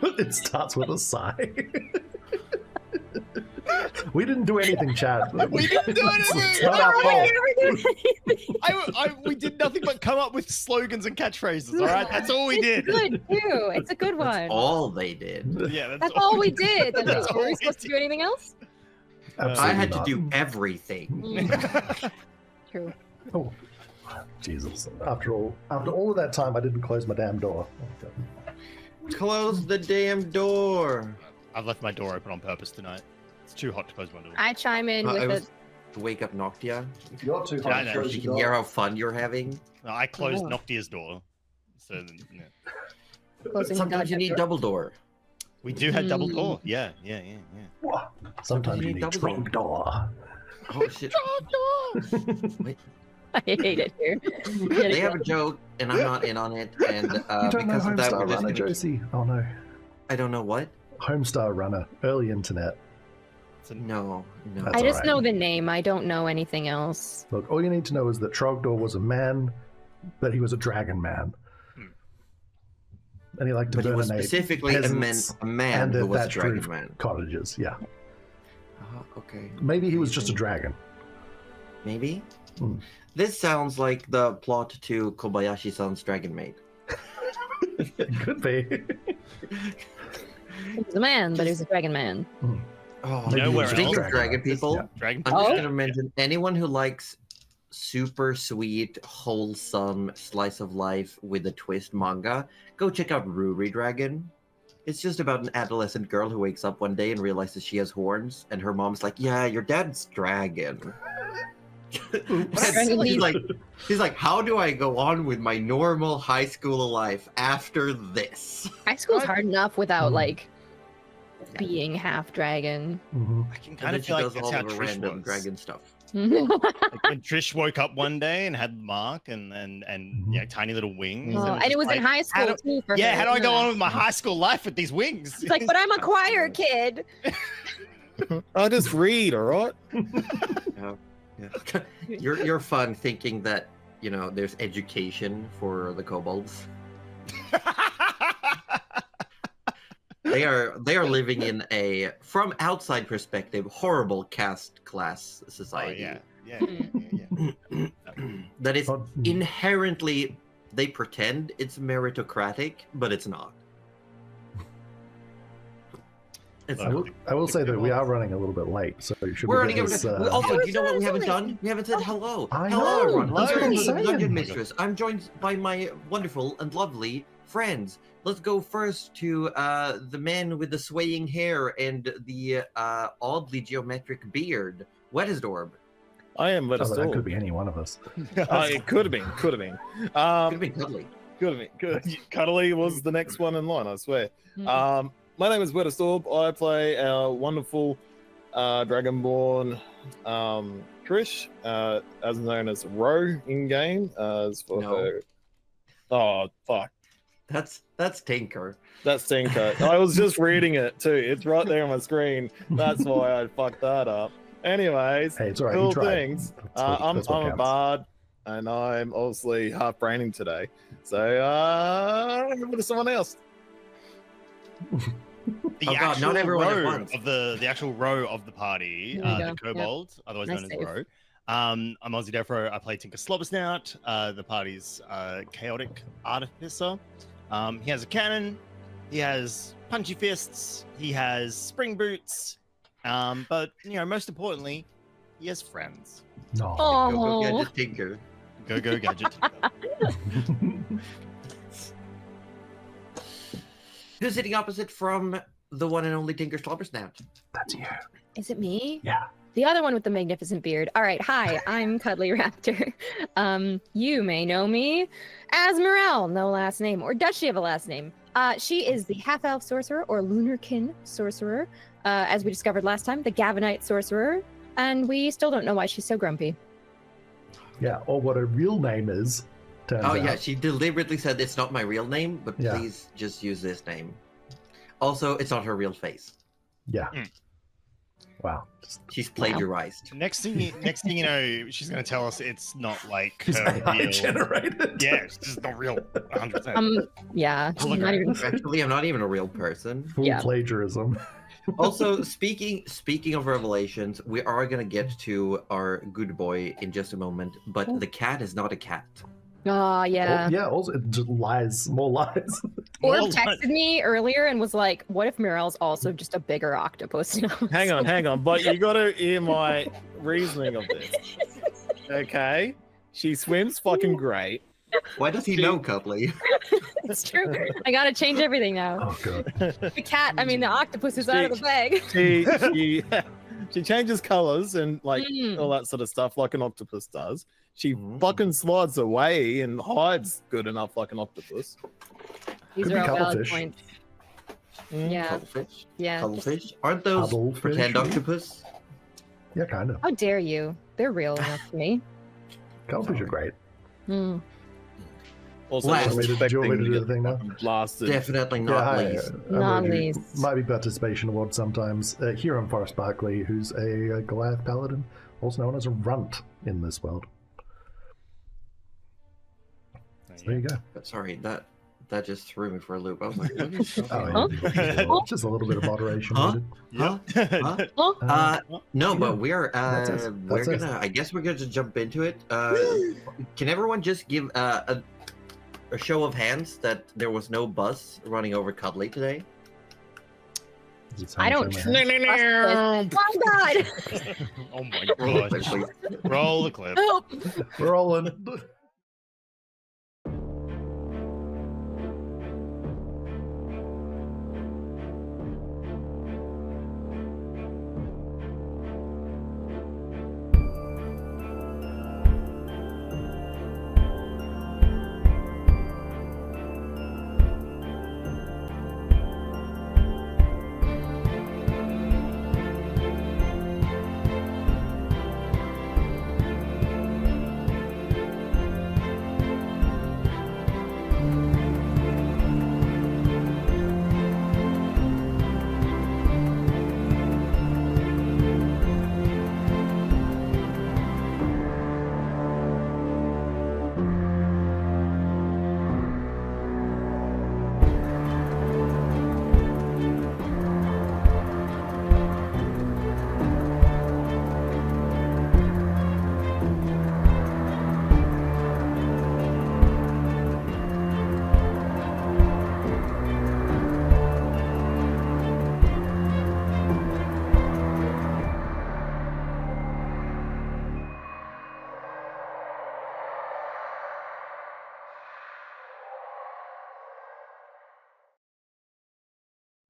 It starts with a sigh. We didn't do anything, Chad. We didn't do anything. It's not our fault. We did nothing but come up with slogans and catchphrases. All right, that's all we did. It's good too. It's a good one. That's all they did. Yeah, That's all we did. That's all Were we we supposed to do anything else? Absolutely I had not. to do everything. True. Oh, Jesus! After all of that time, I didn't close my damn door. Close the damn door. I've left my door open on purpose tonight. It's too hot to close my door. I chime in I with was it. to wake up Noctia. If you're too Yeah, I hot, know. So close she your can hear door. how fun you're having. No, I closed Oh. Noctia's door. So yeah. Closing the Sometimes you goddamn need door. double door. We do have double Mm. door. Yeah. Whoa. Sometimes you need double trunk door. Oh shit. Wait, I hate it here. they have a joke, and I'm not in on it, and You don't know because of that, Homestar we're just Runner, gonna... Josie. Oh no. I don't know what. Homestar Runner, early internet. No. That's I just alright. know the name. I don't know anything else. Look, all you need to know is that Trogdor was a man, but he was a dragon man. Hmm. And he liked to But he was burninate specifically a peasants man and who their was a thatched dragon roof man. cottages. Yeah. Okay. Maybe he was just a dragon. Maybe. Hmm. This sounds like the plot to Kobayashi-san's Dragon Maid. It could be. He was a man, but he was a dragon man. Oh, Maybe he Nowhere was just speaking a of dragon people, Yeah. Dragon. I'm just Oh. gonna mention anyone who likes super sweet, wholesome slice of life with a twist manga, go check out Ruri Dragon. It's just about an adolescent girl who wakes up one day and realizes she has horns, and her mom's like, "Yeah, your dad's dragon." And she's like, "How do I go on with my normal high school life after this?" High school's hard enough without Mhm. like being half dragon. Mhm. I can And kind then of she feel like does that's all how of the Trish random was. dragon stuff. Like when Trish woke up one day and had Mark and yeah, tiny little wings. Oh, and it's it was like, in high how school do- too. For Yeah, her. how do I go on with my high school life with these wings? It's like, but I'm a choir kid. I just read, all right? Yeah. You're fun thinking that, you know, there's education for the kobolds. They are living in a, from outside perspective, horrible caste class Oh, society. yeah. That is But- inherently, they pretend it's meritocratic, but it's not. It's I not. will say that we are running a little bit late, so should We're we running get over this, to, also, Oh, you know what we it's haven't always- done? We haven't said hello. I Hello, know, everyone. that's what I'm I'm saying. Dungeon Mistress. I'm joined by my wonderful and lovely friends. Let's go first to the man with the swaying hair and the oddly geometric beard, Wettisdorb. I am Oh, that Wettisdorb. could be any one of us. It could have been. Could have been cuddly. Could have been. Cuddly was the next one in line, I swear. Mhm. My name is Wettisdorb. I play our wonderful Dragonborn Trish, as known as Ro in game. As for No. her. Oh fuck, That's Tinker. that's Tinker. I was just reading it too. It's right there on my screen. That's why I fucked that up. Anyways, Hey, it's all right. cool you tried. things. That's what- I'm that's what a counts. bard, and I'm obviously half braining today. So I'm going to someone else. The Oh God, actual not everyone at row once. of the actual row of the party, There you the go. kobold, otherwise Nice known as save. Row. I'm Ozzy Defro. I play Tinker Slobbersnout, the party's chaotic artificer. He has a cannon. He has punchy fists. He has spring boots. But you know, most importantly, he has friends. No. Go Oh, Gadget Tinker. Go gadget. Who's sitting opposite from the one and only Tinker Slobbersnout? That's you. is it me? Yeah. The other one with the magnificent beard. All right, hi, I'm Cuddly Raptor. You may know me as Morel, no last name, or does she have a last name? She is the half-elf sorcerer or lunarkin sorcerer, as we discovered last time, the Gavanite sorcerer, and we still don't know why she's so grumpy. Yeah, or what her real name is. Turns Oh out. yeah, she deliberately said it's not my real name, but Yeah. please just use this name. Also, it's not her real face. Yeah. Wow. She's plagiarized. Next thing you know, she's gonna tell us it's not like She's her AI real. generated. Yeah, it's just not real. 100%. Yeah. Hologram. Not even. Actually, I'm not even a real person. Full Yeah. plagiarism. Also, speaking of revelations, we are gonna get to our good boy in just a moment, but the cat is not a cat. Oh, yeah. Oh, yeah, also, it just lies. More lies. Orb Well, texted me earlier and was like, "What if Mirel's also just a bigger octopus now?" Hang on. But you got to hear my reasoning of this. Okay, she swims fucking great. Why does he know, Cuddly? It's true. I gotta change everything now. Oh, God. The cat, I mean, the octopus is out of the bag. She changes colors and like Mm. all that sort of stuff, like an octopus does. She Mhm. fucking slides away and hides good enough, like an octopus. These Could are be all valid cuttlefish. points. Mm. Yeah, Cuttlefish? yeah. Cuttlefish? Aren't those Cuttlefish? pretend octopus? Yeah, kind of. How dare you? They're real enough to me. Cuttlefish are great. Hmm. Also, Last. just Do you want me to expecting do to the thing now? get fucking blasted. Definitely Yeah, not hi. least. I'm Not gonna do least. Might be participation award sometimes. Here on Forrest Barkley, who's a Goliath paladin, also known as a runt in this world. So there you go. Sorry, that just threw me for a loop. I was like, what is going Oh, on? yeah. Just a little bit of moderation Huh? needed. Huh? Huh? Oh, No, Yeah. but we're That's it. we're That's it. gonna. I guess we're gonna jump into it. Can everyone just give a show of hands that there was no bus running over Cuddly today? Does it I sound don't so much? oh God! Oh my Roll gosh. quickly. Roll the clip. Help! We're rolling.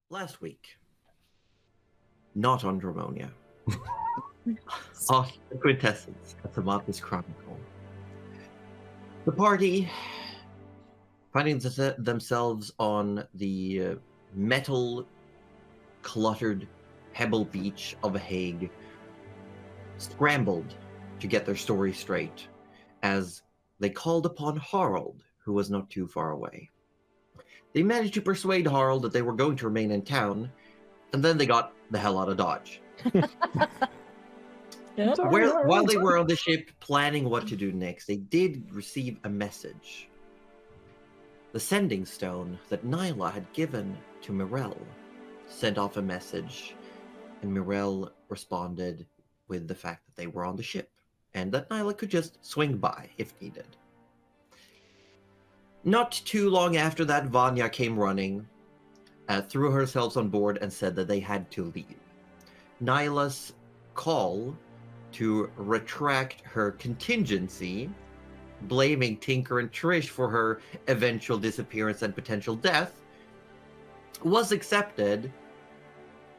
Last week, not on Dramonia, on Quintessence, at Sammantis Chronicle, the party, finding themselves on the metal cluttered pebble beach of Hague, scrambled to get their story straight as they called upon Harald, who was not too far away. They managed to persuade Harald that they were going to remain in town, and then they got the hell out of Dodge. While they were on the ship planning what to do next, they did receive a message. The sending stone that Nyla had given to Mirel sent off a message, and Mirel responded with the fact that they were on the ship, and that Nyla could just swing by if needed. Not too long after that, Vanya came running, threw herself on board, and said that they had to leave. Nyla's call to retract her contingency, blaming Tinker and Trish for her eventual disappearance and potential death, was accepted,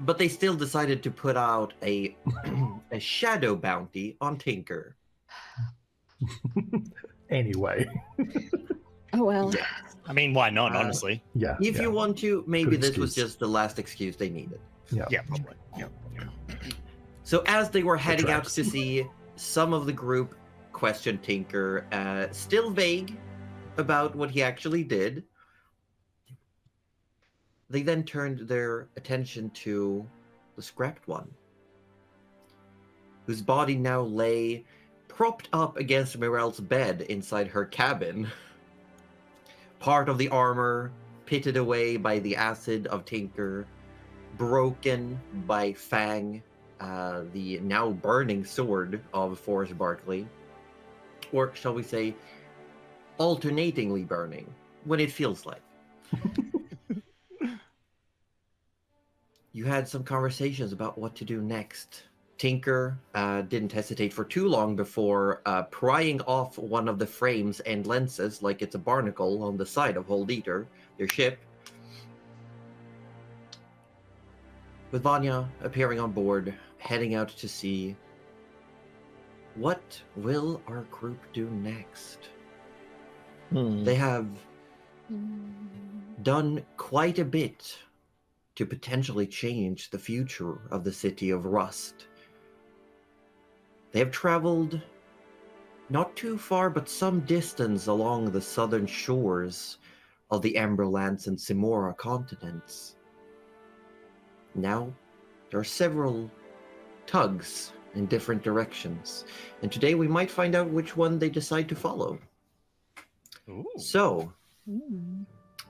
but they still decided to put out a shadow bounty on Tinker. Anyway. Oh well. I mean, why not, Uh, honestly? Yeah. If yeah. you want to, maybe Good this was excuse. just the last excuse they needed. Yeah, probably. Yeah. So as they were heading out tracks. to sea, some of the group questioned Tinker, still vague about what he actually did. They then turned their attention to the Scrapped One, whose body now lay propped up against Mirel's bed inside her cabin. Part of the armor pitted away by the acid of Tinker, broken by Fang, the now burning sword of Forrest Barkley. Or shall we say, alternatingly burning, when it feels like. You had some conversations about what to do next. Tinker didn't hesitate for too long before prying off one of the frames and lenses like it's a barnacle on the side of Hold Eater, their ship. With Vanya appearing on board, heading out to sea. What will our group do next? They have done quite a bit to potentially change the future of the city of Rust. They have traveled not too far, but some distance along the southern shores of the Emberlands and Simora continents. Now, there are several tugs in different directions, and today we might find out which one they decide to follow. Ooh. So,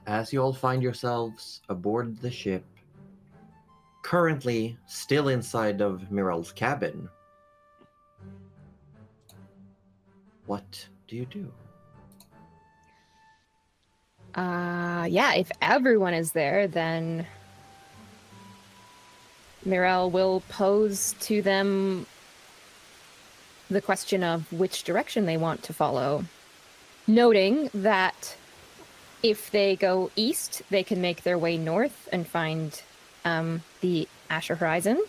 as you all find yourselves aboard the ship, currently still inside of Mirel's cabin, what do you do? Yeah, if everyone is there, then Mirel will pose to them the question of which direction they want to follow, noting that if they go east, they can make their way north and find the Asher Horizon.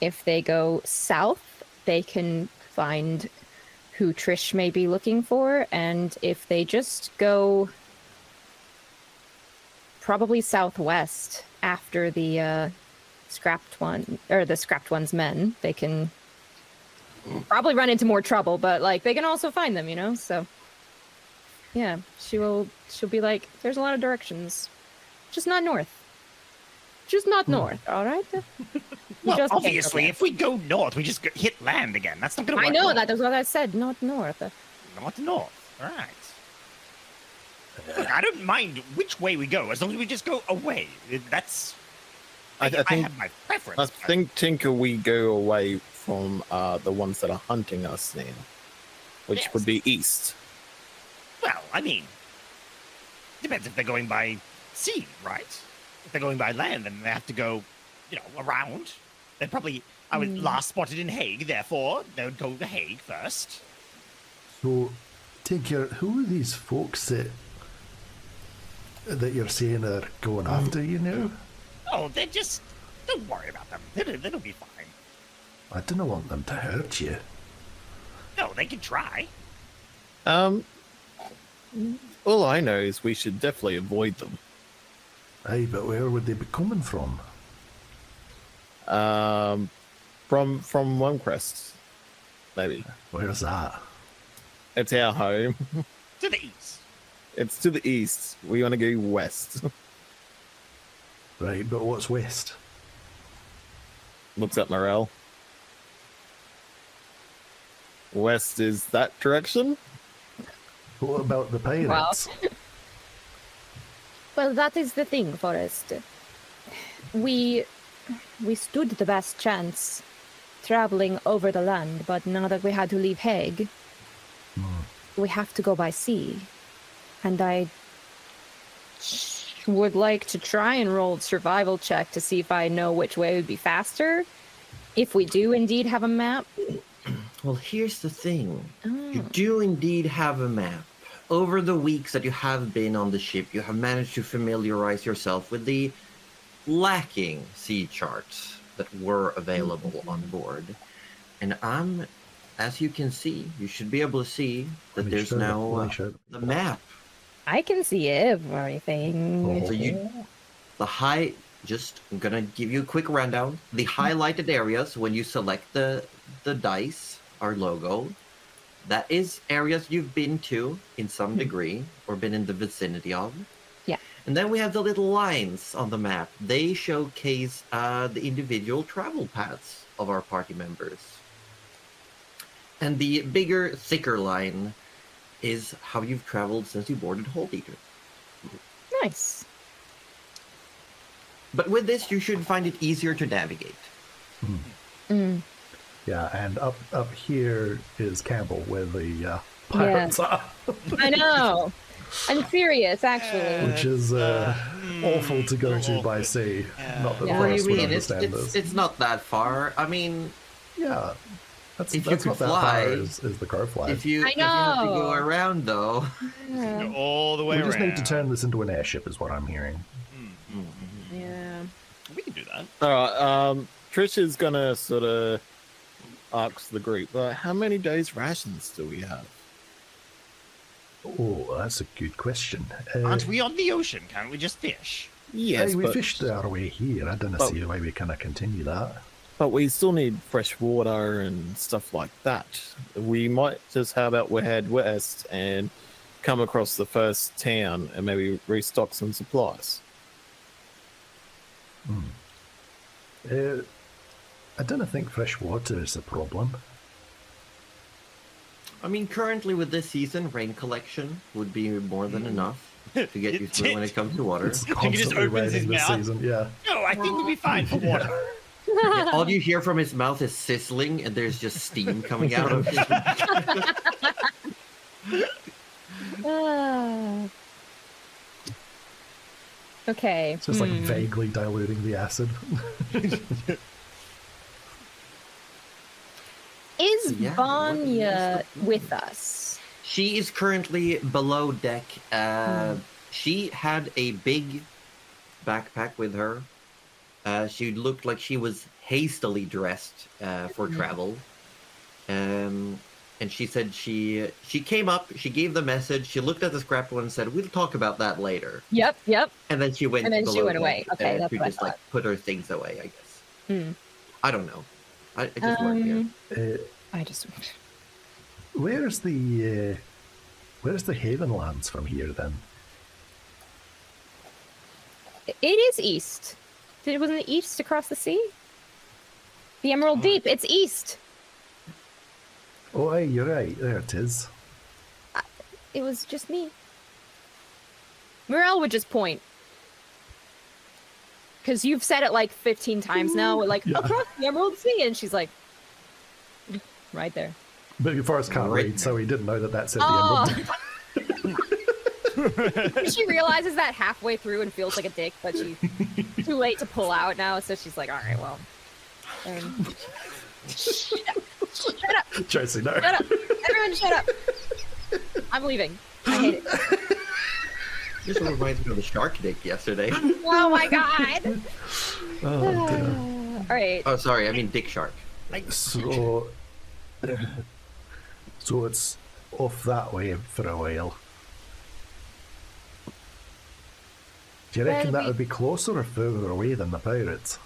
If they go south, they can find who Trish may be looking for, and if they just go probably southwest after the scrapped one's men, they can probably run into more trouble, but like they can also find them, you know. So yeah, she'll be like, there's a lot of directions, just not north. Just not north, all right? Well, just obviously, if we go north, we just hit land again. That's not going to work. I know, that is what I said, not north. Not north. All right. Look, I don't mind which way we go, as long as we just go away. That's... I have my preference. I think, Tinker, we go away from the ones that are hunting us then, which would be east. Well, I mean, depends if they're going by sea, right? If they're going by land, then they have to go, around. They'd probably, I was last spotted in Hague, therefore, they would go to Hague first. So, Tinker, who are these folks that you're saying are going after you now? Oh, they're just, don't worry about them. They'll be fine. I didn't want them to hurt you. No, they can try. All I know is we should definitely avoid them. Aye, but where would they be coming from? From Wormcrest, maybe. Where's that? It's our home. To the east. It's to the east. We want to go west. Right, but what's west? Looks at Morel. West is that direction? What about the pirates? Well, that is the thing, Forrest. We stood the best chance traveling over the land, but now that we had to leave Hague, we have to go by sea. And I would like to try and roll a survival check to see if I know which way would be faster. If we do indeed have a map. Well, here's the thing. You do indeed have a map. Over the weeks that you have been on the ship, you have managed to familiarize yourself with the lacking sea charts that were available on board. And as you can see, you should be able to see that there's now the map. I can see everything. So I'm gonna give you a quick rundown. The highlighted areas when you select the dice, our logo, that is areas you've been to in some degree or been in the vicinity of. Yeah. And then we have the little lines on the map. They showcase the individual travel paths of our party members. And the bigger, thicker line is how you've traveled since you boarded Hold Eater. Nice. But with this, you should find it easier to navigate. Mm. Yeah, and up here is Campbell, where the pirates are. I know. I'm serious, actually. Which is awful to go to by sea. Not that Yeah. What do you Forrest would mean? understand this. It's not that far. I mean, Yeah, If you that's could not that fly, far as the crow flies. if you I if you have to know. go around, though. Yeah. Go all the way We around. just need to turn this into an airship, is what I'm hearing. Yeah. We can do that. All right. Trish is gonna sort of ask the group, how many days rations do we have? Oh, that's a good question. Aren't we on the ocean? Can't we just fish? Yes, hey, we but, fished our way here. I don't But- see the way we kind of continue that. but we still need fresh water and stuff like that. We might just, how about we head west and come across the first town and maybe restock some supplies. I don't think fresh water is a problem. I mean, currently with this season, rain collection would be more than enough to get you through when it comes to water. It's think he just constantly opens his raining this mouth? season. Yeah. No, I think we'll be fine for water. All you hear from his mouth is sizzling, and there's just steam coming out of it. Ah. Okay. It's just like vaguely diluting the acid. Is Yeah, Vanya what- with us? She is currently below deck. She had a big backpack with her. She looked like she was hastily dressed for travel. And she said she came up, she gave the message, she looked at the scrap one and said, "We'll talk about that later." Yep. And then she went. And then she below went away. deck, Okay, that's to what I just like thought. put her things away, I guess. Hmm. I don't know. I just work here. I just. Where's the Havenlands from here then? It is east. Wasn't it east across the sea? The Emerald Deep. It's east. Oh, hey, you're right. There it is. It was just me. Morel would just point. Because you've said it like 15 times now. We're like, Yeah. across the Emerald Sea. And she's like, right there. But Forrest can't Right. read, so he didn't know that said the Oh. Emerald. She realizes that halfway through and feels like a dick, but she's too late to pull out now. So she's like, all right, well. Shut up. Tracy, no. Shut up. Everyone shut up. I'm leaving. I hate it. This reminds me of the shark dick yesterday. Oh my god. Oh, dear. All right. Oh, sorry, I mean Dick Shark. So it's off that way for a while. Do you reckon Well, that would be closer or further away than the pirates?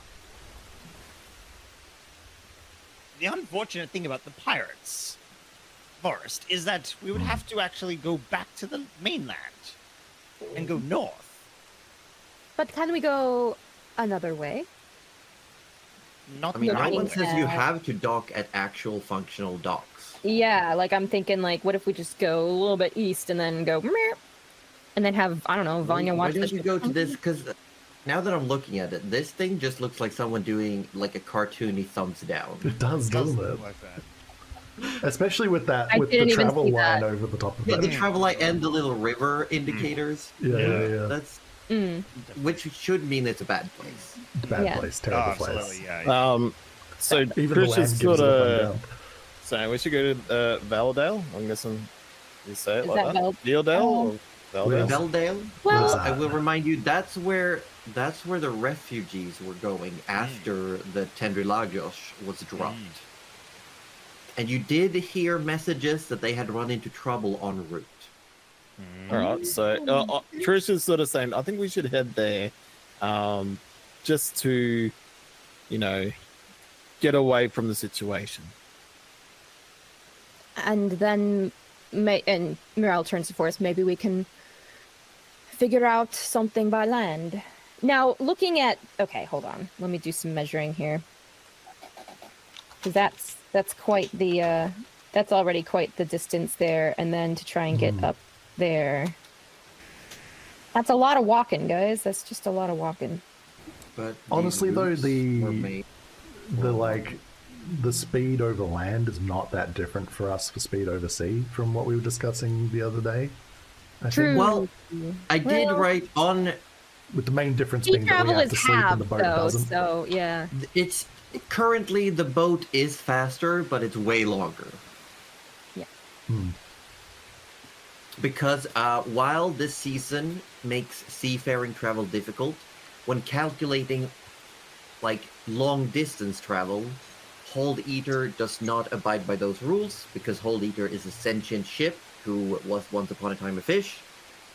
The unfortunate thing about the pirates, Forest, is that we would have to actually go back to the mainland and go north. But can we go another way? Not I mean, Looking no one says you at- have to dock at actual functional docks. Yeah, like I'm thinking, like, what if we just go a little bit east and then go, meow, and then have, I don't know, Vanya Why watch the don't you go to this? Because now that I'm looking at it, this thing just looks like someone doing like a cartoony thumbs down. It does, doesn't it? look like that. Especially with that, I with the didn't even travel see line that. over the top of Yeah, it. the travel light and the little river indicators. Yeah. That's Mm. which should mean it's a bad place. Bad Yeah. place, Oh, terrible place. absolutely, yeah. So Even the Chris land is gives sort it a of thumbs saying we should go to Valedale. I'm guessing you say it Is like that that. Valedale or Valedale? Veldale. Well, that? I will remind you that's where the refugees were going after the Tendrilagos was dropped. And you did hear messages that they had run into trouble en route. All right, so Trish is sort of saying, I think we should head there, just to, get away from the situation. and then, and Mirel turns to Forrest, maybe we can figure out something by land. Now, looking at, okay, hold on. Let me do some measuring here. 'Cause that's quite the That's already quite the distance there, and then to try and get up there. That's a lot of walking, guys. That's just a lot of walking. But Honestly, though, the the speed over land is not that different for us for speed over sea from what we were discussing the other day. I True. think. Well, I did write on. With the main difference Sea being that we travel have is to sleep and the half, boat though, doesn't. so yeah. It's currently the boat is faster, but it's way longer. Yeah. Because while this season makes seafaring travel difficult, when calculating like long distance travel, Hold Eater does not abide by those rules because Hold Eater is a sentient ship who was once upon a time a fish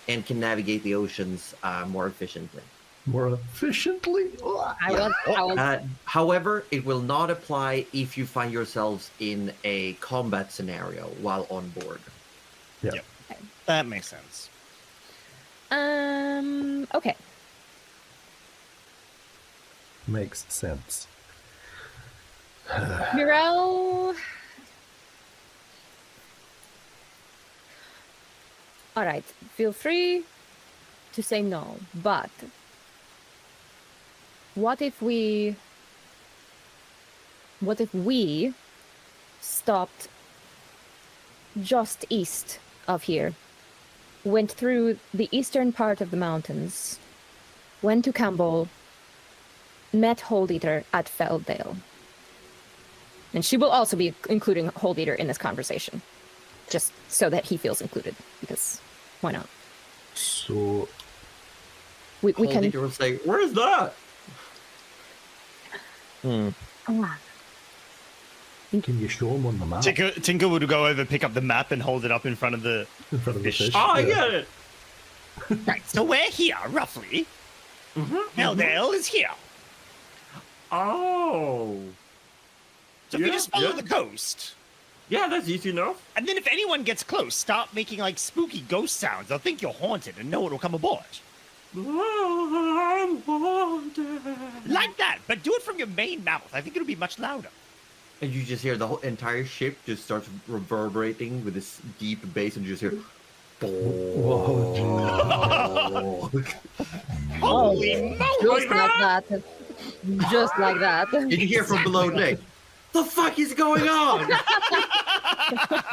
and can navigate the oceans more efficiently. More efficiently? I was However, it will not apply if you find yourselves in a combat scenario while on board. Yeah. Yep. That makes sense. Okay. Makes sense. Mirel. All right. Feel free to say no, but what if we stopped just east of here, went through the eastern part of the mountains, went to Campbell, met Hold Eater at Felldale. And she will also be including Hold Eater in this conversation, just so that he feels included, because why not? So, We Hold can. Eater will say, "Where's that?" can you show them on the map Tinker would go over, pick up the map, and hold it up in front of the. in front of the fish? Oh, I get it. Right, so we're here, roughly. Meldale is here. Oh. So we just follow the coast. Yeah, that's easy enough. And then if anyone gets close, start making like spooky ghost sounds. They'll think you're haunted and know it'll come aboard. I'm haunted. Like that, but do it from your main mouth. I think it'll be much louder. And you just hear the whole entire ship just starts reverberating with this deep bass, and you just hear. Whoa, Holy moly! Just like that. Just like that. Did you hear from below deck? The fuck is going on?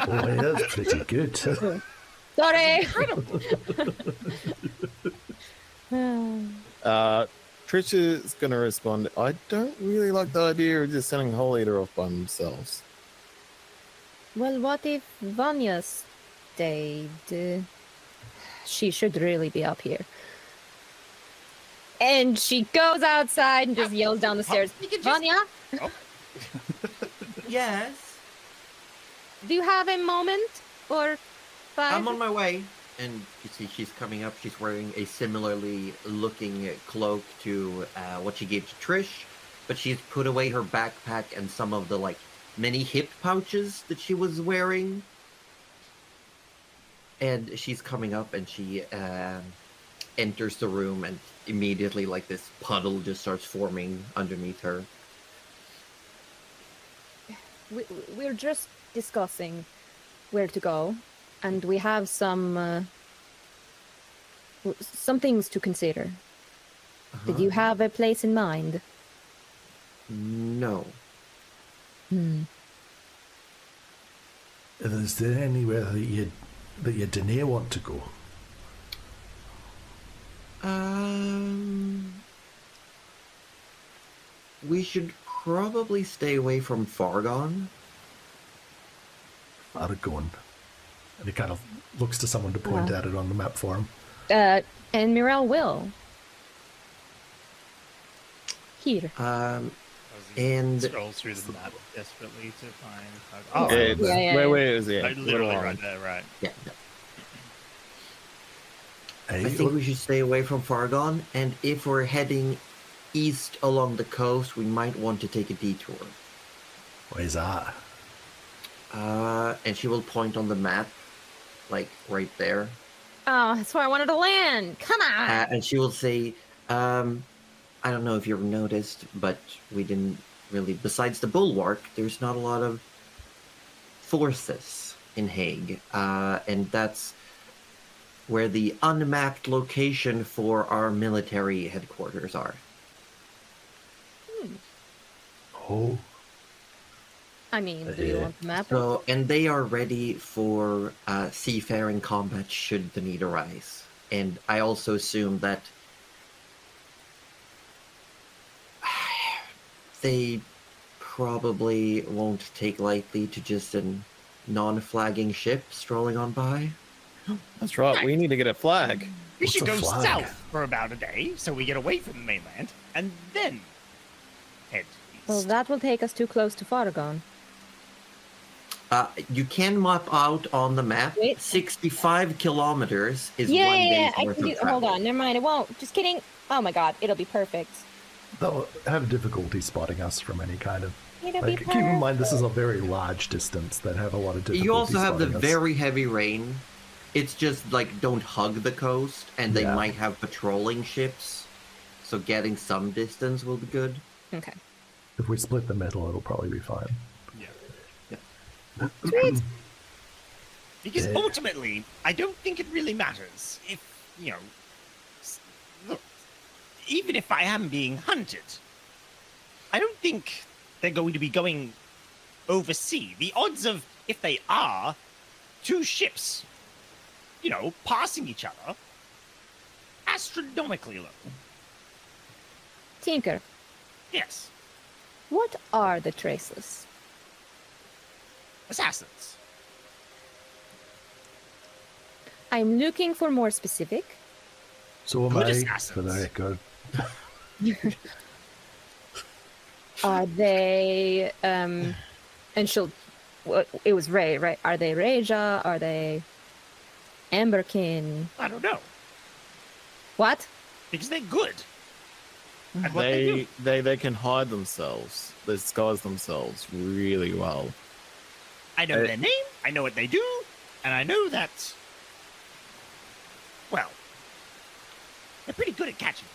boy, that's pretty good. Sorry. Trisha's gonna respond. I don't really like the idea of just sending Hold Eater off by themselves. Well, what if Vanya stayed? She should really be up here. And she goes outside and just yells down the stairs. Vanya, Yes. do you have a moment or 5? I'm on my way. And you see she's coming up. She's wearing a similarly looking cloak to what she gave to Trish. But she's put away her backpack and some of the like many hip pouches that she was wearing. And she's coming up and she enters the room, and immediately like this puddle just starts forming underneath her. We're just discussing where to go, and we have some things to consider. Did you have a place in mind? No. Is there anywhere that you didn't want to go? We should probably stay away from Fargon. Aragon. And he kind of looks to someone to point at it on the map for him. And Mirel will. Here. And Scroll through the map desperately to find. Yeah. Where is it? Literally right there, right. yeah, Hey, I think we should stay away from Fargon. And if we're heading east along the coast, we might want to take a detour. where's that? And she will point on the map, like right there. Oh, that's where I wanted to land. Come on. And she will say, I don't know if you've noticed, but we didn't really, besides the bulwark, there's not a lot of forces in Hague, and that's where the unmapped location for our military headquarters are. Oh, I mean, do you want the map? So, and they are ready for seafaring combat should the need arise. And I also assume that they probably won't take lightly to just a non-flagging ship strolling on by. That's right. We need to get a flag. We What's should a go flag? south for about a day, so we get away from the mainland, and then head east. Well, that will take us too close to Fargon. You can map out on the map. Wait. 65 kilometers is Yeah, one yeah, yeah. day's I worth can of do. travel. Hold on, never mind. It won't. Just kidding. Oh my god, it'll be perfect. they'll have difficulty spotting us from any kind of. It'll Like, be keep in mind, this perfect. is a very large distance that have a lot of difficulty. You also have the spotting us. very heavy rain. It's just like don't hug the coast, and they Yeah. might have patrolling ships. So getting some distance will be good. Okay. If we split the middle, it'll probably be fine. Yeah. Sweet. Because Yeah. ultimately, I don't think it really matters if, look, even if I am being hunted, I don't think they're going to be going overseas. The odds of, if they are, two ships, passing each other, astronomically low. Tinker, Yes, what are the traceless? assassins. I'm looking for more specific. So am Good I, assassins. for the record. Are they and she'll it was Ray, right? Are they Reja? Are they Amberkin? I don't know, What? because they're good at what they do. They can hide themselves. They disguise themselves really well. I know their name, I know what they do, and I know that, well, they're pretty good at catching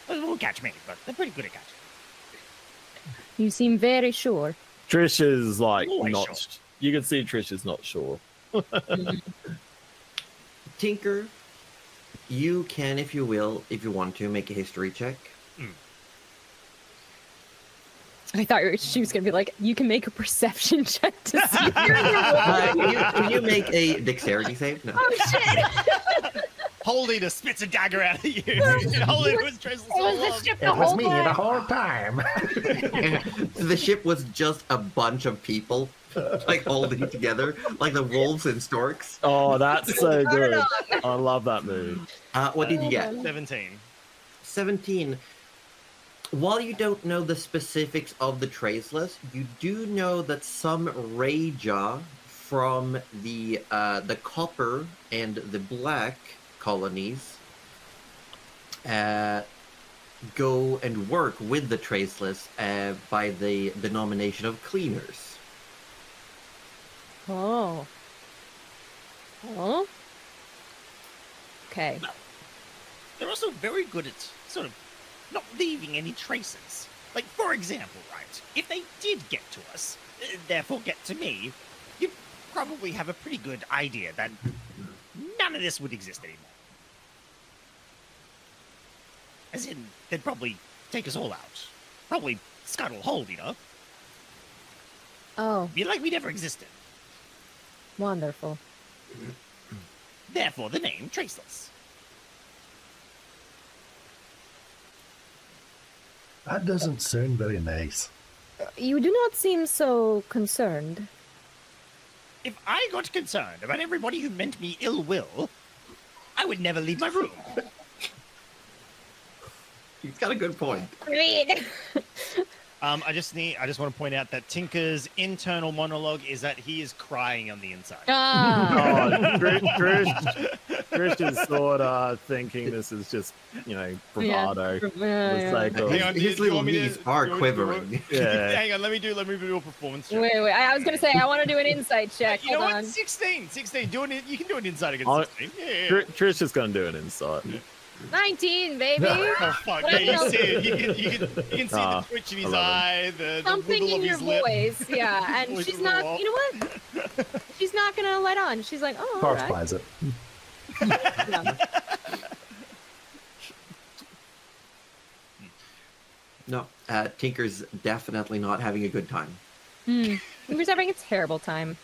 people. They won't catch me, but they're pretty good at catching. You seem very sure. Trish is like Always not. sure. You can see Trish is not sure. Tinker, you can, if you will, if you want to, make a history check. I thought she was gonna be like, you can make a perception check to see if you're in the Can you make a dexterity save? No. Oh shit! Holding a spits a dagger out at you. Holding it was Traceless It was all the along. ship the It was whole me the time. whole time. The ship was just a bunch of people, like holding together, like the wolves and storks. Oh, that's so good. I love that move. What did you get? 17. 17. While you don't know the specifics of the Traceless, you do know that some Reja from the Copper and the Black colonies go and work with the Traceless by the denomination of Cleaners. Oh. Oh. Okay. They're also very good at sort of not leaving any traces. Like, for example, right, if they did get to us, therefore get to me, you'd probably have a pretty good idea that none of this would exist anymore. As in, they'd probably take us all out. Probably scuttle hold, Oh, Be like we never existed. wonderful. Therefore, the name Traceless. That doesn't sound very nice. You do not seem so concerned. If I got concerned about everybody who meant me ill will, I would never leave my room. He's got a good point. I just want to point out that Tinker's internal monologue is that he is crying on the inside. Ah. Oh, Trish is sort of thinking this is just, bravado. For the sake of- Hang on, His do you little want me to- knees are do you want- quivering. Yeah. Hang on, let me do a performance check. Wait. I was gonna say I want to do an insight check. You know Hold what? on. 16. You can do an insight against I'll- 16. Yeah. Trish is going to do an insight. 19, baby. Oh fuck! What Yeah, else? you see it. You can see the twitch in his 11. eye, the Something wiggle in of your his lip. voice, yeah. And Voice she's of the not. wolf. You know what? She's not gonna let on. She's like, oh, all Forrest right. buys it. Yeah. No, Tinker's definitely not having a good time. We're having a terrible time.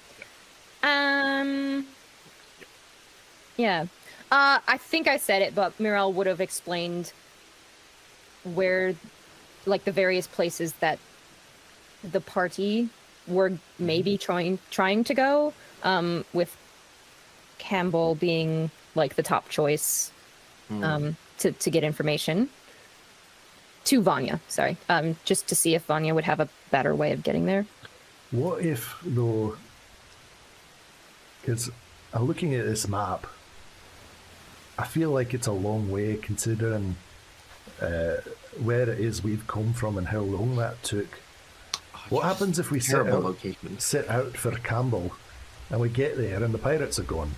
Yeah. I think I said it, but Mirel would have explained where, like, the various places that the party were maybe trying to go, with Campbell being, like, the top choice, to get information. To Vanya, sorry. Just to see if Vanya would have a better way of getting there. What if, though, because I'm looking at this map, I feel like it's a long way considering where it is we've come from and how long that took. What happens if we Terrible location. set out for Campbell and we get there and the pirates are gone?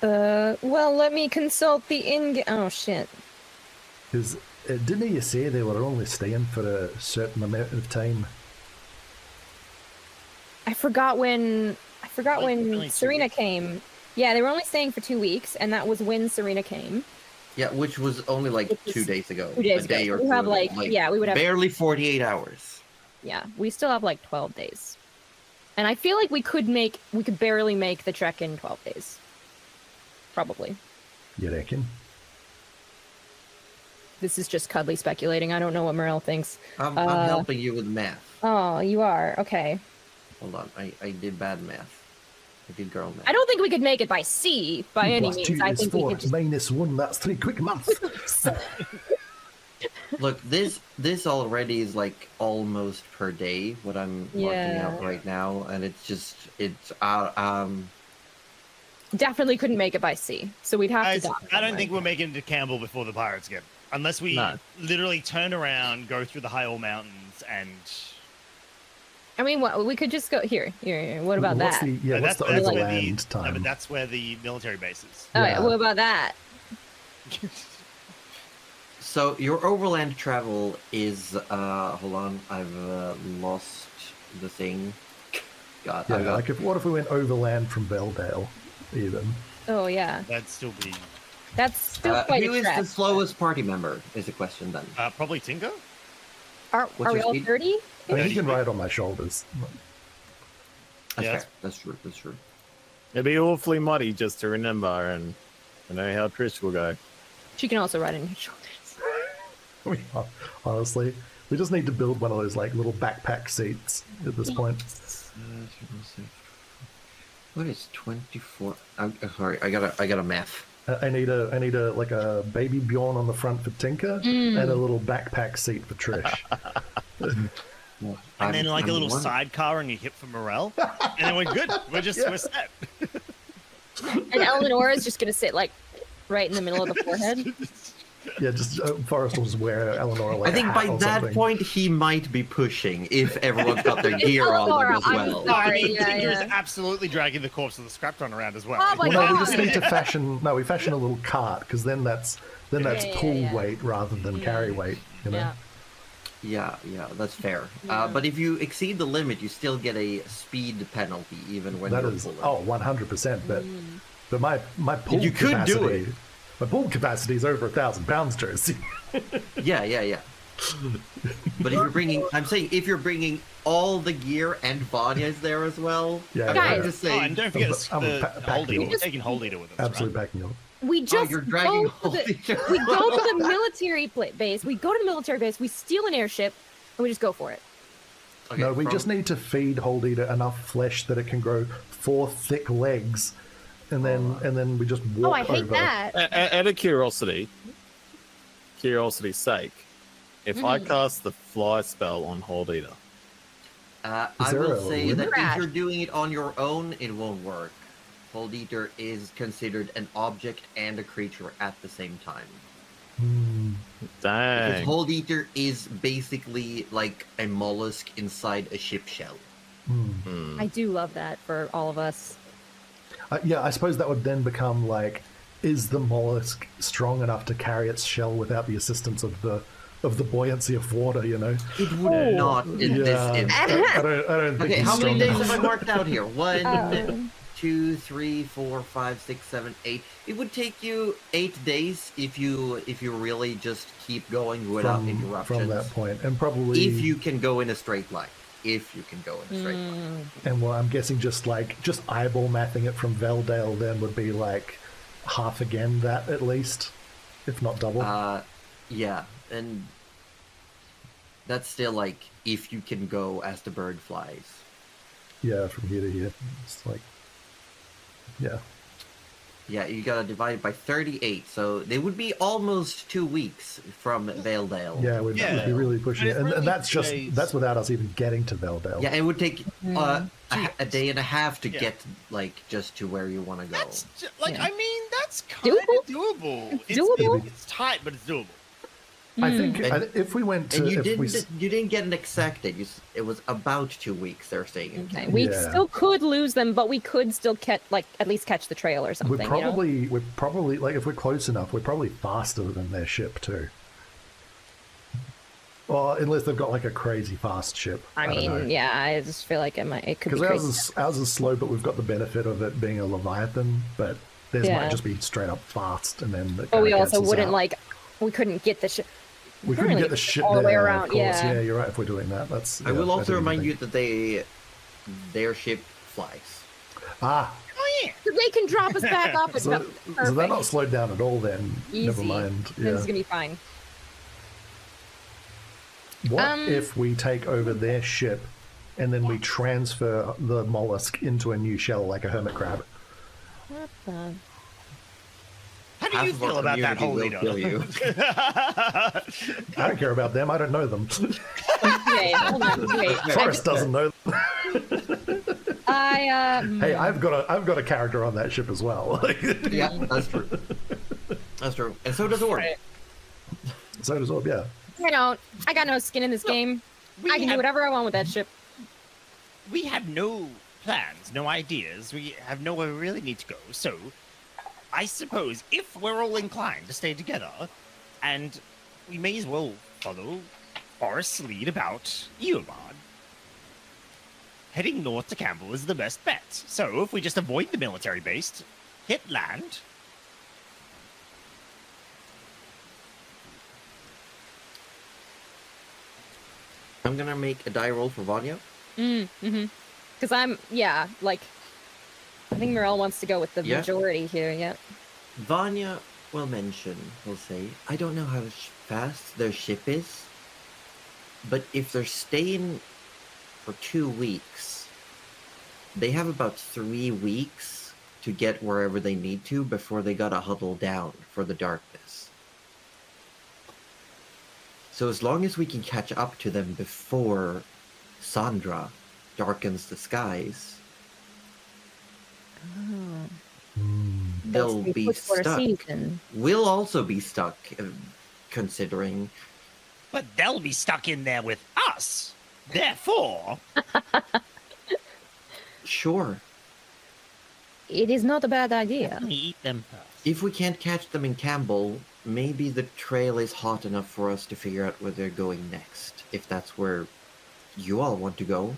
Well, let me consult the oh shit. Because didn't you say they were only staying for a certain amount of time? I forgot when only 2 Serena weeks. came. Yeah, they were only staying for 2 weeks, and that was when Serena came. Yeah, which was only like Which was 2 days ago. 2 days a day ago. or We two have, ago. like, yeah, we would have barely 48 hours. Yeah, we still have like 12 days. And I feel like we could barely make the trek in 12 days. Probably. You reckon? This is just Cuddly speculating. I don't know what Morel thinks. I'm helping you with math. Oh, you are? Okay. Hold on, I did bad math. I did girl math. I don't think we could make it by sea by any Plus means. 2 I is think 4, we could just... minus 1, that's 3 quick maths. Look, this already is like almost per day what I'm marking out right now, and it's Definitely couldn't make it by sea. So we'd have Guys, to dock I don't somewhere. think we're making it to Campbell before the pirates get. Unless we literally turn around, go through the Hyrule Mountains, and I mean, what we could just go here. What about what's that? The, what's the overland time? No, but that's where the military base is. Oh, Yeah. what about that? So your overland travel is hold on, I've lost the thing. God, Yeah, I got like what if we went overland from Belldale, even? Oh yeah, That'd still be that's still quite who a is trek. the slowest party member? Is the question then. probably Tinker. Are What's we your all speed? 30? I mean, he can ride on my shoulders. That's Yeah. fair. That's true. That's true. It'd be awfully muddy just to remember, and I know how Trish will go. She can also ride on your shoulders. I mean, honestly, we just need to build one of those like little backpack seats at this point. What is 24? I'm sorry, I got a math. I need a like a baby Bjorn on the front for Tinker and a little backpack seat for Trish. And then like a little one. sidecar on your hip for Morel, and then we're good. We're set. And Eleanor is just gonna sit like right in the middle of the forehead. Yeah, just Forrest will just wear Eleanor like I think a by hat or that something. point he might be pushing if everyone's got their It's gear on them Eleanor, as I'm well. sorry. Tinker is yeah. absolutely dragging the corpse of the Scraptron around as well. Oh my Well, no, we God. just need to fashion. No, we fashion a little cart because then that's Yeah, pull yeah. weight rather than carry weight. You know. Yeah. Yeah, that's fair. Yeah. But if you exceed the limit, you still get a speed penalty, even when That you're is pulling. 100%. But my pull You could capacity, do it. My pull capacity is over 1,000 pounds, Jersey. Yeah. But if you're bringing all the gear and Vanya is there as well. Yeah, I'm Guys. just Oh, saying. and don't forget I'm the packing Hold Eater. up. We're taking Hold Eater with us. Absolutely Right? backing you up. We just you're dragging go to all the, the- we go to the military base. We go to the military base. We steal an airship, and we just go for it. Okay, No, we from- just need to feed Hold Eater enough flesh that it can grow 4 thick legs, and then we just walk Oh, I hate over. that. Out of curiosity's sake, if I cast the fly spell on Hold Eater, I there will a say that limit? if you're doing it on your own, it won't work. Hold Eater is considered an object and a creature at the same time. Because dang. Hold Eater is basically like a mollusk inside a ship shell. I do love that for all of us. Yeah, I suppose that would then become like is the mollusk strong enough to carry its shell without the assistance of the buoyancy of water? You know. It would not in this instance. I don't think Okay, he's how many strong days enough. have I marked out here? 1, Um, 2, 3, 4, 5, 6, 7, 8. It would take you 8 days if you really just keep going without interruptions. From that point, and probably If you can go in a straight line. If you can go in a straight line. And well, I'm guessing just eyeball mapping it from Veldale then would be like half again that at least, if not double. Yeah, and that's still like if you can go as the bird flies. Yeah, from here to here. It's like, yeah. Yeah, you gotta divide it by 38, so they would be almost 2 weeks from Valedale. Yeah, we'd be really pushing it. And And it's that's just, really that's without us even getting to Veldale. Yeah, it would take Mm-hmm. a day and a half to Yeah. get like just to where you want to go. That's Yeah. I mean, that's kind of doable. It's doable. It's tight, but it's doable. I think And- if we went to, And you if we, didn't get an exact date. It was about 2 weeks. They're saying. In Okay. Canada. We Yeah. still could lose them, but we could still catch, at least catch the trail or something. we're probably like, if we're close enough, we're probably faster than their ship too. Well, unless they've got like a crazy fast ship. I don't know. mean, yeah, I just feel like it could be Because crazy. ours is slow, but we've got the benefit of it being a Leviathan. But theirs Yeah. might just be straight up fast, and then. But we also wouldn't we couldn't get the ship. We couldn't get the ship all the way there, around, Of course. yeah. Yeah, you're right. If we're doing that, that's. I will also didn't remind think- you that their ship flies. Ah, Oh yeah. They can drop us back off. so they're not Perfect. slowed down at all. Then never Easy. mind. This Yeah. is gonna be fine. What if we take over their ship, and then we transfer the mollusk into a new shell, like a hermit crab? What the? How do Half you of our feel about that whole community will leader? kill I don't care about them. I don't know them. Okay, hold on. Wait. Forrest doesn't know them. Hey, I've got a character on that ship as well. Yeah, that's true. That's true. And so does Orb. So does Orb. Yeah. I don't. I got no skin in this game. I can do whatever I want with that ship. We have no plans, no ideas. We have nowhere we really need to go. So, I suppose if we're all inclined to stay together, and we may as well follow Forrest's lead about Eobard, heading north to Campbell is the best bet. So, if we just avoid the military base, hit land. I'm gonna make a die roll for Vanya. Because I think Morel wants to go with the Yeah. majority here. Yeah. Vanya will mention, will say, I don't know how fast their ship is, but if they're staying for 2 weeks, they have about 3 weeks to get wherever they need to before they gotta huddle down for the darkness. So as long as we can catch up to them before Sandra darkens the skies, they'll That's the be Whistler stuck. season. We'll also be stuck, considering. But they'll be stuck in there with us. Therefore, Sure, It is not a bad idea. let me eat them first. if we can't catch them in Campbell, maybe the trail is hot enough for us to figure out where they're going next. If that's where you all want to go.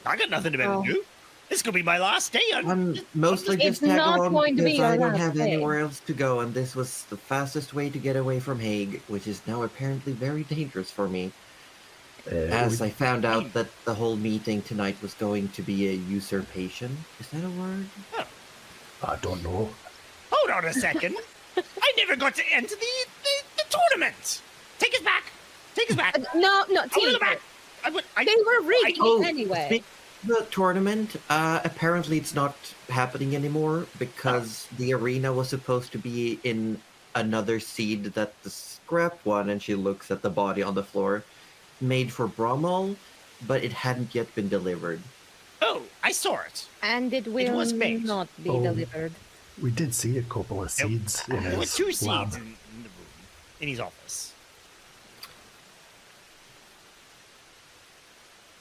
I got nothing better Oh. to do. This could be my last day. I'm mostly It's just tag not along going to be because I your don't last have day. anywhere else to go, and this was the fastest way to get away from Hague, which is now apparently very dangerous for me. As I found out that the whole meeting tonight was going to be a usurpation. Is that a word? I don't know. Hold on a second. I never got to enter the tournament. Take us back. Take us back. No, I want to T. go back. They were rigged anyway. Speaking of the tournament, apparently it's not happening anymore because the arena was supposed to be in another seed that the scrap one, and she looks at the body on the floor, made for Brommel, but it hadn't yet been delivered. Oh, I saw it. And it will was baked. not be Oh. delivered. We did see a couple of seeds in There were his 2 lab. seeds in the room, in his office.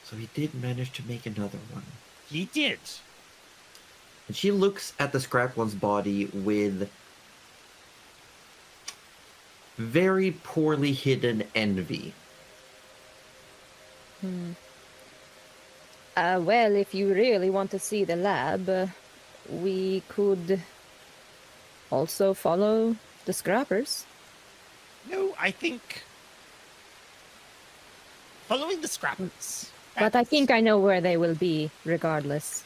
So he did manage to make another one. He did. And she looks at the scrapped one's body with very poorly hidden envy. Well, if you really want to see the lab, we could also follow the scrappers. No, I think following the scrappers. But I think I know where they will be, regardless.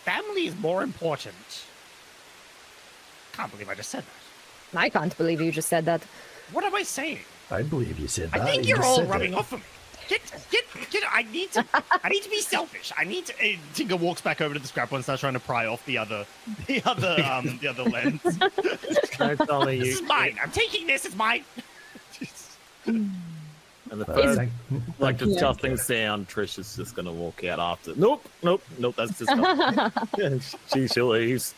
Family is more important. Can't believe I just said that. I can't believe you just said that. What am I saying? I believe you said that. I think You you're just all said rubbing it. off on me. Get! I need to be selfish. I need to. Tinker walks back over to the scrap one and starts trying to pry off the other lens. Don't tell me This is mine. I'm taking this. It's mine. And the Well, first, thank- like, thank you. disgusting sound, Trish is just going to walk out after. Nope. That's disgusting. she leaves.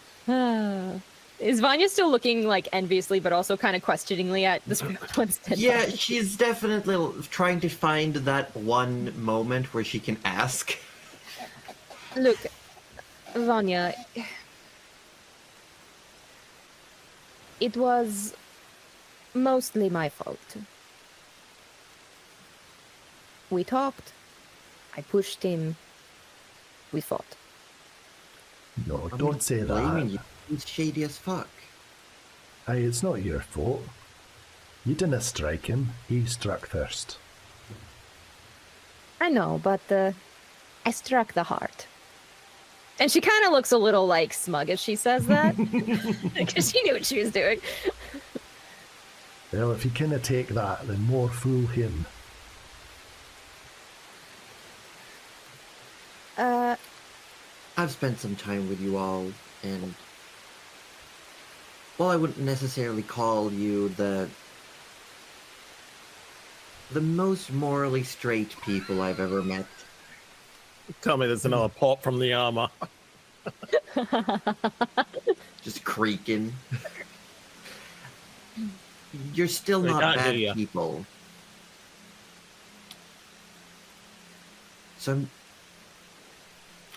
Is Vanya still looking like enviously, but also kind of questioningly at the scrapped one's dead Yeah, body? she's definitely trying to find that one moment where she can ask. Look, Vanya, it was mostly my fault. We talked. I pushed him. We fought. No, I'm don't not say blaming that. you. He's shady as fuck. Hey, it's not your fault. You didn't strike him. He struck first. I know, but I struck the heart. And she kind of looks a little like smug as she says that, because she knew what she was doing. Well, if he can't take that, then more fool him. I've spent some time with you all, and well, I wouldn't necessarily call you the most morally straight people I've ever met. Tell me there's another pop from the armor. Just creaking. You're still We not can't bad hear ya. people. So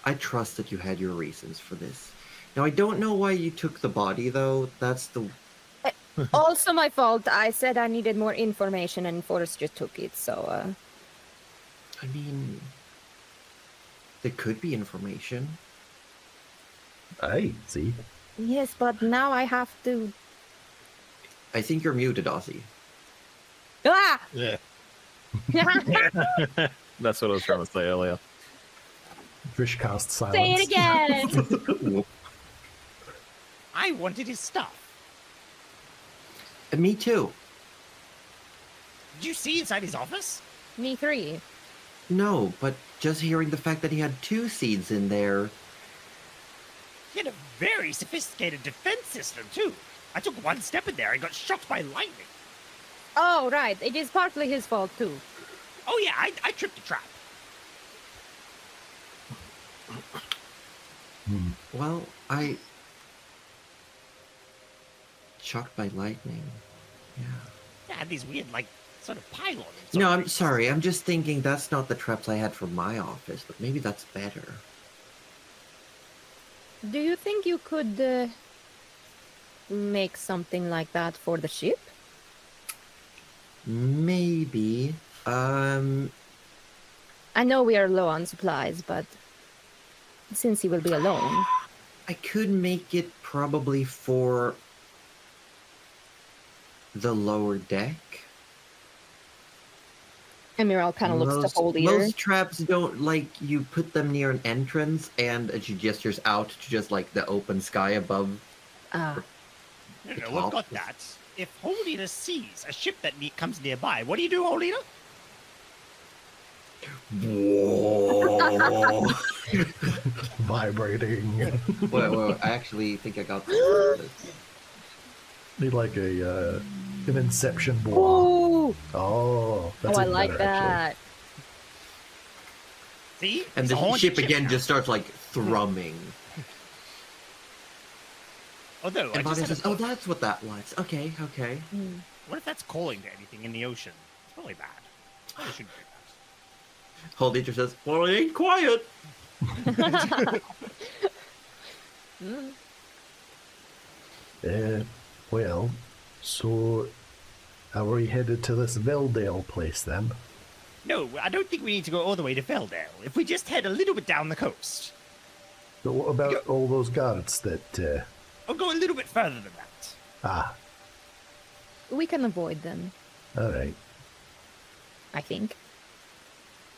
I trust that you had your reasons for this. Now, I don't know why you took the body, though. That's the... Also my fault. I said I needed more information and Forrest just took it, so I mean... There could be information. Aye, see? yes, but now I have to... I think you're muted, Ozzy. Ah! Yeah. That's what I was trying to say earlier. Trish cast silence. Say it again! I wanted his stuff. And me too. Did you see inside his office? Me three. No, but just hearing the fact that he had 2 seeds in there... He had a very sophisticated defense system too. I took one step in there and got shocked by lightning. Oh, right. It is partly his fault, too. Oh yeah, I tripped a trap. Well, shocked by lightning. Yeah. Yeah, I had these weird like sort of pylons. No, I'm sorry. I'm just thinking that's not the traps I had for my office, but maybe that's better. Do you think you could make something like that for the ship? Maybe. I know we are low on supplies, but since he will be alone... I could make it probably for the lower deck. Emerald kind of looks to Hold Eater. Most traps don't like you put them near an entrance, and she gestures out to just like the open sky above. Ah, No, we've got that. If Holdina sees a ship that comes nearby, what do you do, Holdina? Whoa! Vibrating. wait, I actually think I got this. Need like an inception blow. ooh! Oh, that's Oh, I even like better, actually. that. See? And It's a the haunted ship again now. just starts like thrumming. Although, I And just Bonnie had a says, "Oh, thought. that's what that was. Okay, okay." Hmm. What if that's calling to anything in the ocean? It's probably bad. Probably shouldn't do Hold Eater says, "Well, it ain't quiet." Well, so are we headed to this Veldale place then? No, I don't think we need to go all the way to Veldale. If we just head a little bit down the coast. But what about all those guards that... Or go a little bit further than that. Ah, We can avoid them, alright. I think.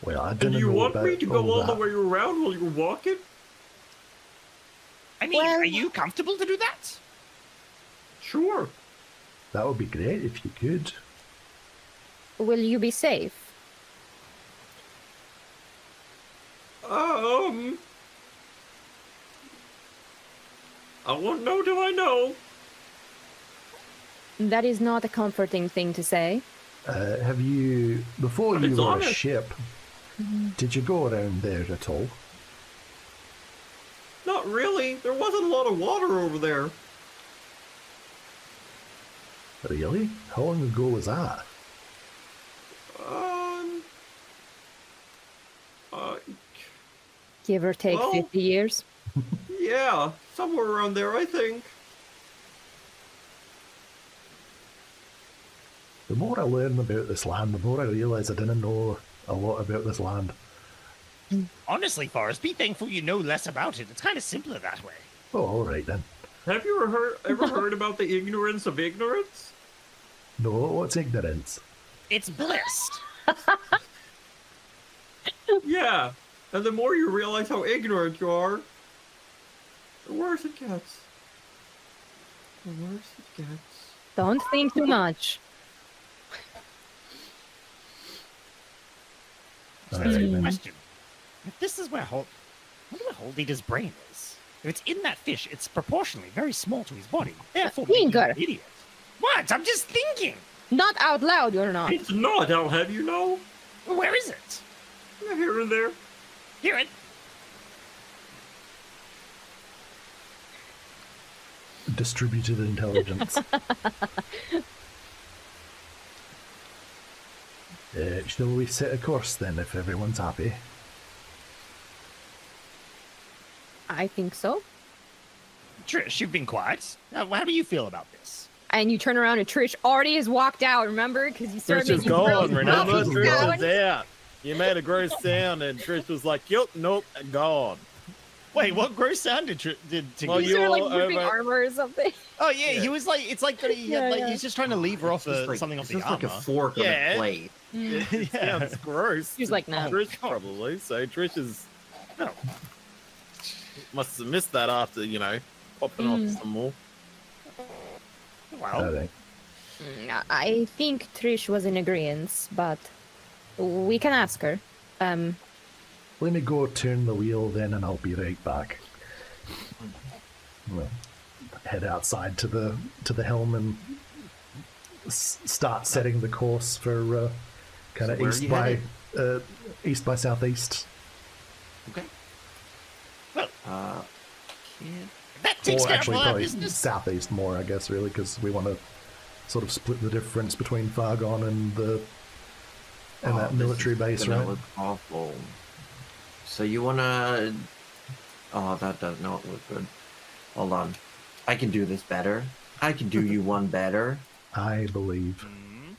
Well, I And didn't you know want about me to go all the that. way around while you're walking? I mean, Well- are you comfortable to do that? Sure. That would be great if you could. Will you be safe? I won't know till I know. That is not a comforting thing to say. Have you, before But you it's were a honest. ship, did you go around there at all? Not really. There wasn't a lot of water over there. Really? How long ago was that? Um. Uh. Give or take Well- 50 years. Yeah, somewhere around there, I think. The more I learn about this land, the more I realise I didn't know a lot about this land. Honestly, Forrest, be thankful you know less about it. It's kind of simpler that way. Oh, alright then. Have you ever heard about the ignorance of ignorance? No, what's ignorance? It's bliss. Yeah, and the more you realize how ignorant you are, the worse it gets. The worse it gets. Don't think too much. All That's a right, good then. question. If this is where I wonder where Holdeater's brain is. If it's in that fish, it's proportionally very small to his body. Therefore, making him Finger. an idiot. What? I'm just thinking. Not out loud, you're not. It's not, I'll have you know. Where is it? Here and there. Hear it? Distributed intelligence. Shall we set a course then, if everyone's happy? I think so. Trish, you've been quiet. How do you feel about this? And you turn around and Trish already has walked out, remember? Because you started Trish is making gross gone, remember? sounds. Trish is out. You made a gross sound, and Trish was like, "Yep, nope, gone." Wait, what gross sound did Tinker? Well, You you were like all ripping over- armor or something. Oh yeah, he was like, it's like that he had, Yeah, like yeah. he's just trying to lever off It's just like, something off it's the just armor. like a fork on Yeah. a plate. It Yeah. sounds gross. He was like, nah. Trish probably. So Trish is No. must have missed that after popping off some more. Wow. Alright. I think Trish was in agreement, but we can ask her. Let me go turn the wheel then, and I'll be right back. Well, head outside to the helm and start setting the course for kind So of where are east you by headed? east by southeast, Okay. Well, that takes or care of actually all our probably business. southeast more, I guess, really, because we want to sort of split the difference between Fargon and that this military is base, gonna right? Look awful. So you wanna? Oh, that does not look good. Hold on, I can do this better. I can do you one better. I believe. Mhm.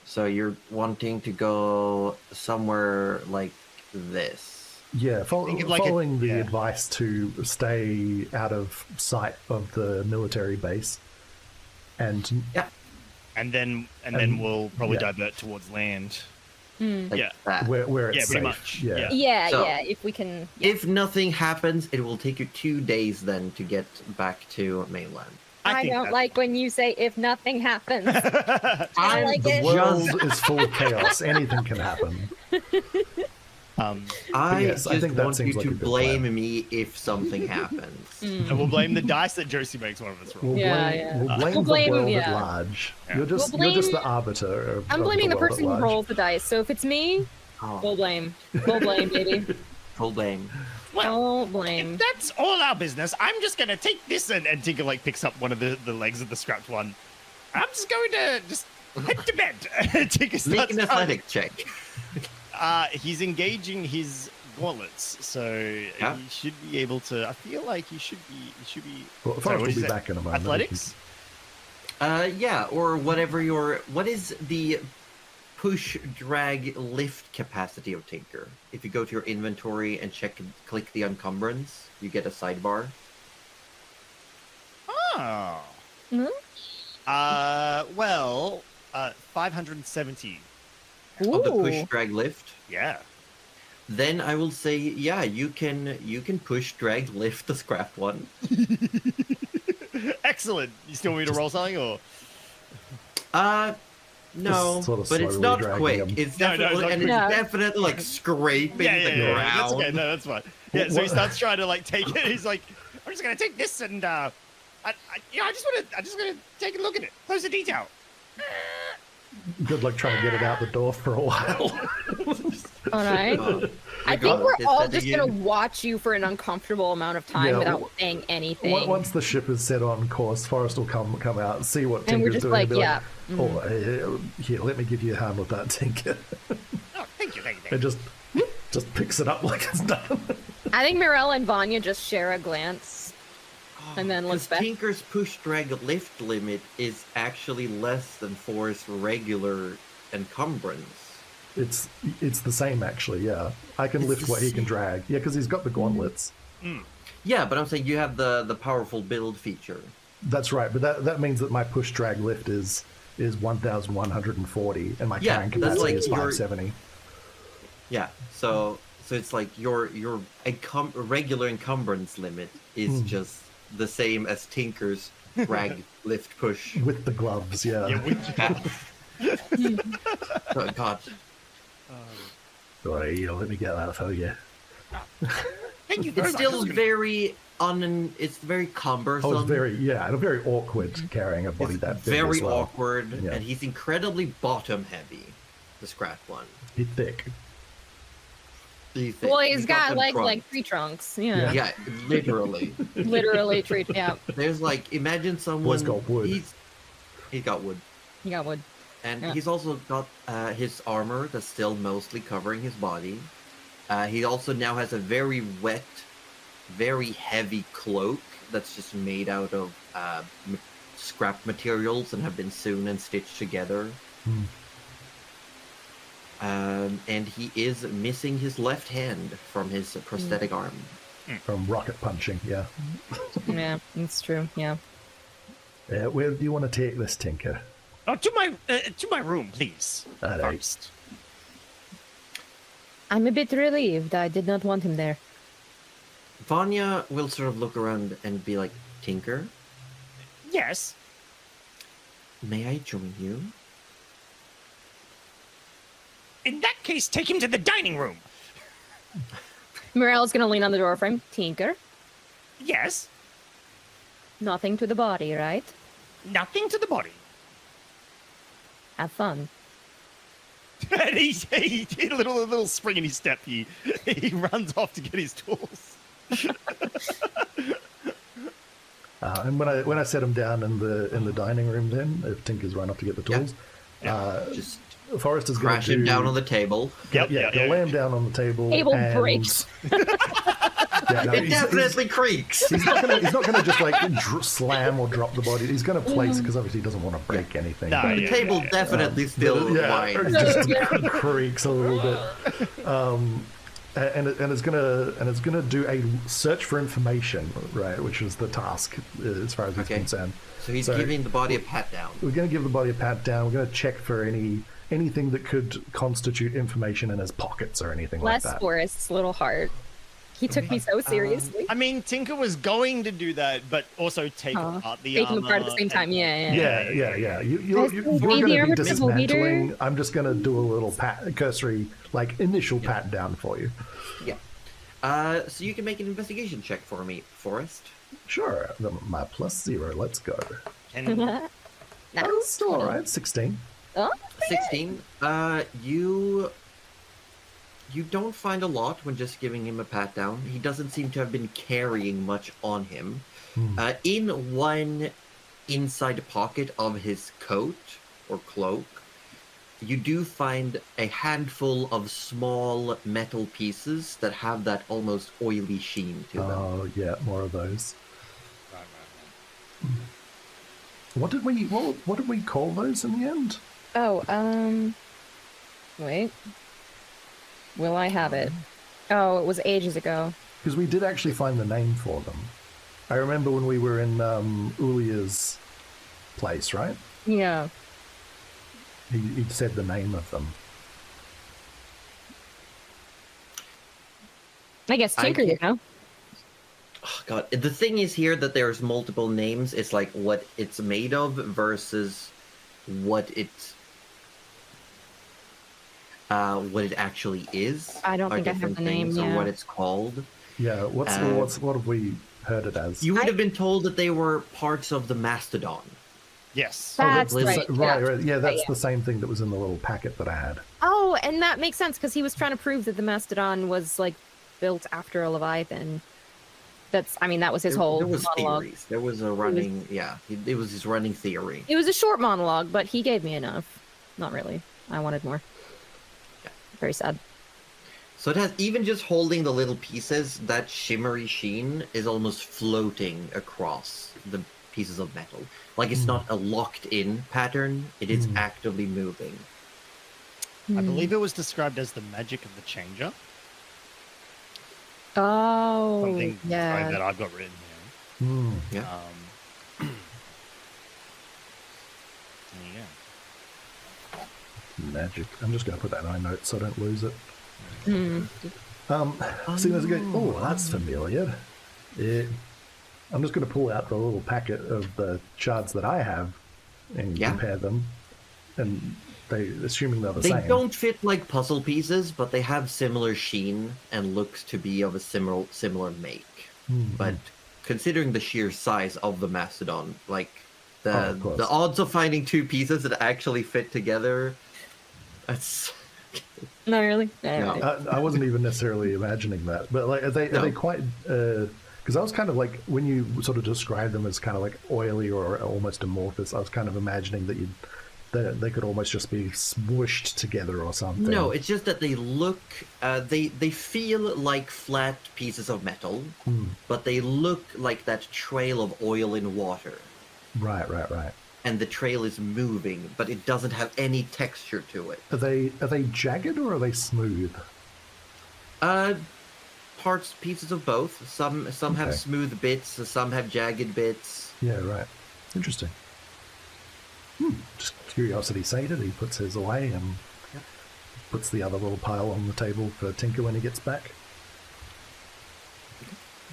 So you're wanting to go somewhere like this. Yeah, Think of like a- following the yeah. advice to stay out of sight of the military base, and And then And- we'll probably yeah. divert towards land. Like Yeah. that. where it's Yeah, pretty safe. much. Yeah. Yeah, So- yeah, if we can. Yeah. If nothing happens, it will take you 2 days then to get back to mainland. I think don't that's- like when you say if nothing happens. I like The it. world is full of chaos. Anything can happen. I yes, I just think that want you seems like to a good blame plan. me if something happens. And we'll blame the dice that Josie makes one of us roll. We'll Yeah, blame, yeah. We'll blame We'll blame- the world yeah. at large. Yeah. You're just We'll you're just blame- the arbiter. I'm of blaming the world person at who large. rolls the dice. So if it's me, Oh, we'll blame. We'll blame, baby. full blame. We'll If blame. that's all our business, I'm just gonna take this and Tinker like picks up one of the legs of the scrapped one. I'm just going to just head to bed. Tinker Make starts an athletic check. He's engaging his gauntlets, so Yeah. you should be able to. I feel like you should be. Well, Sorry, Forrest what will is be that? back in a moment. Athletics. Yeah, or whatever your. What is the push, drag, lift capacity of Tinker? If you go to your inventory and click the encumbrance, you get a sidebar. Oh. Hmm? Well, 570. Of the push, Ooh. drag, lift. Yeah. Then I will say, yeah, you can push, drag, lift the scrap one. Excellent. You still want me to roll something, or? No, Just sort of but it's slowly not dragging quick. him. It's No, it's definitely not and quick. it's No. definitely like scraping Yeah, the yeah. That's ground. okay. No, that's fine. Yeah. So he What- starts trying to like take it. He's like, I'm just gonna take this and I just want to take a look at it. Close the detail. Good luck trying to get it out the door for a while. All right. Uh, I think we're regardless, all that just again- gonna watch you for an uncomfortable amount of time Yeah, without saying anything. Once the ship is set on course, Forrest will come out, see what And we're Tinker's just doing, like, and be yeah. oh, here, let me give you a hand with that, Tinker. Oh, thank you. And just picks it up like it's done. I think Mirella and Vanya just share a glance. And then looks 'Cause back. Tinker's push, drag, lift limit is actually less than Forrest's regular encumbrance. It's the same actually. Yeah, I can It's lift the what he can same. drag. Yeah, because he's got the gauntlets. Yeah, but I'm saying you have the powerful build feature. That's right, but that means that my push, drag, lift is 1,140, and my Yeah, carrying that's capacity like is your- 570. Yeah, so it's like your regular encumbrance limit is just the same as Tinker's drag, lift, push. With the gloves, yeah. Oh, God. Sorry, let me get that for you. Thank you very It's much. still very it's very cumbersome. Oh, it's very awkward carrying a body It's that big very as well. awkward, Yeah. and he's incredibly bottom heavy. The scrap one. He's thick. Well, he's got them legs trunks. like tree trunks. Yeah. Yeah, literally. Literally tree. Yeah. There's like imagine someone. Boy's got wood. He's got wood, You got wood. and Yeah. he's also got his armor that's still mostly covering his body. He also now has a very wet, very heavy cloak that's just made out of scrap materials and have been sewn and stitched together. And he is missing his left hand from his prosthetic arm. From rocket punching, yeah. Yeah, that's true. Yeah. Where do you want to take this, Tinker? Oh, to my room, please. All right. First. I'm a bit relieved. I did not want him there. Vanya will sort of look around and be like, Tinker, Yes. may I join you? In that case, take him to the dining room. Morel's gonna lean on the doorframe. Tinker, Yes. nothing to the body, right? Nothing to the body. Have fun. And he did a little spring in his step. He runs off to get his tools. And when I set him down in the dining room, then if Tinker's run up to get the Yeah. tools, Just Forrest is going crash to him down on the table. Yep. he'll lay him down on the table. Table and, breaks. Yeah, no, It definitely creaks. He's not gonna just like slam or drop the body. He's gonna place it because obviously he doesn't want to break anything. No, but- The table definitely still yeah, it whines. just creaks a little bit. And it's gonna do a search for information, right? Which is the task as far as he's Okay. concerned. So he's So- giving the body a pat down. We're gonna give the body a pat down. We're gonna check for anything that could constitute information in his pockets or anything Bless like that. Forrest's little heart. He took me so seriously. I mean, Tinker was going to do that, but also take Aw. apart the Take him armor. apart at the same time. Yeah. Yeah. You're Guys, going read the to be armor to the dismantling. leader. I'm just going to do a little cursory, like initial pat down for you. Yeah. So you can make an investigation check for me, Forrest. Sure. My +0. Let's go. And That's Still all right. 16. Oh, 16. You don't find a lot when just giving him a pat down. He doesn't seem to have been carrying much on him. In one inside pocket of his coat or cloak, you do find a handful of small metal pieces that have that almost oily sheen to them. Oh yeah, more of those. Right. What did we call those in the end? Oh, wait. Will I have it? Oh, it was ages ago. Because we did actually find the name for them. I remember when we were in Ulia's place, right? Yeah. He said the name of them. I guess Tinker, you know? Oh, God, the thing is here that there's multiple names. It's like what it's made of versus what it actually is. I don't are think I have different the name, things, or yeah. what it's called. Yeah, what have we heard it as? You would have been told that they were parts of the mastodon. Yes. That's the right. right. Yeah, that's Yeah. the same thing that was in the little packet that I had. Oh, and that makes sense because he was trying to prove that the mastodon was like built after a leviathan. That was his whole there was monologue. theories. There was a running, it was his running theory. It was a short monologue, but he gave me enough. Not really. I wanted more. Yeah. Very sad. So it has, even just holding the little pieces, that shimmery sheen is almost floating across the pieces of metal. Like it's not a locked-in pattern; it is actively moving. I believe it was described as the magic of the changer. Oh, Something yeah. that I've got written here. Yeah. Yeah. Magic. I'm just going to put that in my notes so I don't lose it. Mm. See, there's a good. Oh, that's familiar. I'm just going to pull out the little packet of the shards that I have and compare them. And assuming they're the They same. don't fit like puzzle pieces, but they have similar sheen and looks to be of a similar make. But considering the sheer size of the mastodon, like the odds of finding two pieces that actually fit together, that's Not really. No. I wasn't even necessarily imagining that, but like, are they quite? Because I was kind of like, when you sort of described them as kind of like oily or almost amorphous, I was kind of imagining that they could almost just be smooshed together or something. No, it's just that they look, they feel like flat pieces of metal, but they look like that trail of oil in water. Right. And the trail is moving, but it doesn't have any texture to it. Are they jagged or are they smooth? Pieces of both. Some have Okay. smooth bits, some have jagged bits. Yeah, right. Interesting. Just curiosity sated, he puts his away and puts the other little pile on the table for Tinker when he gets back.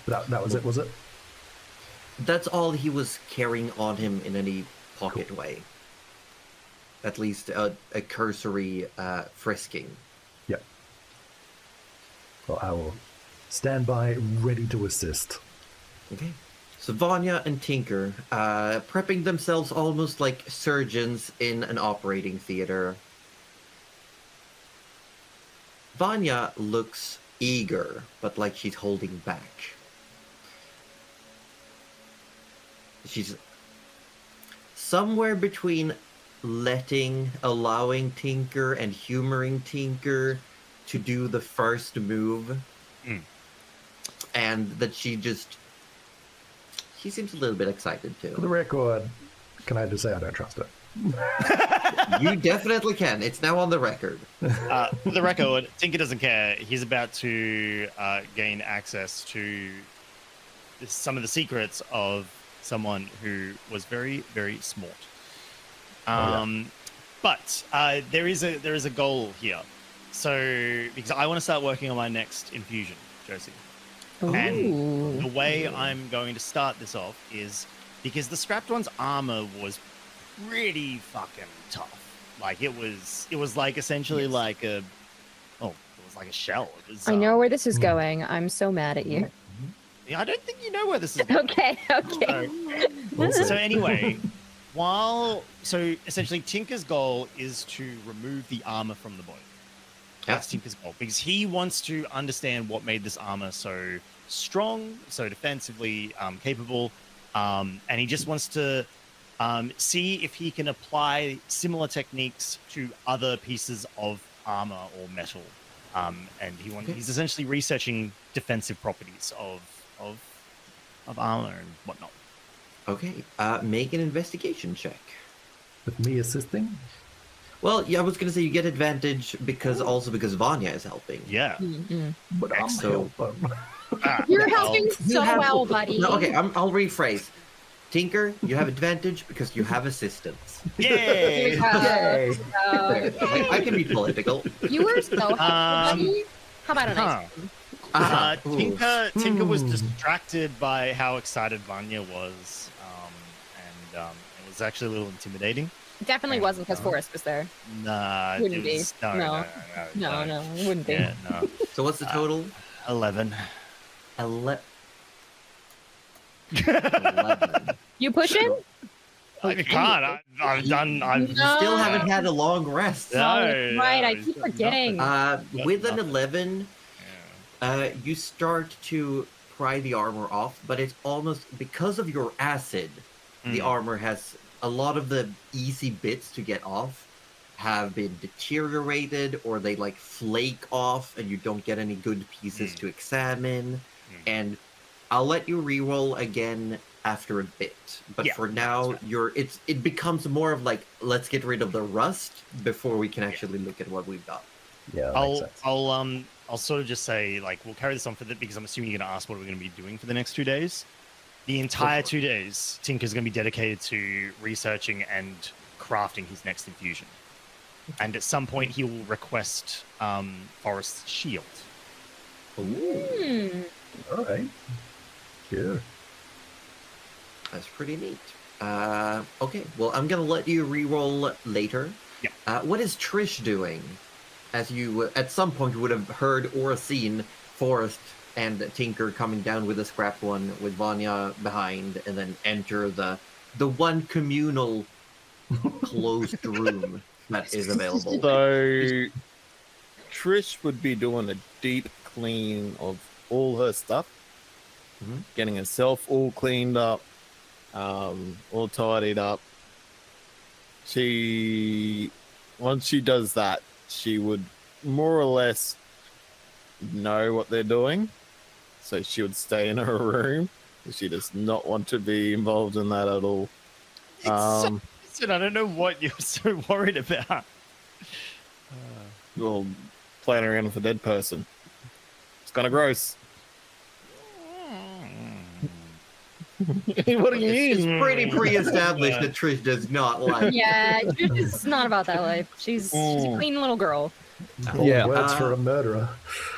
That was it, was it? That's all he was carrying on him in any pocket way. At least a cursory frisking. Yep. Well, I will stand by, ready to assist. Okay. So Vanya and Tinker, prepping themselves almost like surgeons in an operating theater. Vanya looks eager, but like she's holding back. She's somewhere between allowing Tinker and humoring Tinker to do the first move. And that she seems a little bit excited For the too. record, can I just say I don't trust it? You definitely can. It's now on the record. For the record, Tinker doesn't care. He's about to gain access to some of the secrets of someone who was very, very smart. But there is a goal here. So because I want to start working on my next infusion, Josie. And the way I'm going to start this off is because the Scrapped One's armor was pretty fucking tough. Like it was like essentially like it was like a shell. It was, I know where this is going. I'm so mad at you. I don't think you know where this is going. Okay. So anyway, so essentially Tinker's goal is to remove the armor from the body. That's Tinker's goal because he wants to understand what made this armor so strong, so defensively capable, and he just wants to see if he can apply similar techniques to other pieces of armor or metal. And he's essentially researching defensive properties of armor and whatnot. Okay, make an investigation check. With me assisting? Well, yeah, I was gonna say you get advantage because Vanya is helping. Yeah. But I'm Excellent. helping. You're Well, helping You so have- well, buddy. No, okay, I'll rephrase. Tinker, you have advantage because you have assistance. Yay! Yay. Yay. I can be political. You were so helpful, buddy. How about an ice cream? Ooh. Tinker was distracted by how excited Vanya was, and it was actually a little intimidating. Definitely wasn't because Forrest was there. Nah, Wouldn't it was, be. No, it wouldn't be. Yeah, no. So what's the total? 11. 11. You pushing? I can't. I've done. I've You still haven't had a long rest. No, that's right. no, I keep forgetting. With an 11, you start to pry the armor off, but it's almost because of your acid, the armor has a lot of the easy bits to get off have been deteriorated, or they like flake off and you don't get any good pieces to examine. And I'll let you reroll again after a bit, but for now it becomes more of like, let's get rid of the rust before we can actually look at what we've got. Yeah, that makes sense. I'll sort of just say, like, we'll carry this on for because I'm assuming you're going to ask what we're going to be doing for the next 2 days. The entire 2 days, Tinker's going to be dedicated to researching and crafting his next infusion. And at some point, he will request Forest's shield. Ooh, All right. Sure. that's pretty neat. Okay, well, I'm gonna let you reroll later. Yeah. What is Trish doing? As you at some point would have heard or seen Forrest and Tinker coming down with a scrap one with Vanya behind, and then enter the one communal closed room that is available. So Trish would be doing a deep clean of all her stuff, getting herself all cleaned up, all tidied up. Once she does that, she would more or less know what they're doing. So she would stay in her room. She does not want to be involved in that at all. Listen, I don't know what you're so worried about. Well, playing around with a dead person. It's kind of gross. What do you mean? It's pretty pre-established that Trish does not like. Yeah, it's not about that life. She's a clean little girl. Yeah. Words for a murderer.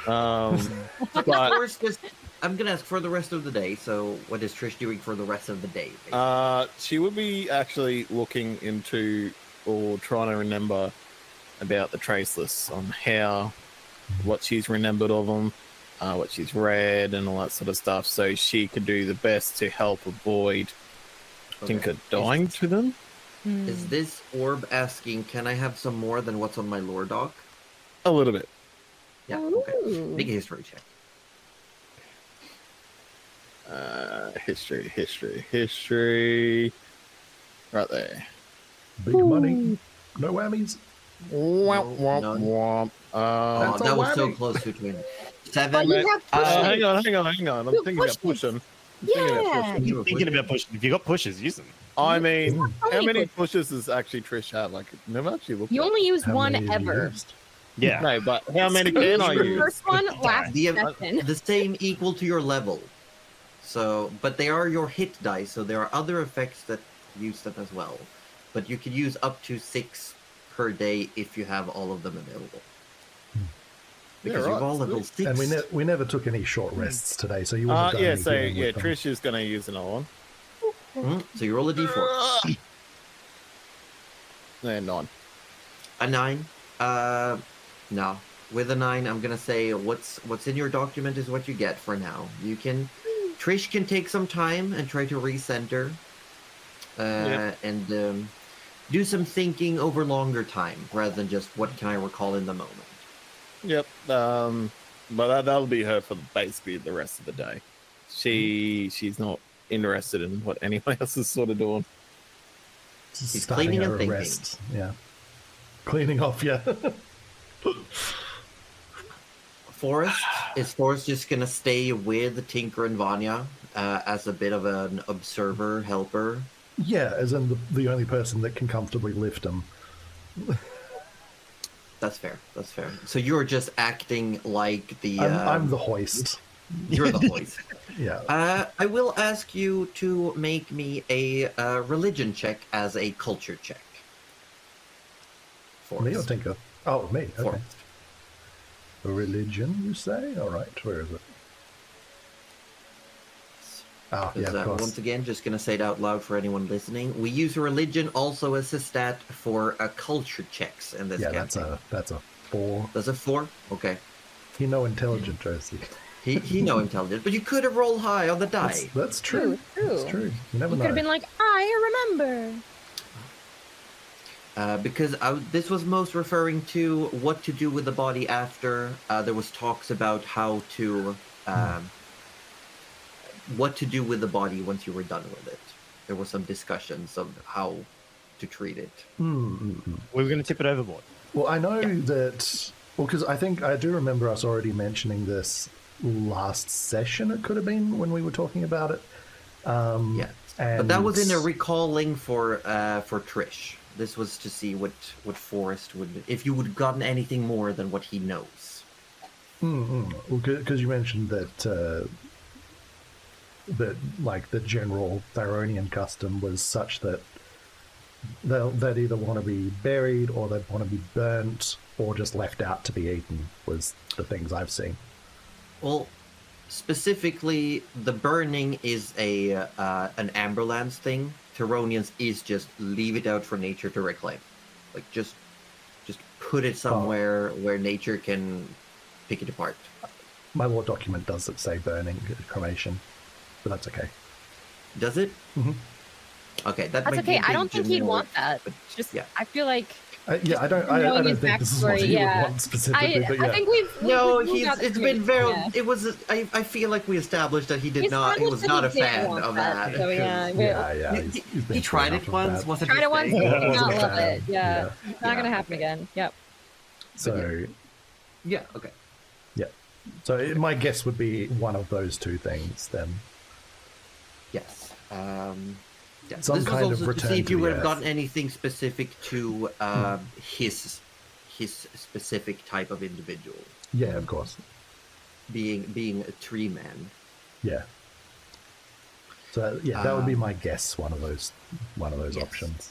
But But first, I'm gonna ask for the rest of the day. So, what is Trish doing for the rest of the day? she would be actually looking into or trying to remember about the trace lists on what she's remembered of them, what she's read, and all that sort of stuff, so she could do the best to help avoid Tinker dying to them. Is this orb asking, can I have some more than what's on my lore doc? A little bit. Yeah, okay. Ooh. Make a history check. History. Right there. Big money. No whammies. Womp, womp, none. womp. Oh, a that was so whammy. close to 20. But 7. you have Hang pushing. on. I'm You thinking about pushed pushing. Yeah. You were Thinking about pushing. If you got pushes, use them. I mean, How how many many pushes does actually Trish have? Like, never actually looked You at it. only used How one many have you ever. used? Yeah. No, but how many can I The use? first one last The, session. the same equal to your level. So, but they are your hit dice, so there are other effects that use them as well. But you can use up to 6 per day if you have all of them available. Because Yeah, you've right, all level sweet. 6. And we never took any short rests today, so you wouldn't have done Yeah, any so healing yeah, with them. Trish is gonna use another one. So you roll a d4. Yeah, 9. A 9? No. With a 9, I'm gonna say what's in your document is what you get for now. Trish can take some time and try to recenter, and do some thinking over longer time rather than just what can I recall in the moment. Yep. But that'll be her for basically the rest of the day. She's not interested in what anyone else is sort of doing. He's cleaning and her thinking. rest. Yeah. Cleaning off, yeah. Forrest? Is Forrest just gonna stay with Tinker and Vanya as a bit of an observer, helper? Yeah, as in the only person that can comfortably lift him. That's fair. That's fair. So you're just acting like the. I'm the hoist. You're the hoist. Yeah. I will ask you to make me a religion check as a culture check. Me or Forrest. Tinker? Oh, me. Okay. Forrest. A religion, you say? All right. Where is it? Oh, yeah, of course. Once again, just gonna say it out loud for anyone listening. We use religion also as a stat for culture checks in this Yeah, campaign. that's a 4. That's a 4. Okay. He no intelligent, Josie. He no intelligent, but you could have rolled high on the die. That's true. True. That's true. You never You know. could have been like, I remember. Because this was most referring to what to do with the body after. There was talks about how to, what to do with the body once you were done with it. There were some discussions of how to treat it. Mm-hmm. We were going to tip it overboard. Well, I know that. Well, because I think I do remember us already mentioning this last session. It could have been when we were talking about it. Yeah, and but that was in a recalling for Trish. This was to see what Forrest would, if you would have gotten anything more than what he knows. Well, because you mentioned that that like the general Tharonian custom was such that they'd either want to be buried or they'd want to be burnt or just left out to be eaten was the things I've seen. Well, specifically, the burning is an Amberlands thing. Tyronians is just leave it out for nature to reclaim. Like, just put it somewhere where nature can pick it apart. My law document does say burning, cremation, but that's okay. Does it? Mm-hmm. Okay, that That's might be okay. a I bit don't think he'd generic, want that. but Just, yeah. I feel like I don't knowing his think this is what backstory, he yeah. would want specifically, but yeah. I think we've No, moved out it's the been street, very. yeah. It was. I feel like we established that he did We not. He was established not a that he didn't fan want of that, that. so yeah, Yeah, He, he's been he tried enough it of once. that. Wasn't Tried it once, his did thing. Yeah, not wasn't a love fan. it. Yeah, Yeah. it's not gonna happen again. Yep. So Yeah. Okay. So my guess would be one of those two things then. Yes. Yeah. Some This was kind of also to return see if to you the would have earth. gotten anything specific to his specific type of individual, Yeah, of course. being a tree man. Yeah. So yeah, that would be my guess. One of those Yes. options.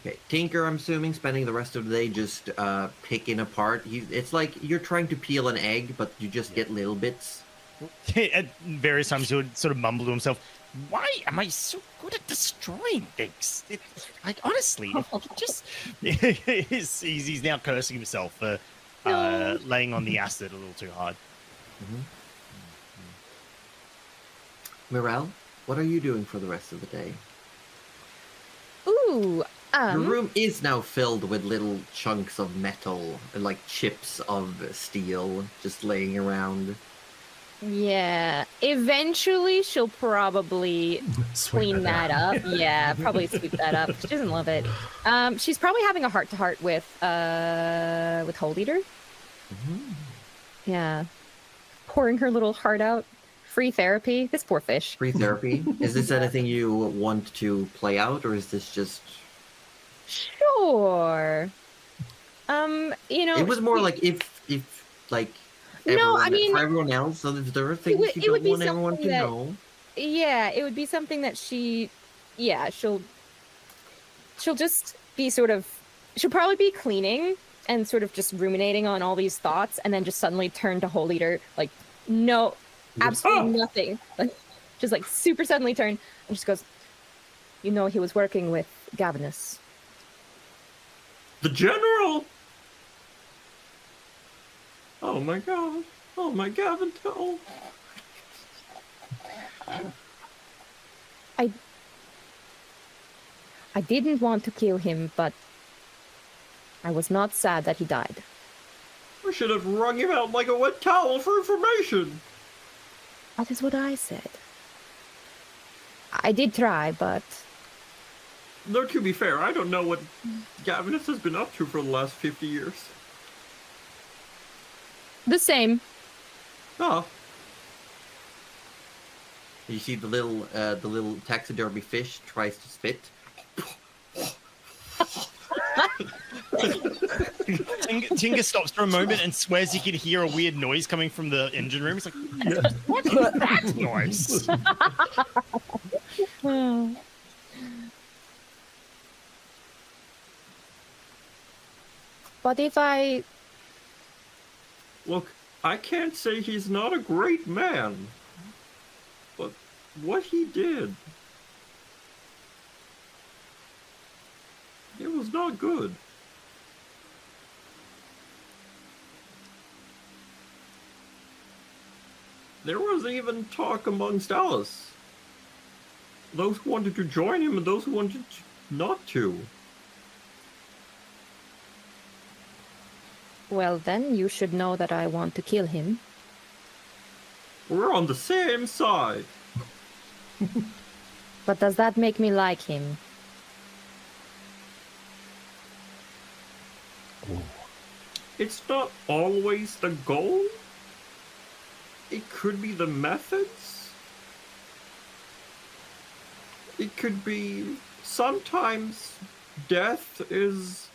Okay, Tinker, I'm assuming, spending the rest of the day just picking apart. It's like you're trying to peel an egg, but you just get little bits. At various times, he would sort of mumble to himself, "Why am I so good at destroying things? Like, honestly, if you just..." he's now cursing himself for laying on the acid a little too hard. Mirelle, what are you doing for the rest of the day? Ooh. Your room is now filled with little chunks of metal and like chips of steel just laying around. Yeah. Eventually, she'll probably Sweep clean it that out. up. Yeah, probably sweep that up. She doesn't love it. She's probably having a heart-to-heart with Hold Eater. Yeah. Pouring her little heart out. Free therapy. This poor fish. Free therapy. Is this anything you want to play out, or is this just? Sure. You know, It was more like if like. No, I mean, for everyone else. So if there are things would- you it would don't be want everyone to something that- know. yeah, it would be something that she'll just be sort of, she'll probably be cleaning and sort of just ruminating on all these thoughts, and then just suddenly turn to Whole Eater, like, no, absolutely nothing. Like, just like super suddenly turn, and just goes, "You know, he was working with Gavinus." The general. Oh my god. Oh my Gavin Toll. I didn't want to kill him, but I was not sad that he died. I should have wrung him out like a wet towel for information. That is what I said. I did try, but Though to be fair, I don't know what Gavinus has been up to for the last 50 years. The same. Oh, You see the little taxidermy fish tries to spit. Tinker stops for a moment and swears he can hear a weird noise coming from the engine room. He's like, what is that noise? But if I... look, I can't say he's not a great man. But what he did... it was not good. There was even talk amongst us. Those who wanted to join him and those who wanted not to. Well, then you should know that I want to kill him. We're on the same side. But does that make me like him? It's not always the goal. It could be the methods. It could be sometimes death is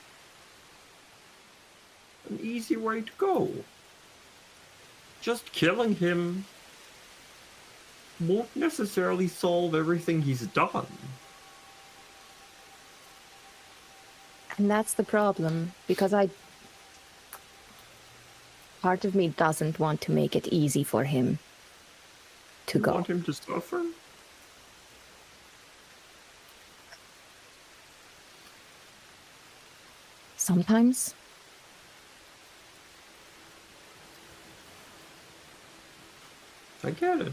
an easy way to go. Just killing him won't necessarily solve everything he's done. And that's the problem, because part of me doesn't want to make it easy for him to You go. want him to suffer? Sometimes. I get it.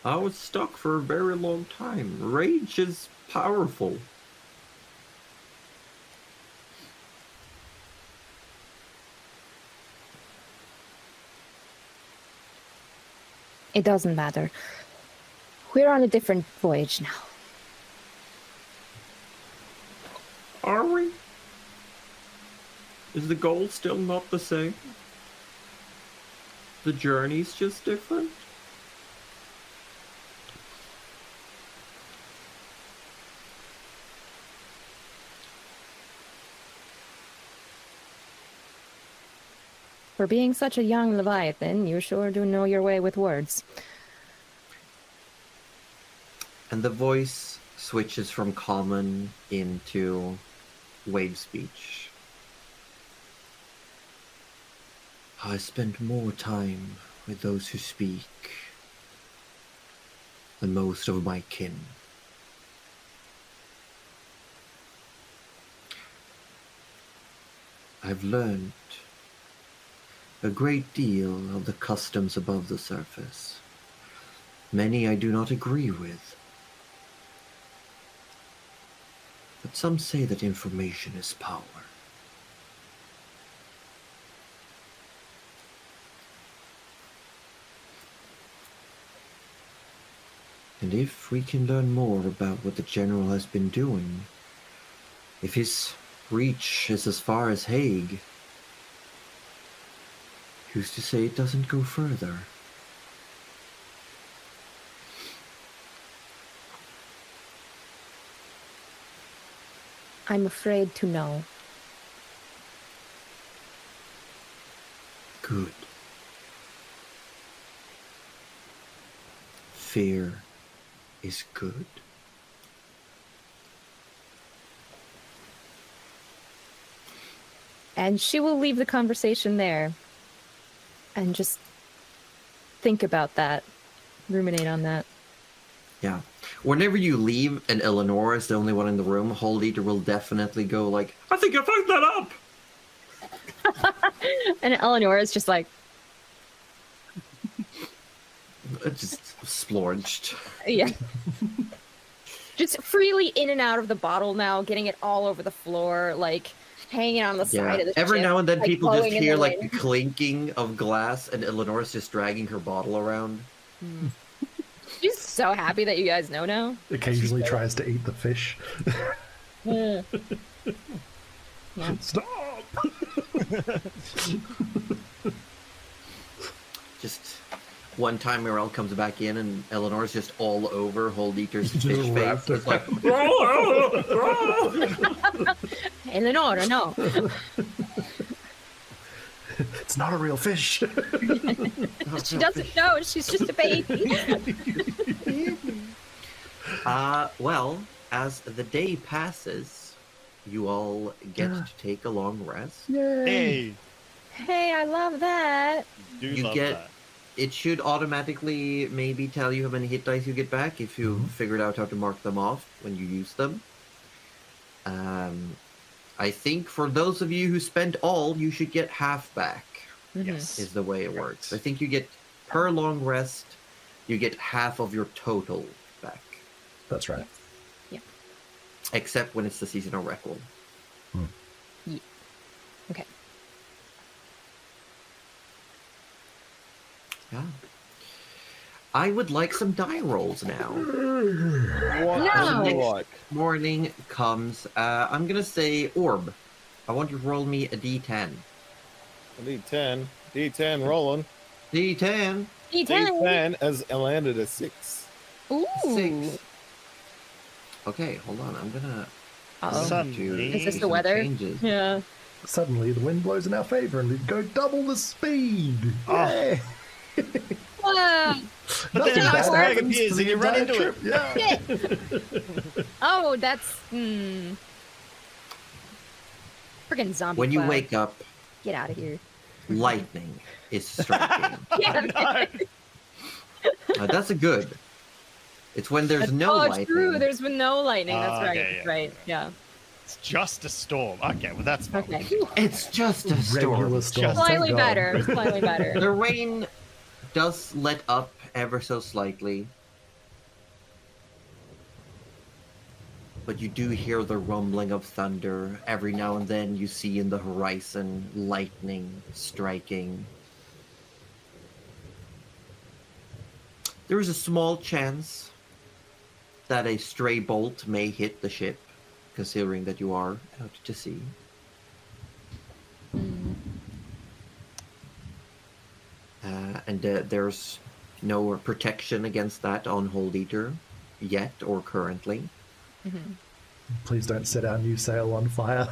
I was stuck for a very long time. Rage is powerful. It doesn't matter. We're on a different voyage now. Are we? Is the goal still not the same? The journey's just different? For being such a young Leviathan, you sure do know your way with words. And the voice switches from common into wave speech. I spend more time with those who speak than most of my kin. I've learned a great deal of the customs above the surface. Many I do not agree with. But some say that information is power. And if we can learn more about what the General has been doing, if his reach is as far as Hague, who's to say it doesn't go further? I'm afraid to know. Good. Fear is good. And she will leave the conversation there. And just think about that. Ruminate on that. Yeah. Whenever you leave and Eleanor is the only one in the room, Whole Eater will definitely go like, I think I fucked that up! And Eleanor is just like, just splorged. yeah. Just freely in and out of the bottle now, getting it all over the floor, like hanging on the side of the Every ship, now and then like, people just blowing in hear the like the wind. clinking of glass and Eleanor's just dragging her bottle around. She's so happy that you guys know now. Occasionally tries to eat the fish. Yeah. Stop! Just one time Mirel comes back in and Eleanor's just all over Hold Eater's Just fish face. wrapped It's like, Eleonora, no. It's not a real fish. She doesn't know. She's just a baby. well, as the day passes, you all get to take a long rest. Yay! Hey, Hey, I love that. do You love get- that. It should automatically maybe tell you how many hit dice you get back if you figured out how to mark them off when you use them. I think for those of you who spent all, you should get half back, Yes. is the way it works. I think you get, per long rest, you get half of your total back. That's right. Except when it's the seasonal record. Okay. Yeah. I would like some die rolls now. What No. would you like? Morning comes. I'm gonna say orb. I want you to roll me a d10. D10. D10 rolling. D10. D10. D10 as I landed a 6. Ooh. 6. Okay, hold on. I'm gonna. Uh-oh. Suddenly- Is this do the some weather? Changes. Yeah. Suddenly, the wind blows in our favor, and we go double the speed. Oh. Yay! Wow. But Nothing then bad an iceberg happens appears to and the you run entire into it. trip. Yeah. Oh, that's Friggin' zombie. When you cloud. wake up, Get out of here. lightning is striking. Yeah. That's a good. It's when there's no oh, lightning. true. There's been no lightning. That's right. Okay, That's yeah. right. Yeah. It's just a storm. Okay, well that's fine. Okay. It's just a storm. Regular storm. Just- thank Slightly God. better. Slightly better. The rain does let up ever so slightly. But you do hear the rumbling of thunder. Every now and then you see in the horizon lightning striking. There is a small chance that a stray bolt may hit the ship, considering that you are out to sea. And there's no protection against that on Hold Eater yet or currently. Please don't set our new sail on fire.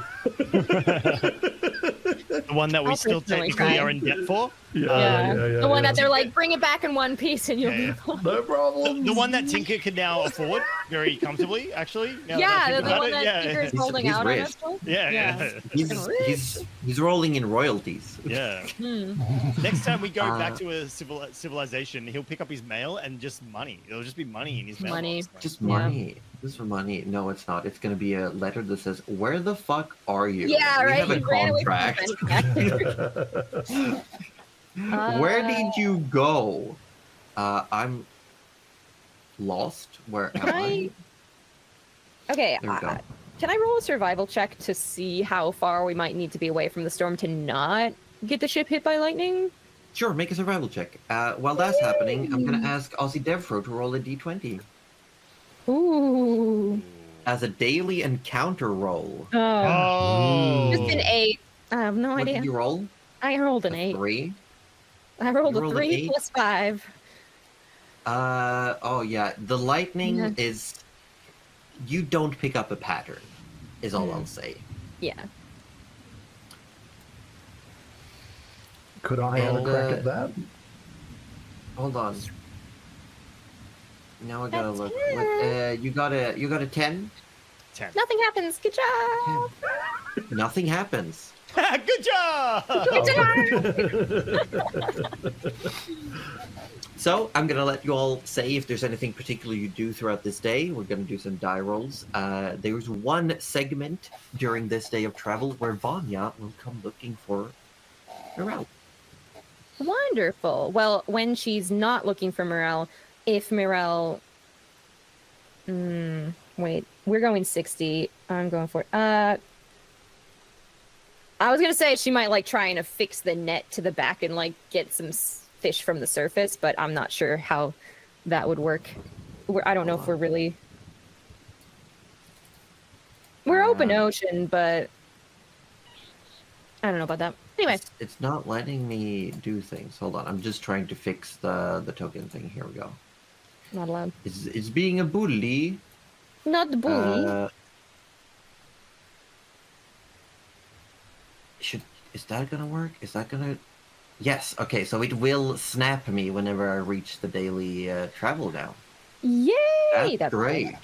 The one that we I'll still personally technically try. are in debt for. Yeah. The one that they're like, bring it back in one piece and you'll Yeah, be fine. No problem. The one that Tinker can now afford very comfortably, actually. now that I Yeah, think the about one it. that Yeah, Tinker's He's- holding he's out rich. on us. Still. yeah, Yeah. He's rolling in royalties. yeah. Hmm. Next time we go back to a civilization, he'll pick up his mail and just money. It'll just be money in his mail. Money. Just Yeah. money. Just for money. No, it's not. It's going to be a letter that says, "Where the fuck are you? Yeah, We right. have a He ran away from contract. the manufacturer. Where did you go? I'm lost. Where am I? Okay, There we go. can I roll a survival check to see how far we might need to be away from the storm to not get the ship hit by lightning? Sure, make a survival check. While that's happening, I'm going to ask Aussie Devfro to roll a d20 Ooh. as a daily encounter roll. Oh. Oh. Just an 8. I have no What idea. did you roll? I rolled an A 8. 3? I rolled You a rolled an 3 8? plus 5. Oh yeah, the lightning Yeah. is. You don't pick up a pattern, is all Hmm. I'll say. Yeah. Could I have a And, crack at that? Hold on. Now I gotta That's look. What, you got a 10? 10. Nothing happens. Good job. Nothing happens. Good job! So I'm gonna let you all say if there's anything particular you do throughout this day. We're gonna do some die rolls. There's one segment during this day of travel where Vanya will come looking for Mirel. Wonderful. Well, when she's not looking for Morel, if Morel... wait, we're going 60. I'm going for... I was going to say she might, like, try and affix the net to the back and, like, get some fish from the surface, but I'm not sure how that would work. I don't know if we're really. We're open ocean, but I don't know about that. Anyway, It's not letting me do things. Hold on, I'm just trying to fix the token thing. Here we go. not allowed. It's being a bully. Not the bully. Is that gonna work? Is that gonna? Yes. Okay. So it will snap me whenever I reach the daily travel now. Yay! That's great. Nice.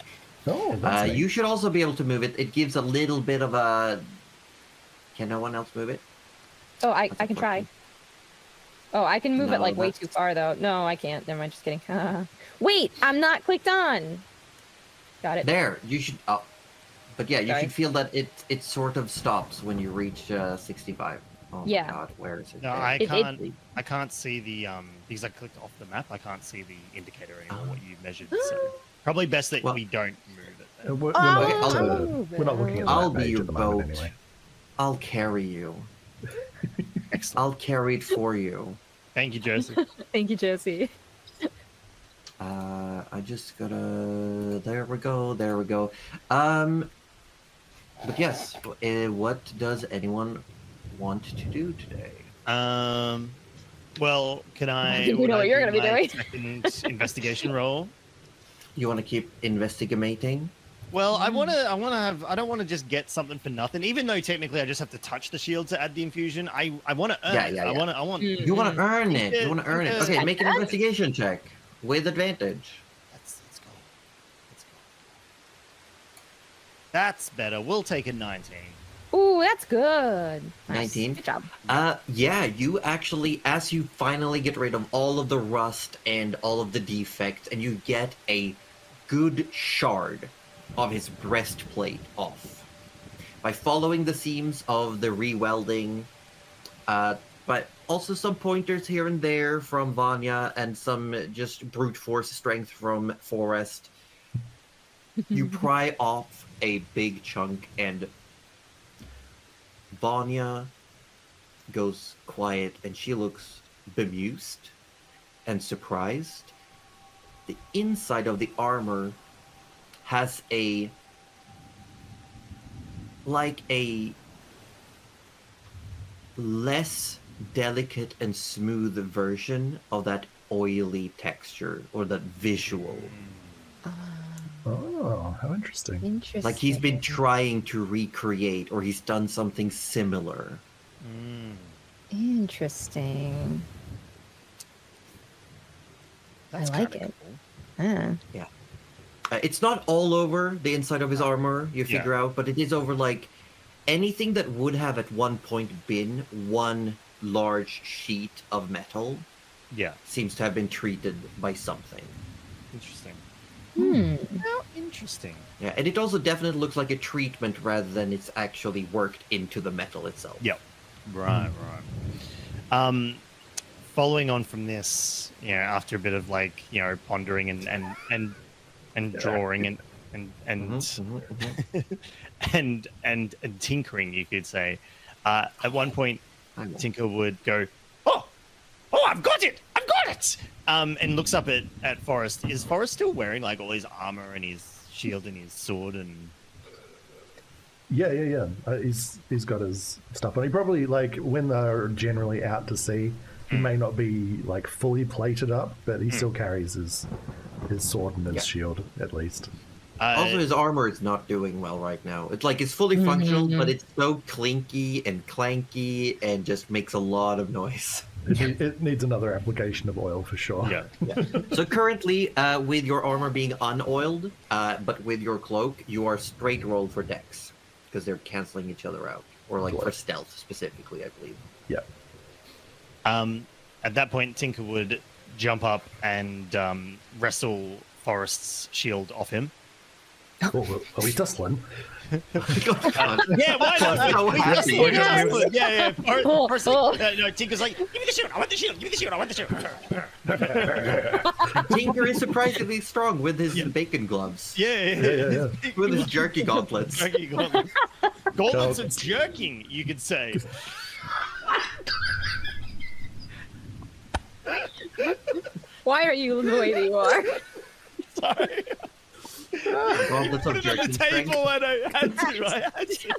Oh, that's You nice. should also be able to move it. It gives a little bit of a. Can no one else move it? Oh, I That's can try. unfortunate. Oh, I can move it No, like way that's- too far though. No, I can't. Never mind. Just kidding. Wait, I'm not clicked on. Got it. There, you should. Oh. But yeah, you Sorry. should feel that it sort of stops when you reach 65. Oh Yeah. my god, where is it? No, There. I can't see the because I clicked off the map. I can't see the indicator anymore. What you measured. So probably best that Well- we don't move it. Then. We're Oh, not, I'll we're not looking at the I'll map be page your at the moment boat. anyway. I'll carry you. Excellent. I'll carry it for you. Thank you, Josie. Thank you, Josie. I just gotta. There we go. There we go. But yes, what does anyone want to do today? Well, can I? You would know I what you're do gonna be my doing. Second investigation roll. You want to keep investigating? Well, I want to have. I don't want to just get something for nothing. Even though technically I just have to touch the shield to add the infusion. I want to earn Yeah, it. yeah, I yeah. want to. I want. Mm. You want to earn it. Yeah, You want to earn it. because- Okay, make an investigation check with advantage. Let's go. Let's go. That's better. We'll take a 19. Ooh, that's good. Nice. 19? Good job. Yeah, you actually, as you finally get rid of all of the rust and all of the defects, and you get a good shard of his breastplate off. By following the seams of the re-welding, but also some pointers here and there from Vanya, and some just brute force strength from Forrest, you pry off a big chunk, and Vanya goes quiet, and she looks bemused and surprised. The inside of the armor has a less delicate and smooth version of that oily texture or that visual. Oh, how interesting. Interesting. Like he's been trying to recreate, or he's done something similar. Interesting. That's like kinda it. cool. Ah. It's not all over the inside of his armor, you figure out, but it is over like anything that would have at one point been one large sheet of metal Yeah. seems to have been treated by something. Interesting. Hmm. How interesting. Yeah, and it also definitely looks like a treatment rather than it's actually worked into the metal itself. Yep. Right. Following on from this, after a bit of like, pondering and drawing and Mhm, mhm. and tinkering, you could say. At one point, I know. Tinker would go, "Oh, I've got it! I've got it!" And looks up at Forrest. Is Forrest still wearing like all his armor and his shield and his sword and? Yeah. He's got his stuff on. He probably, like, when they're generally out to sea, he may not be like fully plated up, but he still carries his sword and his Yeah. shield at least. Also, his armor is not doing well right now. It's like it's fully functional, but it's so clinky and clanky and just makes a lot of noise. It needs another application of oil for sure. Yeah. So currently, with your armor being unoiled, but with your cloak, you are straight rolled for dex because they're canceling each other out, or like for stealth specifically, I believe. Yeah. At that point, Tinker would jump up and wrestle Forrest's shield off him. Oh, are we tussling? Yeah, why not? So happy. Yeah. Oh, Forrest, oh. no, Tinker's like, "Give me the shield! I want the shield! Give me the shield! I want the shield!" Tinker is surprisingly strong with his bacon gloves, Yeah. with his jerky gauntlets. Jerky gauntlets. Gauntlets of jerking, you could say. Why are you the way that you are? Sorry. Well, let's Put it on the table and I had to.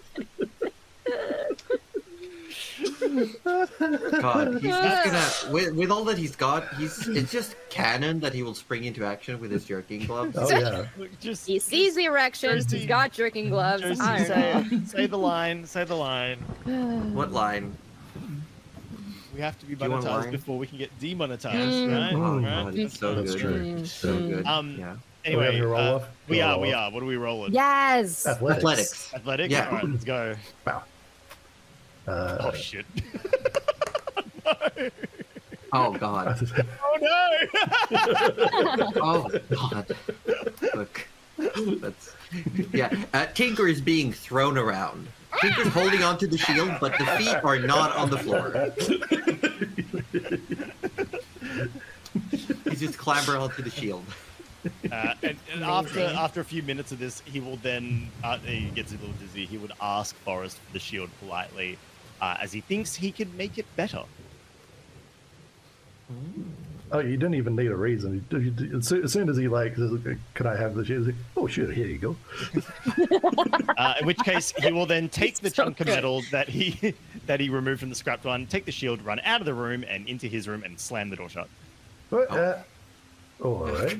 God, he's just gonna with all that he's got. It's just canon that he will spring into action with his jerking gloves. Oh yeah. Look, just He sees the erections. Josie- He's got jerking gloves. Josie, I don't know. say the line. Say the line. What line? We have to be Do you want monetized line? before we can get demonetized, right? Oh right? God, it's so That's good. true. It's so good. Anyway, Yeah. Do we have your roll-off? we are. Roll-off. What are we rolling? Yes. Athletics. Athletics. Yeah. All right, let's go. Wow. Oh shit. Oh God. Oh no. Oh God. Look. That's Tinker is being thrown around. Tinker's holding onto the shield, but the feet are not on the floor. He's just clambering onto the shield. And after a few minutes of this, he will then he gets a little dizzy. He would ask Forrest for the shield politely, as he thinks he can make it better. Oh, you didn't even need a reason. As soon as he like, could I have the shield? He's like, oh sure, here you go. In which case, he will then take the So chunk of good. metal that he removed from the scrapped one, take the shield, run out of the room and into his room, and slam the door shut. But, Oh. all right.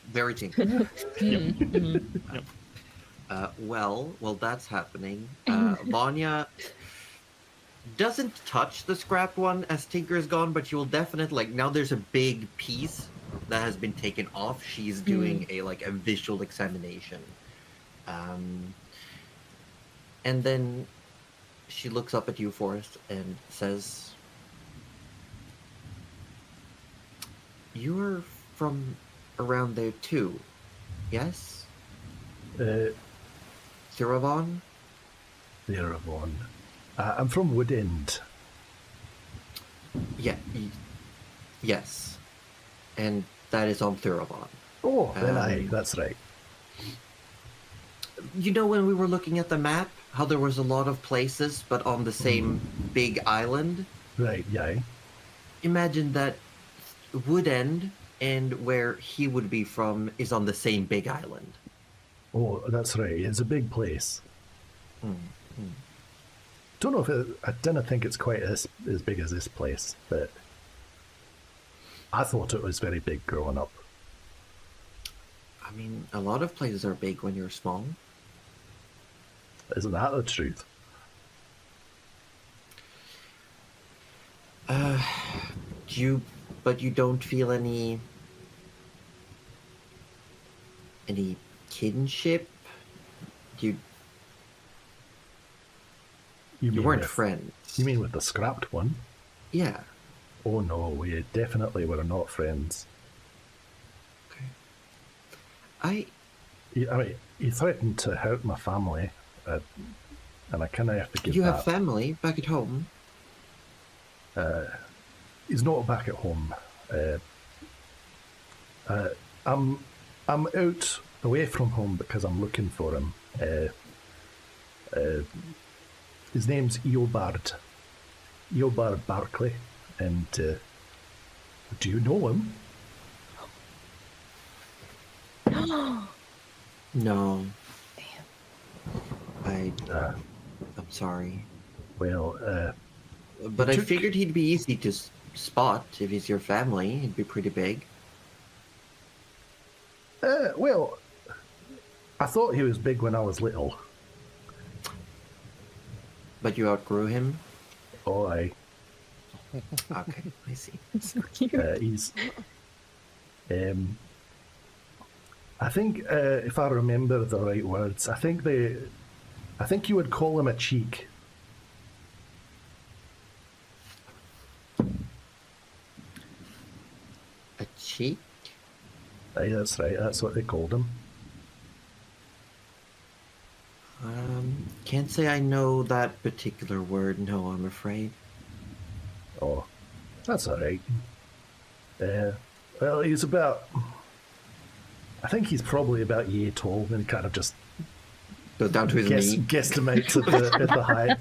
Very Tinker. Yep. Well, that's happening. Vanya doesn't touch the scrap one as Tinker is gone, but she will definitely now there's a big piece that has been taken off. She's doing a visual examination. And then she looks up at you, Forrest, and says, "You're from around there too, yes? Thiravon?" Thereupon. I'm from Woodend. Yeah, yes. And that is on Thiravon. Oh, then that's right. You know when we were looking at the map, how there was a lot of places, but on the same big island? Right, yeah. Imagine that Woodend and where he would be from is on the same big island. Oh, that's right. It's a big place. Don't know if I didn't think it's quite as big as this place, but I thought it was very big growing up. I mean, a lot of places are big when you're small. Isn't that the truth? But you don't feel any kinship? You mean weren't with- friends. You mean with the scrapped one? Yeah. Oh no, we definitely were not friends. I He threatened to hurt my family, and I kind of have to give You that. have family back at home? He's not back at home. I'm out away from home because I'm looking for him. His name's Eobard Barclay, and do you know him? No. Uh, I'm sorry. well, But I took- figured he'd be easy to spot if he's your family. He'd be pretty big. well, I thought he was big when I was little. But you outgrew him? Oh, Okay, I see. he's. I think if I remember the right words, I think you would call him a cheek. A cheek? Aye, that's right. That's what they called him. Can't say I know that particular word, no, I'm afraid. Oh, that's all right. Well, he's about. I think he's probably about yay tall, and kind of just Go down to his knee. guesstimates at the height.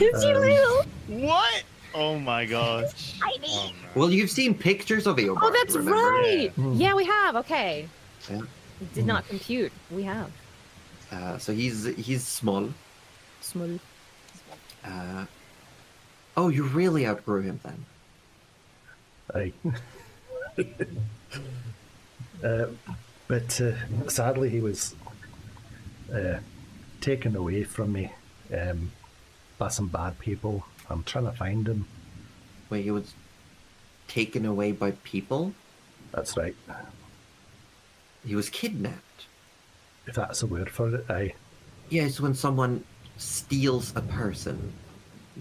Is you little? What? Oh my gosh. Oh, no. Well, you've seen pictures of Eobard. Oh, that's remember? right. Yeah. Yeah, we have. Okay. Yeah. It did not compute. We have. So he's small. Small. Oh, you really outgrew him then. But sadly, he was taken away from me by some bad people. I'm trying to find him. Wait, he was taken away by people? That's right. He was kidnapped. If that's a word for it, aye. Yeah, it's when someone steals a person.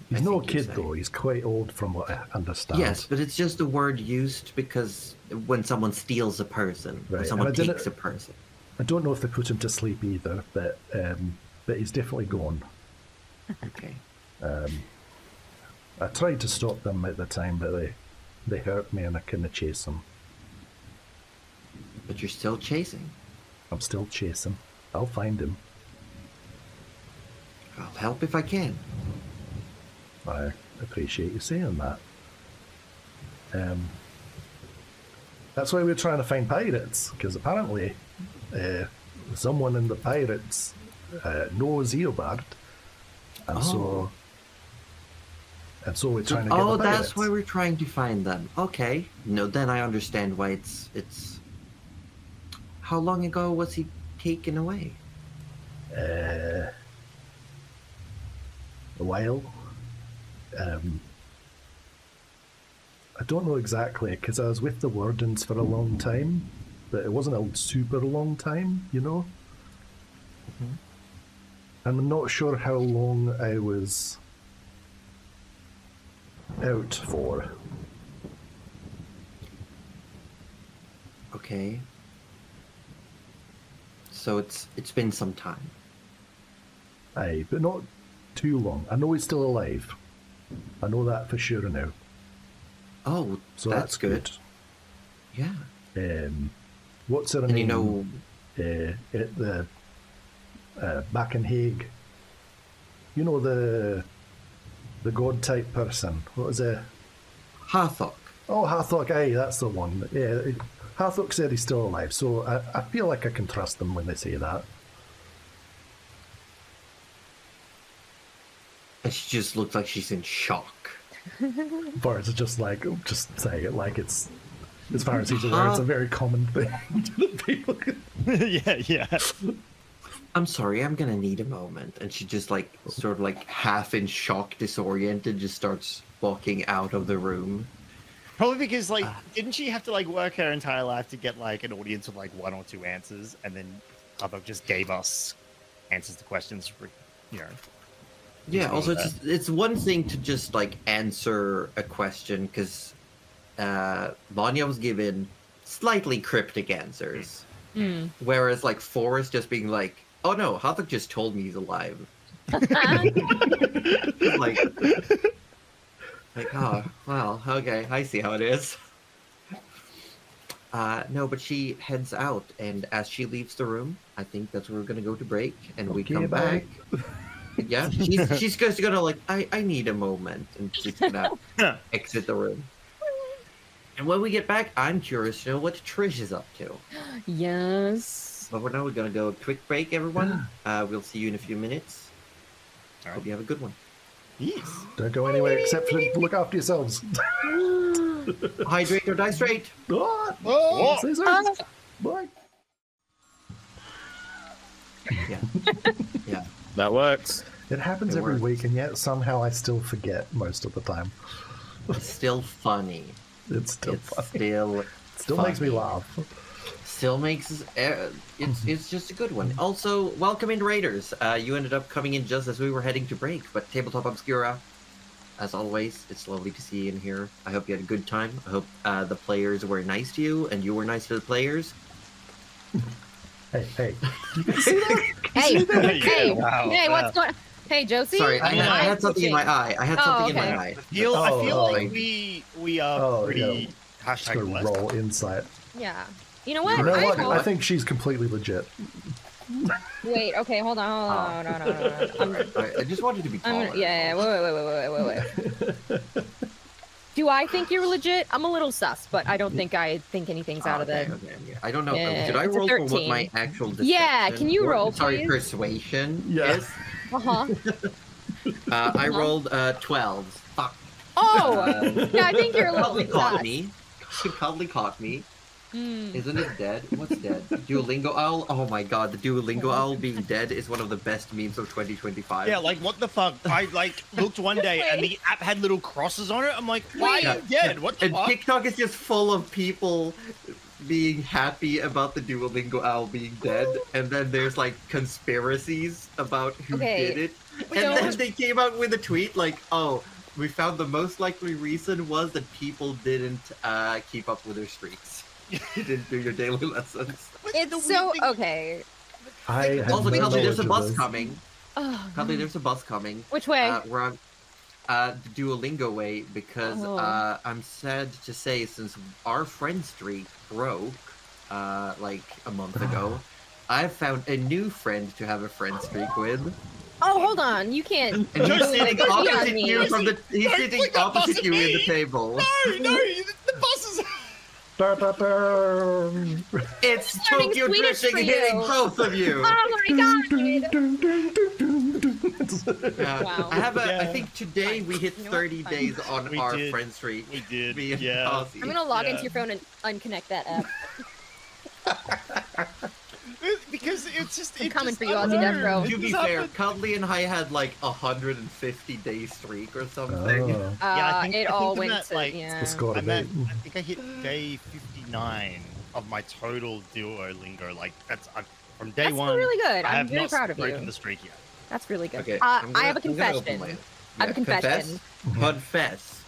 He's I no think you kid say. though. He's quite old from what I understand. Yes, but it's just a word used because when someone steals a person, when Right, someone and I didn't- takes a person. I don't know if they put him to sleep either, but he's definitely gone. Okay. I tried to stop them at the time, but they hurt me and I couldn't chase them. But you're still chasing. I'm still chasing. I'll find him. I'll help if I can. I appreciate you saying that. That's why we're trying to find pirates, because apparently someone in the pirates knows Eobard, and so we're trying to get Oh, the pirates. that's why we're trying to find them. Okay. No, then I understand why it's. How long ago was he taken away? A while. I don't know exactly because I was with the Wardens for a long time, but it wasn't a super long time, you know. Mhm. I'm not sure how long I was out for. Okay. So it's been some time. Aye, but not too long. I know he's still alive. I know that for sure now. Oh, So that's good. Yeah. What's her And you name? know, At the back in Hague. You know the god type person. What was it? Hathok. Oh, Hathok. Aye, that's the one. Yeah, Hathok said he's still alive, so I feel like I can trust them when they say that. And she just looks like she's in shock. Or it's just say it like it's, as far as he's aware, it's a very common thing to people. yeah. I'm sorry, I'm gonna need a moment. And she just like sort of like half in shock, disoriented, just starts walking out of the room. Probably because didn't she have to work her entire life to get an audience with one or two answers, and then Arthur just gave us answers to questions for Yeah, Just also know it's one thing to just answer a question because Vanya was given slightly cryptic answers. Mm. Whereas Forrest just being like, oh no, Hathok just told me he's alive. Oh, well, okay, I see how it is. No, but she heads out, and as she leaves the room, I think that's where we're gonna go to break, and we Okay, come bye. back. Yeah, she's just gonna I need a moment, and she's gonna exit the room. And when we get back, I'm curious to know what Trish is up to. Yes. But for now, we're gonna go a quick break, everyone. We'll see you in a few minutes. All right. Hope you have a good one. Yes. Don't go anywhere except for look after yourselves. Hydrate or die straight. Ah, Oh. scissors. Bye. Yeah, yeah. That works. It happens It every works. week, and yet somehow I still forget most of the time. It's still funny. It's still It's funny. still Still makes me funny. laugh. Still makes it's just a good one. Also, welcome in Raiders. You ended up coming in just as we were heading to break, but Tabletop Obscura, as always, it's lovely to see you in here. I hope you had a good time. I hope the players were nice to you and you were nice to the players. Hey. Hey, hey, Wow, hey, wow. what's going? Hey, Josie. Sorry, I had something in my eye. I had Oh, something in okay. my eye. I feel Oh, like we are pretty yeah. Just hashtag gonna blessed. roll insight. Yeah. You know what? You know what? I I think she's completely legit. Wait. Okay. Hold on. I'm, I just wanted to be I'm. taller. Yeah. Wait. Do I think you're legit? I'm a little sus, but I don't think I think anything's out of okay, the. okay, yeah. I don't know. Yeah, Should I it's a roll for what 13. my actual deception? Yeah, can you roll, Sorry, please? persuasion Yeah. is? Uh-huh. I rolled 12. Fuck. Oh! Yeah, I think you're a little Cuddly bit caught sus. me. Cuddly caught me. Mm. Isn't it dead? What's dead? Duolingo owl? Oh my god, the Duolingo owl being dead is one of the best memes of 2025. Yeah, like what the fuck? I like looked one day and the app had little crosses on it. I'm like, why are you dead? What the And fuck? TikTok is just full of people being happy about the Duolingo owl being dead, and then there's like conspiracies about who Okay, did it. And so- then they came out with a tweet like, oh, we found the most likely reason was that people didn't keep up with their streaks. You didn't do your daily lessons. It's so okay. I have Also, no Cuddly, there's a knowledge of bus this. coming. Oh, Cuddly, there's a bus coming. which way? We're on the Duolingo way because Oh. I'm sad to say since our friend streak broke like a month ago, I've found a new friend to have a friend streak with. Oh, hold on. You can't. And he's Josie, sitting don't be on opposite me. you from the he's Don't sitting flick that bus opposite at you in the me. table. No, the bus is. Ba, ba, ba. It's Starting Tokyo Swedish drifting for hitting you. both of you. Oh my god. Dun, dun, dun, dun, dun. Yeah. Wow. I have a I Yeah. think today we hit You know what? 30 Fine. days on We our did. friend streak. We did. Me and Yeah. Ozzy. I'm gonna log Yeah. into your phone and unconnect that app. Because it's just. I'm it coming just- for you, I don't Ozzy know. Death Row. It To be just fair, happened. Cuddly and I had like 150-day streak or something. Oh, Yeah, I think- It I all think I'm went at, to like, yeah. the score I'm of at, it. I think I hit day 59 of my total Duolingo. Like that's from day That's one. really good. I I'm have very not proud of broken you. the streak yet. That's really good. Okay. I I'm gonna- have a I'm gonna open confession. my- I have a confession. Confess.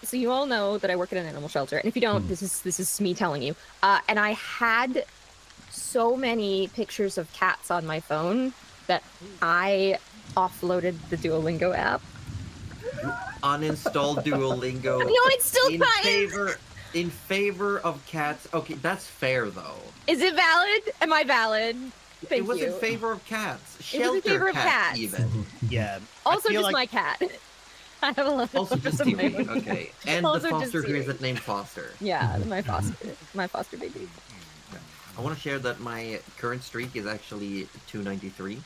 So you all know that I work at an animal shelter, and if you don't, this is me telling you. And I had so many pictures of cats on my phone that I offloaded the Duolingo app. Uninstall Duolingo. No, it's still in fine. favor of cats. Okay, that's fair though. Is it valid? Am I valid? Thank it was you. in favor of cats. It was Shelter in favor of cats. even. Yeah. Also, I feel just like my cat. I have a lot of Also photos just of my TV. own. Okay. And Also the just foster who Siri. isn't named Foster. Yeah, my foster baby. I want to share that my current streak is actually 293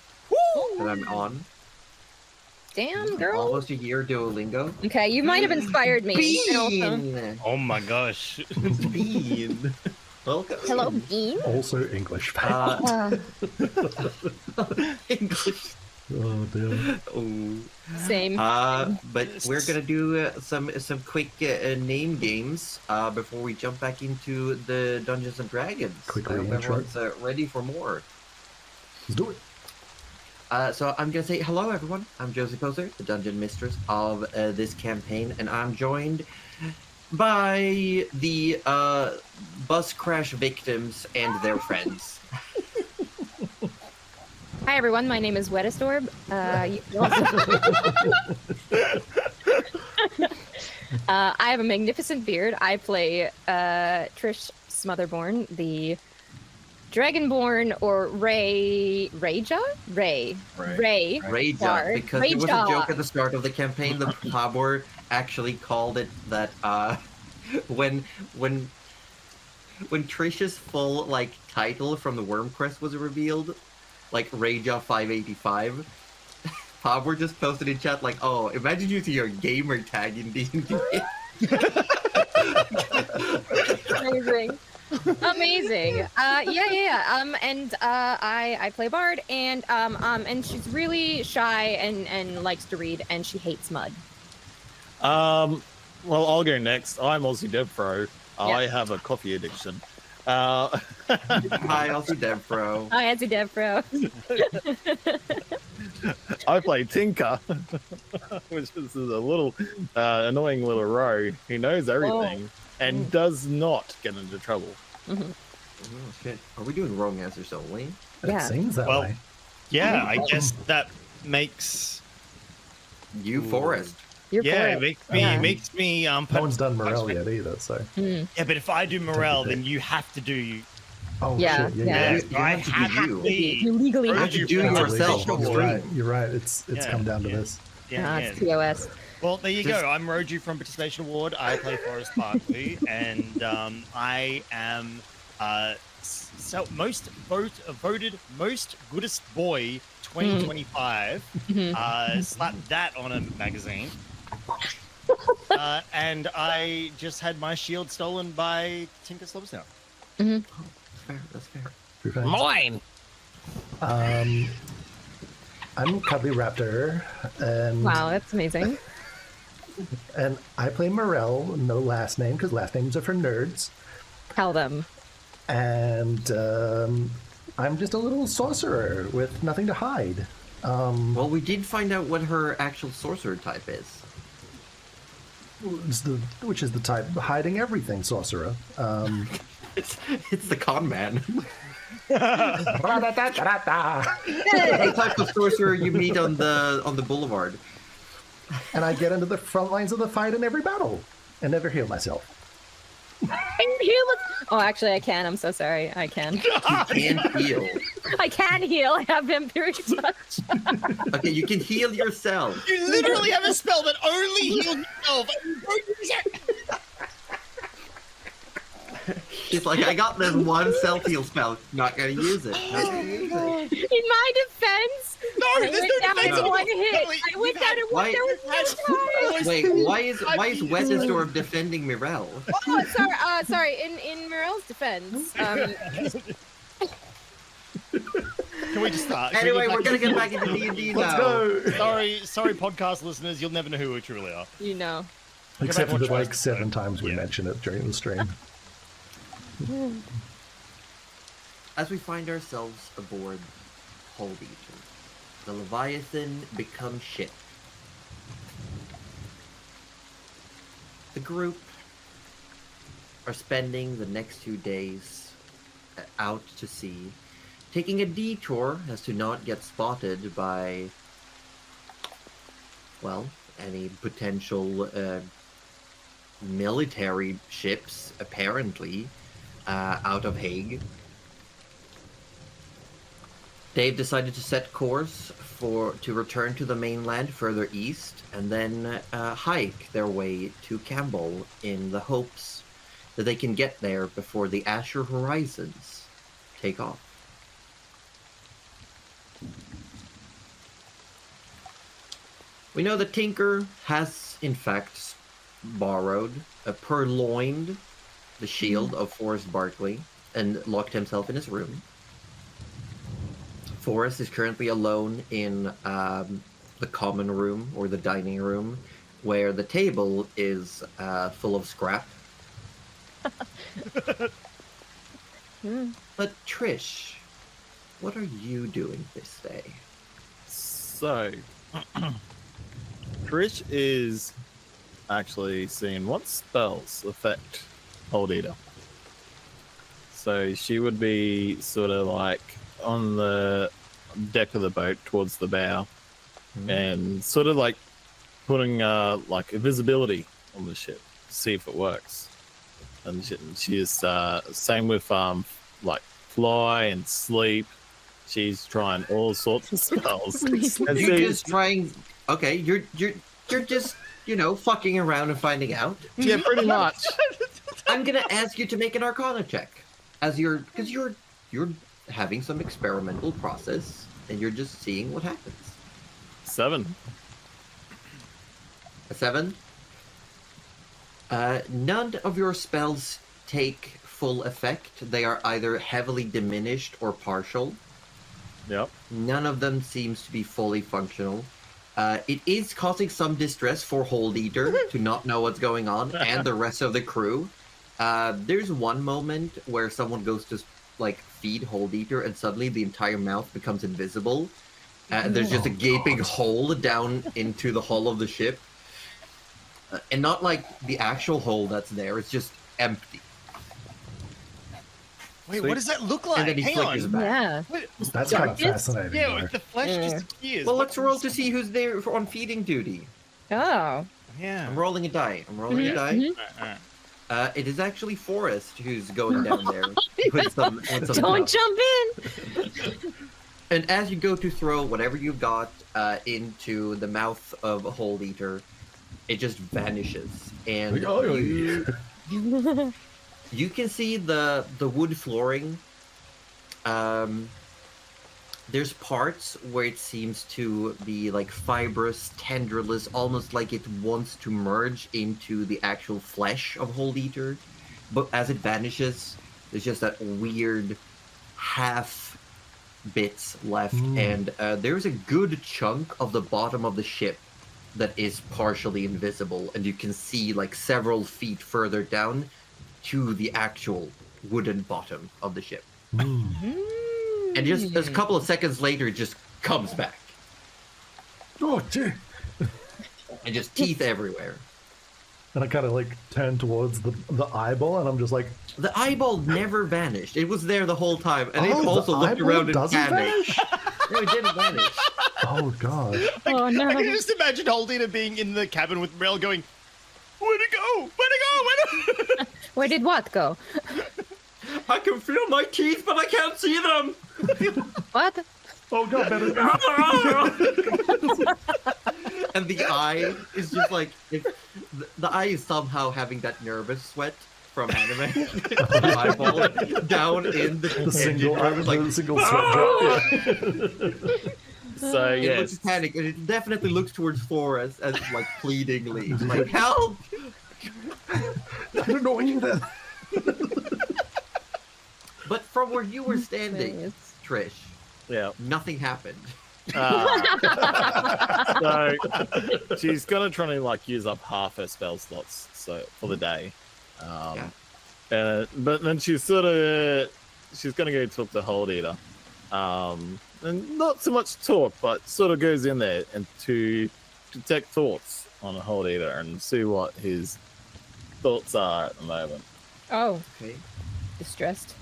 that I'm on. Damn, girl. Almost a year Duolingo. Okay, you might have inspired me. And also, Bean! Oh my gosh. Bean! Welcome. hello, Bean. Also English. Uh, English. Oh dear. Oh. same. But we're gonna do some quick name games before we jump back into the Dungeons and Dragons. Quick Hope intro. everyone's ready for more. Let's do it. So I'm gonna say hello, everyone. I'm Josie Poser, the Dungeon Mistress of this campaign, and I'm joined by the bus crash victims and their friends. Hi everyone, my name is Wettistorb. You can also- I have a magnificent beard. I play Trish Smotherborn, the Dragonborn or Rayja? Ray. Raja, Bard. because there was a Raja. joke at the start of the campaign. The Pabor actually called it that when Trish's full like title from the Worm Crest was revealed, like Raja 585. Pabor just posted in chat like, "Oh, imagine using your gamer tag in D&D." Amazing. Amazing. And I play Bard, and she's really shy and likes to read, and she hates mud. Well, I'll go next. I'm Aussie Dev Pro. I have a coffee addiction. Hi, also Devpro. Hi, Nancy Devro. I play Tinker, which is a little annoying little rogue who knows everything and does not get into trouble. Oh shit! Are we doing wrong answers only? It Yeah. seems that Well, way. Yeah, I guess that makes. You Forest. You're Yeah, for it makes me No one's done morale yet either, so. Mm. Yeah, but if I do morale, Take it. then you have to do. Oh Yeah, shit! yeah. You I have to be you. You legally Or have did to you do do it. yourself on You're stream. right. You're right. It's Yeah, come down to yeah. this. Yeah, It's TOS. Well, there you Just- go. I'm Roju from Participation Award. I play Forrest Barkley, and I am voted most goodest boy 2025. Slap that on a magazine. And I just had my shield stolen by Tinker Slobsnout. Fair, that's fair. Pretty fine. Mine. I'm Cuddly Raptor, and Wow, that's amazing. and I play Morel, no last name because last names are for nerds. Tell them. And I'm just a little sorcerer with nothing to hide. Well, we did find out what her actual sorcerer type is. Which is the type hiding everything sorcerer. It's the con man. Da-da-da-da-da. The type of sorcerer you meet on the boulevard. And I get into the front lines of the fight in every battle and never heal myself. Oh, actually, I can. I'm so sorry. I can. You can't heal. I can heal. I have vampiric touch. Okay, you can heal yourself. You literally have a spell that only heals yourself. And you don't use it. It's like, I got this one self-heal spell. Not gonna use it. Not gonna use it. In my defense, No, I there's went no down defense. in one hit. Kelly, I went you've down had- in why- one. There was no time. Wait, why is Wetisdorf defending Mirel? Oh, sorry. In Morel's defense, Can we just start? Can we Anyway, get we're back gonna to- get back into D&D now. Let's go! Sorry, podcast listeners. You'll never know who we truly are. you know. Except for back the and watch like 7 times we Yeah. mentioned it during the stream. As we find ourselves aboard Hold Eater, the Leviathan becomes ship. The group are spending the next 2 days out to sea, taking a detour as to not get spotted by, well, any potential military ships, apparently, out of Hague. They've decided to set course to return to the mainland further east, and then hike their way to Campbell in the hopes that they can get there before the Azure Horizons take off. We know that Tinker has, in fact, purloined the shield of Forrest Barkley and locked himself in his room. Forrest is currently alone in the common room, or the dining room, where the table is full of scrap. But Trish, what are you doing this day? So, Trish is actually seeing what spells affect Hold Eater. So she would be sort of like on the deck of the boat towards the bow, and sort of like putting like invisibility on the ship to see if it works. And she is same with like fly and sleep. She's trying all sorts of spells. And You're see- just trying. Okay, you're just fucking around and finding out. yeah, pretty much. I'm gonna ask you to make an Arcana check, because you're having some experimental process and you're just seeing what happens. 7. A 7. None of your spells take full effect. They are either heavily diminished or partial. Yep. None of them seems to be fully functional. It is causing some distress for Hold Eater to not know what's going on, and the rest of the crew. There's one moment where someone goes to feed Hold Eater, and suddenly the entire mouth becomes invisible. There's just a gaping hole down into the hull of the ship. And not like the actual hole that's there, it's just empty. Wait, Sweet. what does that look like? And then he Hang flickers on. back. Yeah. What- That's Yeah, kind of it's- fascinating. Yeah, though. the flesh just appears. Well, What let's roll is- to see who's there on feeding duty. Oh. Yeah. I'm rolling a die. Mhm, mhm. Uh, It is actually Forrest who's going down there with some Don't stuff. jump in. And as you go to throw whatever you've got into the mouth of a Hold Eater, it just vanishes, and Like, oh, you can see the wood flooring. There's parts where it seems to be like fibrous, tenderless, almost like it wants to merge into the actual flesh of Hold Eater. But as it vanishes, there's just that weird half bits left, and there's a good chunk of the bottom of the ship that is partially invisible, and you can see like several feet further down to the actual wooden bottom of the ship. And just a couple of seconds later, it just comes back. Oh, gee. And just teeth everywhere. And I kind of like turn towards the eyeball, and I'm just like, The eyeball never vanished. It was there the whole time, and it oh, also the looked eyeball around in doesn't panic. vanish? No, it didn't vanish. Oh god. Oh no. I can just imagine Holdina being in the cabin with Mel going, "Where'd it go? Where'd it go? Where'd it?" Where did what go? I can feel my teeth, but I can't see them. What? Oh god, better. And the eye is just like if the eye is somehow having that nervous sweat from anime. The eyeball down in The single, like the single sweat drop. Yeah. So it yes, looks panic, and it definitely looks towards Four as like pleadingly, like help. I don't know either. But from where you were standing, Trish, yeah. nothing happened. So she's gonna try to like use up half her spell slots so for the day. But then she's gonna go talk to Hold Eater. And not so much talk, but sort of goes in there and to detect thoughts on a Hold Eater and see what his thoughts are at the moment. Oh, Okay. distressed.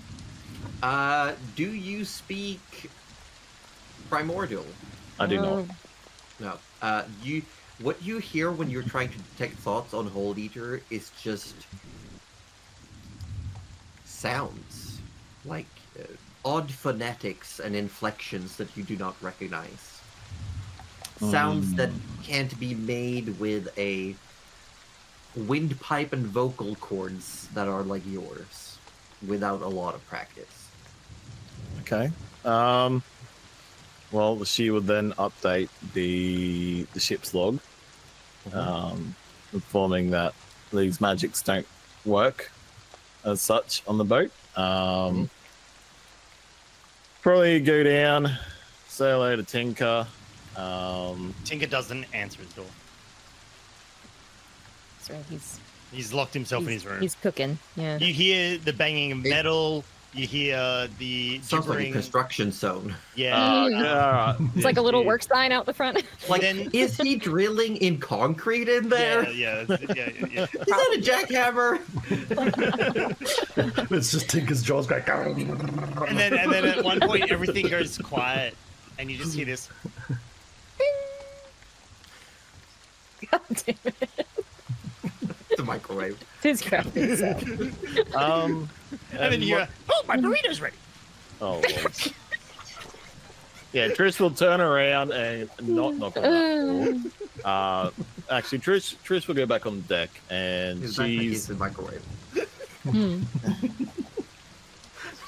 Do you speak Primordial? I do not. No. What you hear when you're trying to detect thoughts on Hold Eater is just sounds, like odd phonetics and inflections that you do not recognize. Sounds that can't be made with a windpipe and vocal cords that are like yours, without a lot of practice. Okay. Well, she would then update the ship's log, informing that these magics don't work as such on the boat. Probably go down, say hello to Tinker. Tinker doesn't answer his door. Sorry, He's locked himself in his room. he's cooking. Yeah. You hear the banging of metal. You hear the Sounds like a gibbering. construction zone. Yeah. It's like a little work sign out the front. Like, Then- is he drilling in concrete in there? Yeah. Is that a jackhammer? It's just Tinker's jaws going. And then at one point everything goes quiet, and you just hear this. God damn it. The microwave. His crafting self. And then you hear, "Oh, my burrito's ready." Oh, Lord. Yeah, Trish will turn around and not knock on that door. Actually, Trish will go back on deck, and His backpack is the microwave.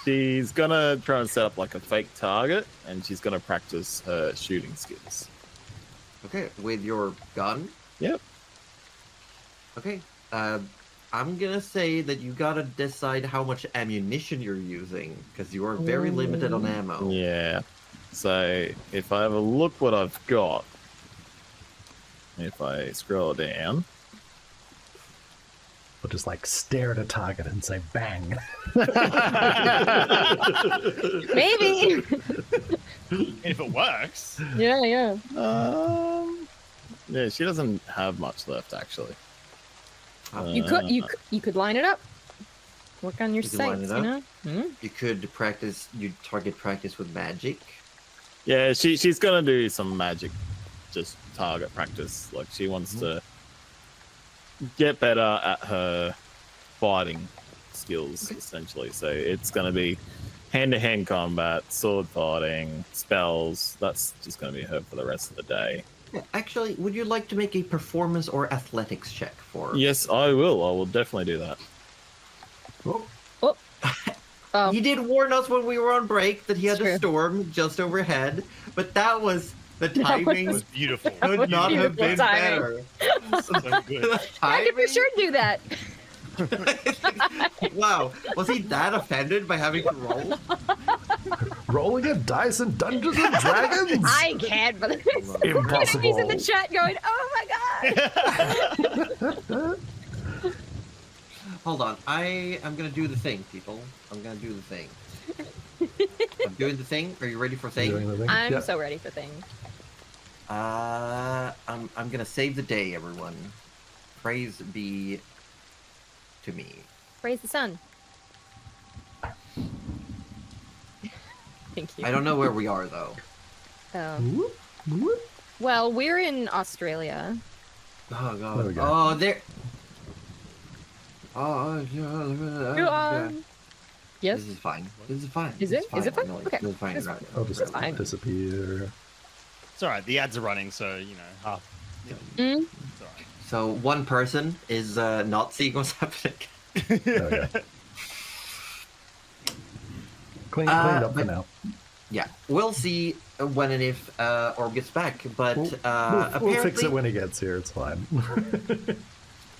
she's gonna try and set up like a fake target, and she's gonna practice her shooting skills. Okay, with your gun? Yep. Okay. I'm gonna say that you gotta decide how much ammunition you're using, because you are very limited on ammo. Yeah. So if I have a look what I've got, if I scroll down, But just like stare at a target and say bang. Maybe. And if it works, Yeah. yeah, she doesn't have much left actually. You could line it up. Work on your You could line sights, it you up. know? You could target practice with magic. Yeah, she's gonna do some magic, just target practice. Like she wants to get better at her fighting skills, essentially. So it's gonna be hand-to-hand combat, sword fighting, spells. That's just gonna be her for the rest of the day. Yeah, actually, would you like to make a performance or athletics check for? Yes, I will. I will definitely do that. Oh, Oh, He did warn us when we were on break that he had It's a true. storm just overhead, but that was the That was- timing It was beautiful. That could was not have beautiful been timing. better. So good. I can for sure do that. Wow, was he that offended by having to roll? rolling a dice in Dungeons and Dragons. I can't believe this. Impossible. He's in the chat going, "Oh my god!" Hold on, I am gonna do the thing, people. I'm gonna do the thing. I'm doing the thing. Are you ready for thing? Doing the thing? I'm Yeah. so ready for things. I'm gonna save the day, everyone. Praise be to me. Praise the sun. Thank you. I don't know where we are though. Whoop, whoop. Well, we're in Australia. Oh god. There we go. Oh, there. Oh yeah. Yes. This is fine. This is fine. Is This it? Is it fine? No, Okay. This is fine. It's right. I'll just That's fine. disappear. It's all right. The ads are running, so half. Mm? It's all right. So one person is not seeing what's happening. There we go. Cleaned up for but- now. Yeah, we'll see when and if Orb gets back. But We'll apparently, fix it when he gets here. It's fine.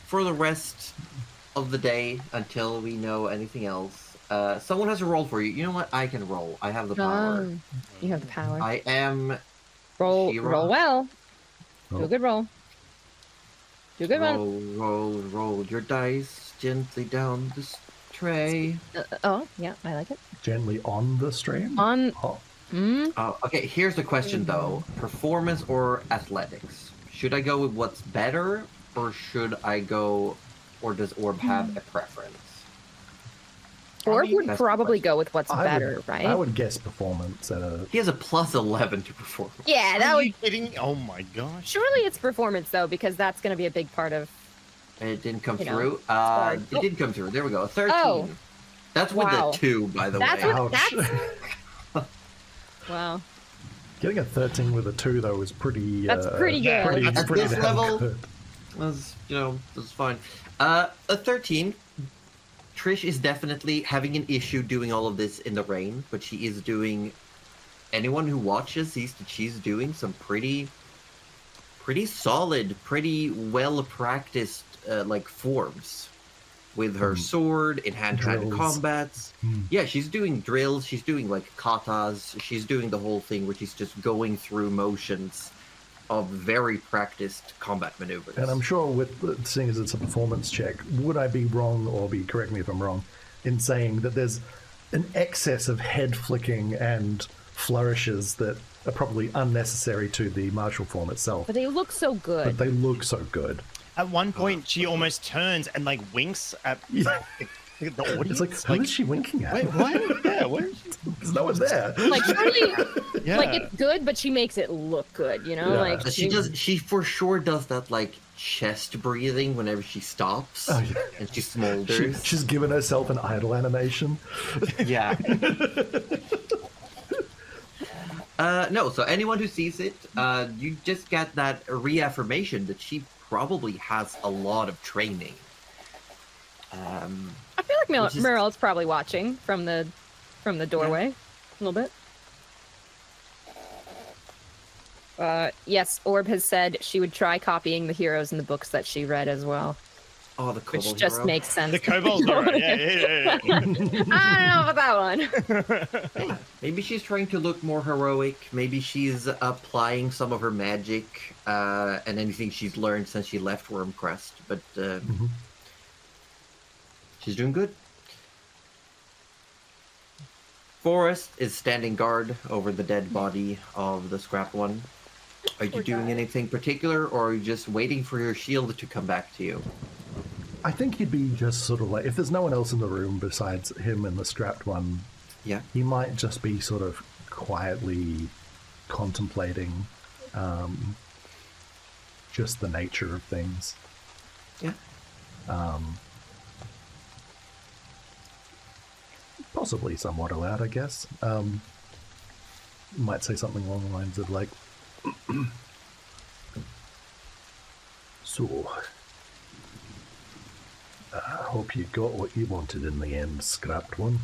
for the rest of the day until we know anything else, someone has to roll for you. You know what? I can roll. I have the power. You have the power. I am roll She-Ra. well. Do Oh. a good roll. Do a good one. roll your dice gently down this tray. Oh, yeah, I like it. Gently on the stream. On. Oh, Okay, here's the question though: performance or athletics? Should I go with what's better, or should I go, or does Orb have a preference? Orb would that's the probably question. go with what's better, right? I would guess performance at a. He has a plus 11 to performance. Yeah, that Are would. you kidding? Oh my gosh. Surely it's performance though, because that's going to be a big part of. It didn't come You know, through. hard. It did come through. There we go. 13. Oh. That's with Wow. the 2, by the That's way. what. Ouch. That's. Wow. Getting a 13 with a 2 though is pretty. That's pretty good. Pretty, At pretty this damn level- good. That's, that's fine. A 13. Trish is definitely having an issue doing all of this in the rain, but she is doing. Anyone who watches sees that she's doing some pretty solid, pretty well practiced forms with her sword in hand-to-hand Drills. combats. Yeah, she's doing drills. She's doing like katas. She's doing the whole thing where she's just going through motions of very practiced combat maneuvers. And I'm sure with seeing as it's a performance check, would I be wrong, or correct me if I'm wrong, in saying that there's an excess of head flicking and flourishes that are probably unnecessary to the martial form itself, But they look so but good. they look so good. At one point, she almost turns and winks at Yeah. the audience. It's like, who is she winking at? wait, what? Yeah, what? Is she... There's no one there. Like surely, Yeah. like it's good, but she makes it look good. You know, Yeah. like She for sure does that like chest breathing whenever she stops Oh, yeah. and she smolders. She's given herself an idle animation. Yeah. No, so anyone who sees it, you just get that reaffirmation that she probably has a lot of training. I feel like which is- Meryl's probably watching from the doorway a little bit. Yes, Orb has said she would try copying the heroes in the books that she read as well, Oh, the which Kobold just hero. makes sense. The kobold hero. Yeah. I don't know about that one. Maybe she's trying to look more heroic. Maybe she's applying some of her magic and anything she's learned since she left Wormcrest. But she's doing good. Forrest is standing guard over the dead body of the scrap one. Are you Poor doing guy. anything particular, or are you just waiting for your shield to come back to you? I think he'd be just sort of like, if there's no one else in the room besides him and the strapped one, Yeah. he might just be sort of quietly contemplating just the nature of things. Yeah. Possibly somewhat aloud, I guess. Might say something along the lines of like, So, I hope you got what you wanted in the end, Scrapped One.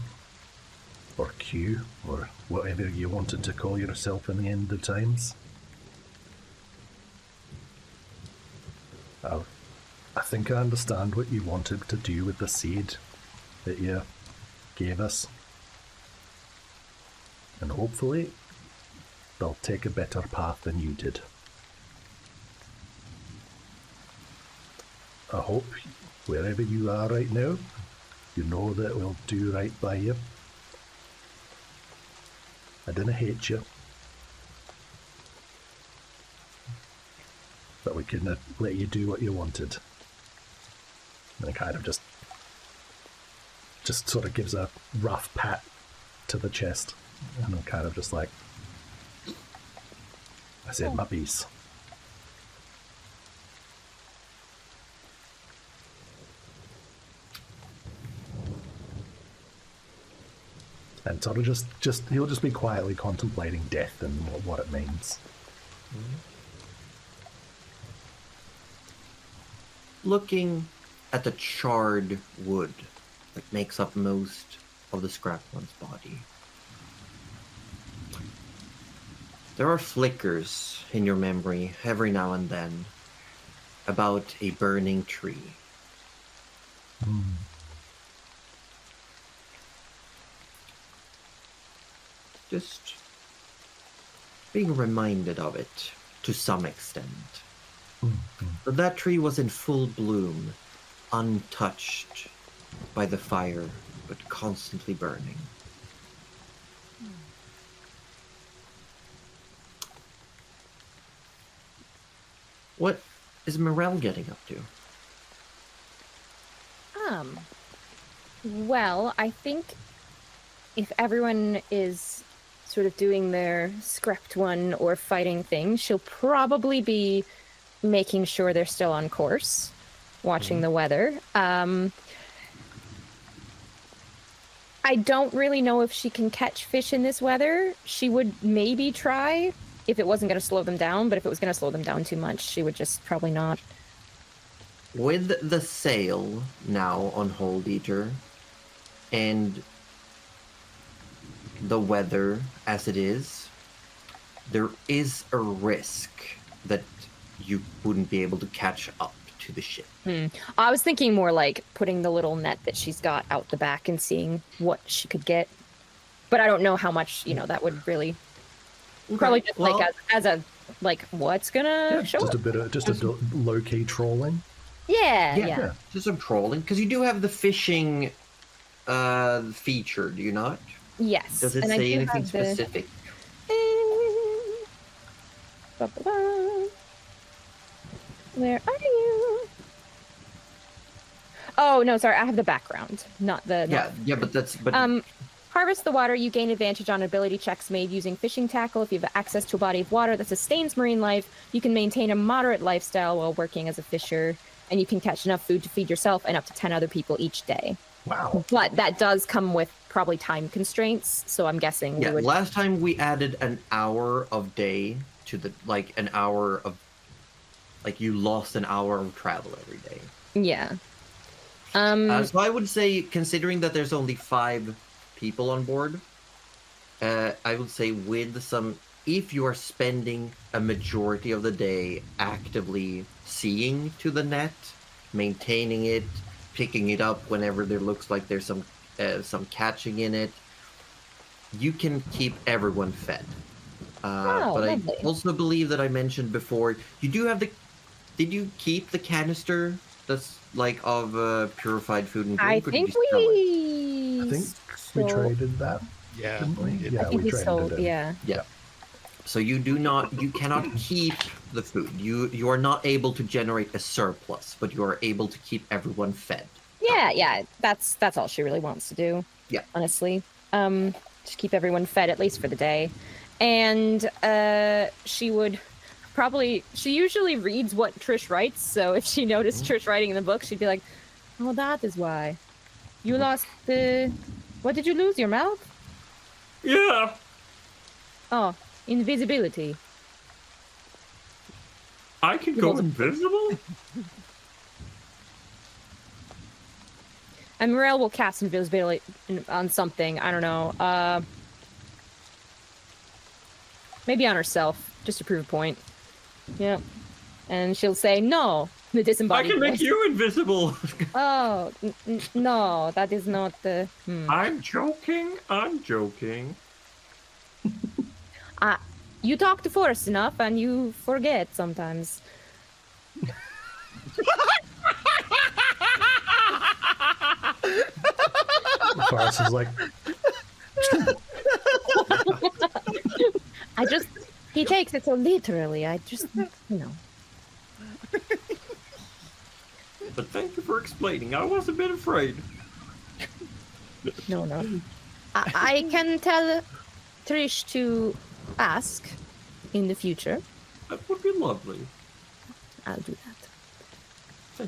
Or Q, or whatever you wanted to call yourself in the end of times. I think I understand what you wanted to do with the seed that you gave us. And hopefully, they'll take a better path than you did. I hope, wherever you are right now, you know that we'll do right by you. I didn't hate you. But we couldn't let you do what you wanted. And it kind of just sort of gives a rough pat to the chest. And I'm kind of just like, I said my piece. And sort of he'll just be quietly contemplating death and what it means. Looking at the charred wood that makes up most of the Scrapped One's body, there are flickers in your memory every now and then about a burning tree. Just being reminded of it to some extent. But that tree was in full bloom, untouched by the fire, but constantly burning. What is Morel getting up to? Well, I think if everyone is sort of doing their Scrapped One or fighting thing, she'll probably be making sure they're still on course, watching the weather. I don't really know if she can catch fish in this weather. She would maybe try if it wasn't going to slow them down, but if it was going to slow them down too much, she would just probably not. With the sail now on Hold Eater, and the weather as it is, there is a risk that you wouldn't be able to catch up to the ship. I was thinking more like putting the little net that she's got out the back and seeing what she could get. But I don't know how much, that would really... Probably just as a, what's gonna show just up? Just a low-key trolling. Yeah. Just some trolling, because you do have the fishing feature, do you not? Yes. Does it and say anything specific? Where are you? Oh, no, sorry. I have the background, not the... Yeah, but that's... But harvest the water. You gain advantage on ability checks made using fishing tackle. If you have access to a body of water that sustains marine life, you can maintain a moderate lifestyle while working as a fisher, and you can catch enough food to feed yourself and up to 10 other people each day. Wow. But that does come with probably time constraints, so I'm guessing we would... last time we added an hour of day to the... an hour of... you lost an hour of travel every day. Yeah. So I would say, considering that there's only 5 people on board, I would say with some... If you are spending a majority of the day actively seeing to the net, maintaining it, picking it up whenever there looks like there's some catching in it, you can keep everyone fed. But lovely. I also believe that I mentioned before, you do have the... Did you keep the canister that's of purified food and drink? I or think did you sell it? we... I think we traded that, Yeah. didn't we? did. Yeah, I think we we traded sold, it. yeah. So you cannot keep the food. You are not able to generate a surplus, but you are able to keep everyone fed. Yeah, that's all she really wants to do. Yeah. Honestly. Just keep everyone fed, at least for the day. And she would probably... She usually reads what Trish writes, so if she noticed Trish writing in the book, she'd be like, oh, that is why. You lost the... What did you lose? Your mouth? Yeah. Oh, invisibility. I can go invisible? And Morel will cast invisibility on something. I don't know. Maybe on herself, just to prove a point. Yeah. And she'll say, no, the I disembodied can make voice. you invisible. Oh, no, that is not the... I'm joking. I'm joking. You talk to Forrest enough and you forget sometimes. Forrest is like, He takes it so literally. But thank you for explaining. I was a bit afraid. No. I can tell Trish to ask in the future. That would be lovely. I'll do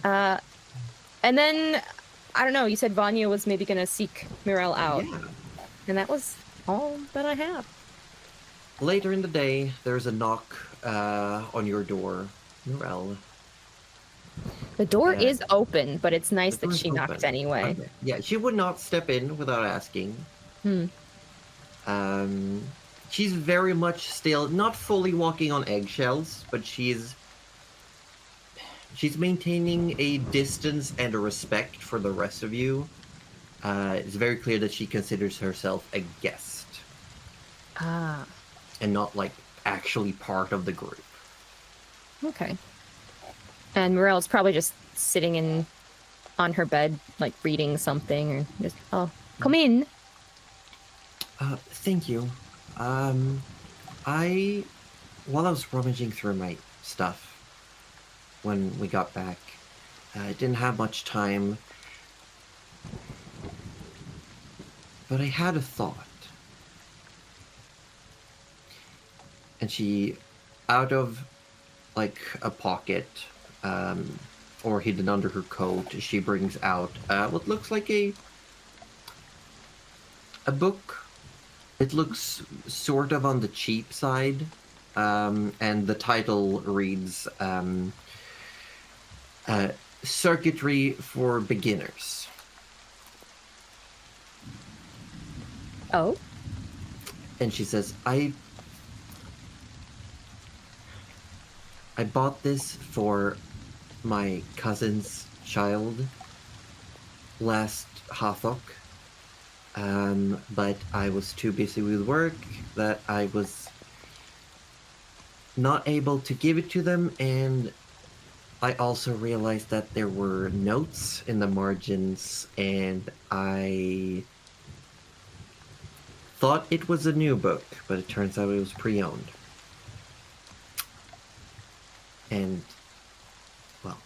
that. And then, I don't know, you said Vanya was maybe going to seek Mirel out. Yeah. And that was all that I have. Later in the day, there's a knock on your door. Mirel. The door Yeah. is open, but it's nice The that door's she knocked open. anyway. Okay. Yeah, she would not step in without asking. She's very much still not fully walking on eggshells, but she's maintaining a distance and a respect for the rest of you. It's very clear that she considers herself a guest Ah, and not like actually part of the group. okay. And Morel's probably just sitting on her bed, like reading something, or just, oh, come in. Thank you. While I was rummaging through my stuff when we got back, I didn't have much time, but I had a thought. And she, out of like a pocket, or hidden under her coat, she brings out what looks like a book. It looks sort of on the cheap side, and the title reads Circuitry for Beginners. Oh, And she says, I bought this for my cousin's child last Hathok. But I was too busy with work that I was not able to give it to them, and I also realized that there were notes in the margins, and I thought it was a new book, but it turns out it was pre-owned. And, well,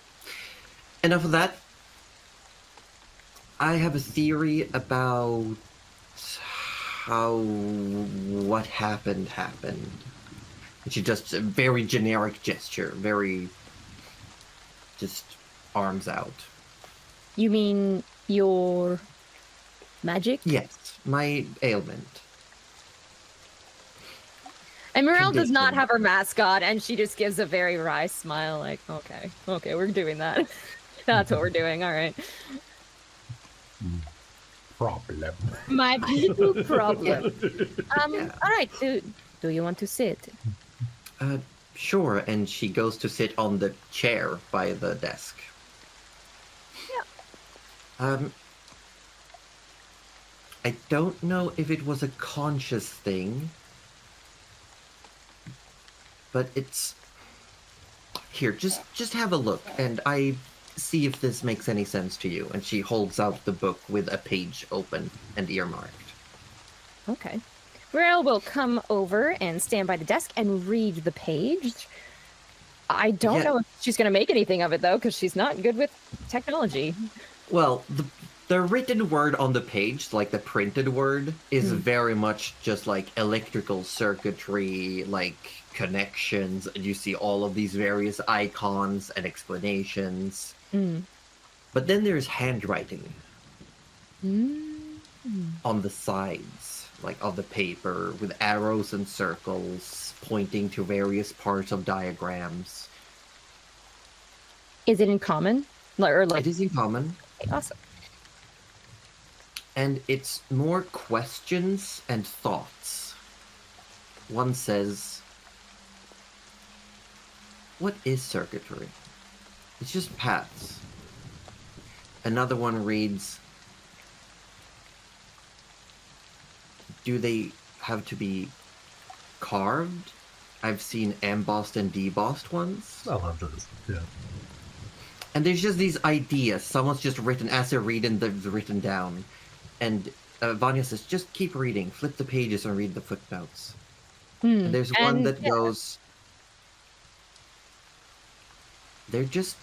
enough of that. I have a theory about how what happened. And she just a very generic gesture, very just arms out. you mean your magic? Yes, my ailment. And Morel does not Condition. have her mascot, and she just gives a very wry smile, like, okay, we're doing that. That's what we're doing, all right. problem. My little problem. Yeah. All right, do you want to sit? Sure, and she goes to sit on the chair by the desk. Yeah. I don't know if it was a conscious thing, but it's here. Just have a look, and I see if this makes any sense to you. And she holds out the book with a page open and earmarked. Okay. Morel will come over and stand by the desk and read the page. I don't Yeah. know if she's going to make anything of it, though, because she's not good with technology. Well, the written word on the page, like the printed word, is very much just like electrical circuitry, like connections, and you see all of these various icons and explanations. But then there's handwriting on the sides, like of the paper, with arrows and circles pointing to various parts of diagrams. Is it in common? Or like It is in common, awesome. and it's more questions and thoughts. One says, what is circuitry? It's just paths. Another one reads, do they have to be carved? I've seen embossed and debossed ones. I love those. Yeah. And there's just these ideas. Someone's just written, as they're reading, they've written down. And Vanya says, just keep reading. Flip the pages and read the footnotes. And there's one And, that yeah. goes, they're just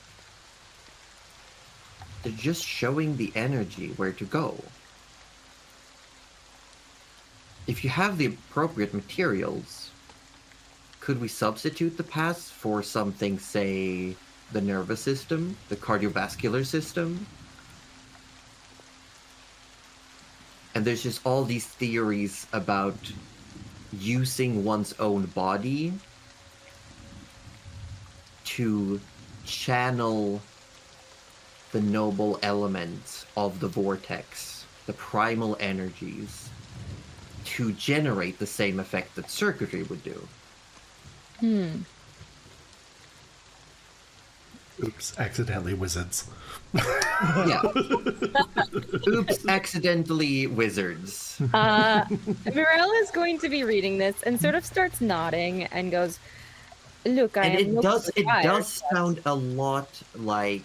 showing the energy where to go. If you have the appropriate materials, could we substitute the paths for something, say, the nervous system, the cardiovascular system? And there's just all these theories about using one's own body to channel the noble elements of the vortex, the primal energies, to generate the same effect that circuitry would do. Oops, accidentally wizards. Yeah. Oops, accidentally wizards. Mirella is going to be reading this and sort of starts nodding and goes, "Look, I And am it no does choir, sound a lot like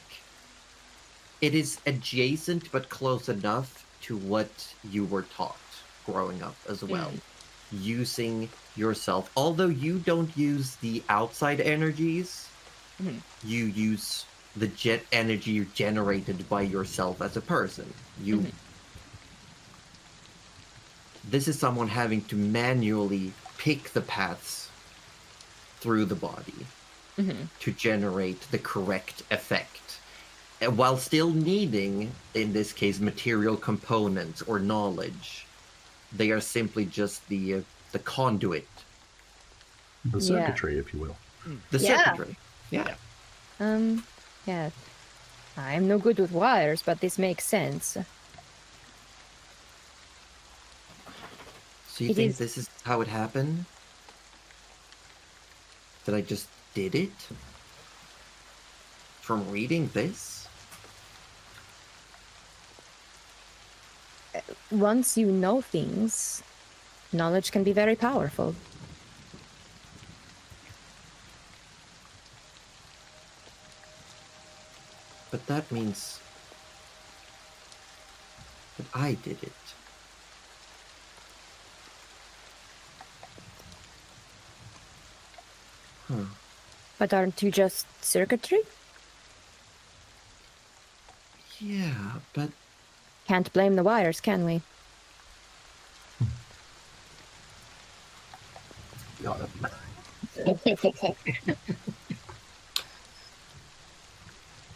it is adjacent but close enough to what you were taught growing up as well. Using yourself. Although you don't use the outside energies, you use the jet energy generated by yourself as a person. This is someone having to manually pick the paths through the body to generate the correct effect, and while still needing, in this case, material components or knowledge. They are simply just the conduit, The circuitry, if you will. the Yeah. circuitry. Yeah. Yeah. I'm no good with wires, but this makes sense. So you It think is- this is how it happened? That I just did it? From reading this? Once you know things, knowledge can be very powerful. But that means that I did it. Huh. But aren't you just circuitry? Yeah, but Can't blame the wires, can we? Got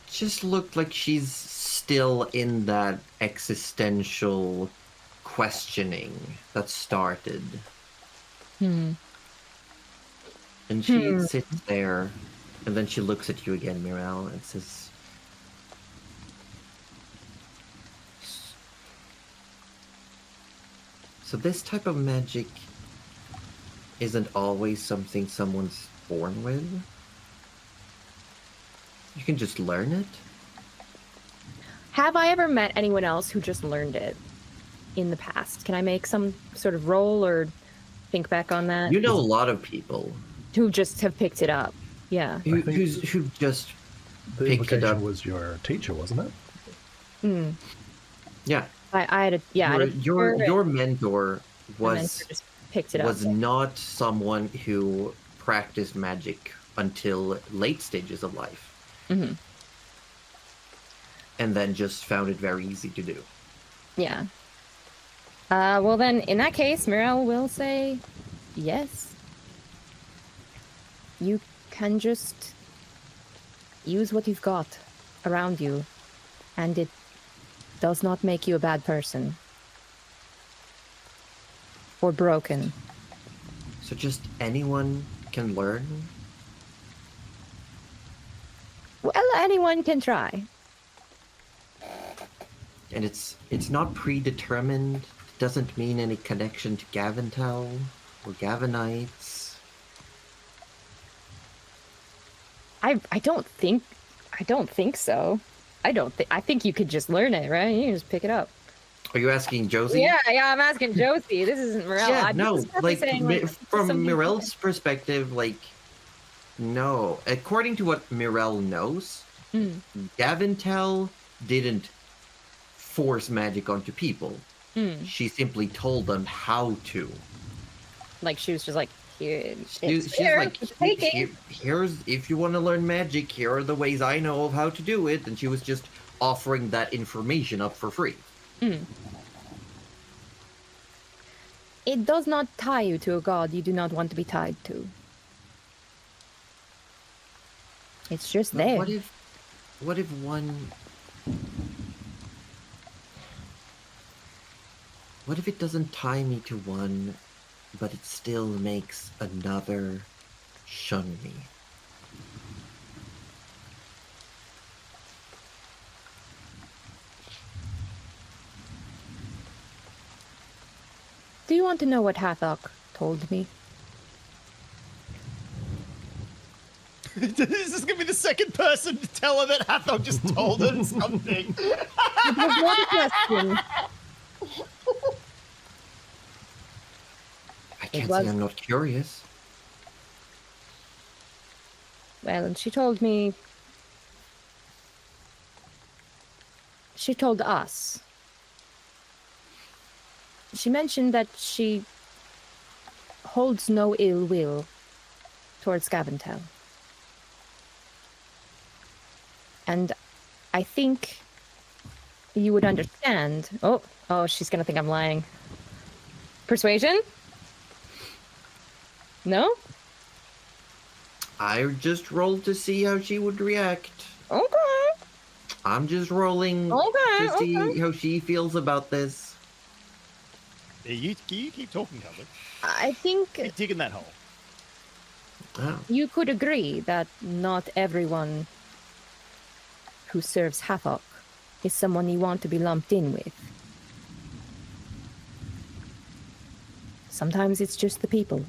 just looked like she's still in that existential questioning that started. Hmm. And she sits there, and then she looks at you again, Mirel, and says, so this type of magic isn't always something someone's born with? You can just learn it? Have I ever met anyone else who just learned it in the past? Can I make some sort of roll or think back on that? You know a lot of people Who just have picked it up. Yeah. who, think- who just The picked it up. implication was your teacher, wasn't it? Hmm. Yeah, I had a I had a your teacher, your mentor and the mentor was just picked it up. was not someone who practiced magic until late stages of life, Mhm. and then just found it very easy to do. Yeah. Well then, in that case, Mirel will say yes. You can just use what you've got around you, and it does not make you a bad person. Or broken. So just anyone can learn. Well, anyone can try. And it's not predetermined. Doesn't mean any connection to Gaventel or Gavanites. I don't think so. I think you could just learn it, right? You can just pick it up. Are you asking Josie? Yeah, I'm asking Josie. This isn't Morel. Yeah, I'm no, just probably like, saying, like, from some people- Mirel's perspective, like, no. According to what Mirel knows, Mm, Gaventel didn't force magic onto people. mm. She simply told them how to. Like she was just like, here, She's like, here's, if you want to learn magic, here are the ways I know of how to do it. And she was just offering that information up for free. Mm. It does not tie you to a god you do not want to be tied to. It's just But there. what if one... What if it doesn't tie me to one, but it still makes another shun me? Do you want to know what Hathok told me? This is gonna be the second person to tell her that Hathor just told her something. It was not a question. I can't was- say I'm not curious. Well, and she told me. She told us. She mentioned that she holds no ill will towards Gaventel. And I think you would understand. Oh, she's gonna think I'm lying. Persuasion? No? I just rolled to see how she would react. Okay. I'm just rolling Okay, to see okay. how she feels about this. Yeah, you keep talking, Covered. I think Keep digging that hole. Oh. you could agree that not everyone who serves Hathok is someone you want to be lumped in with. Sometimes it's just the people.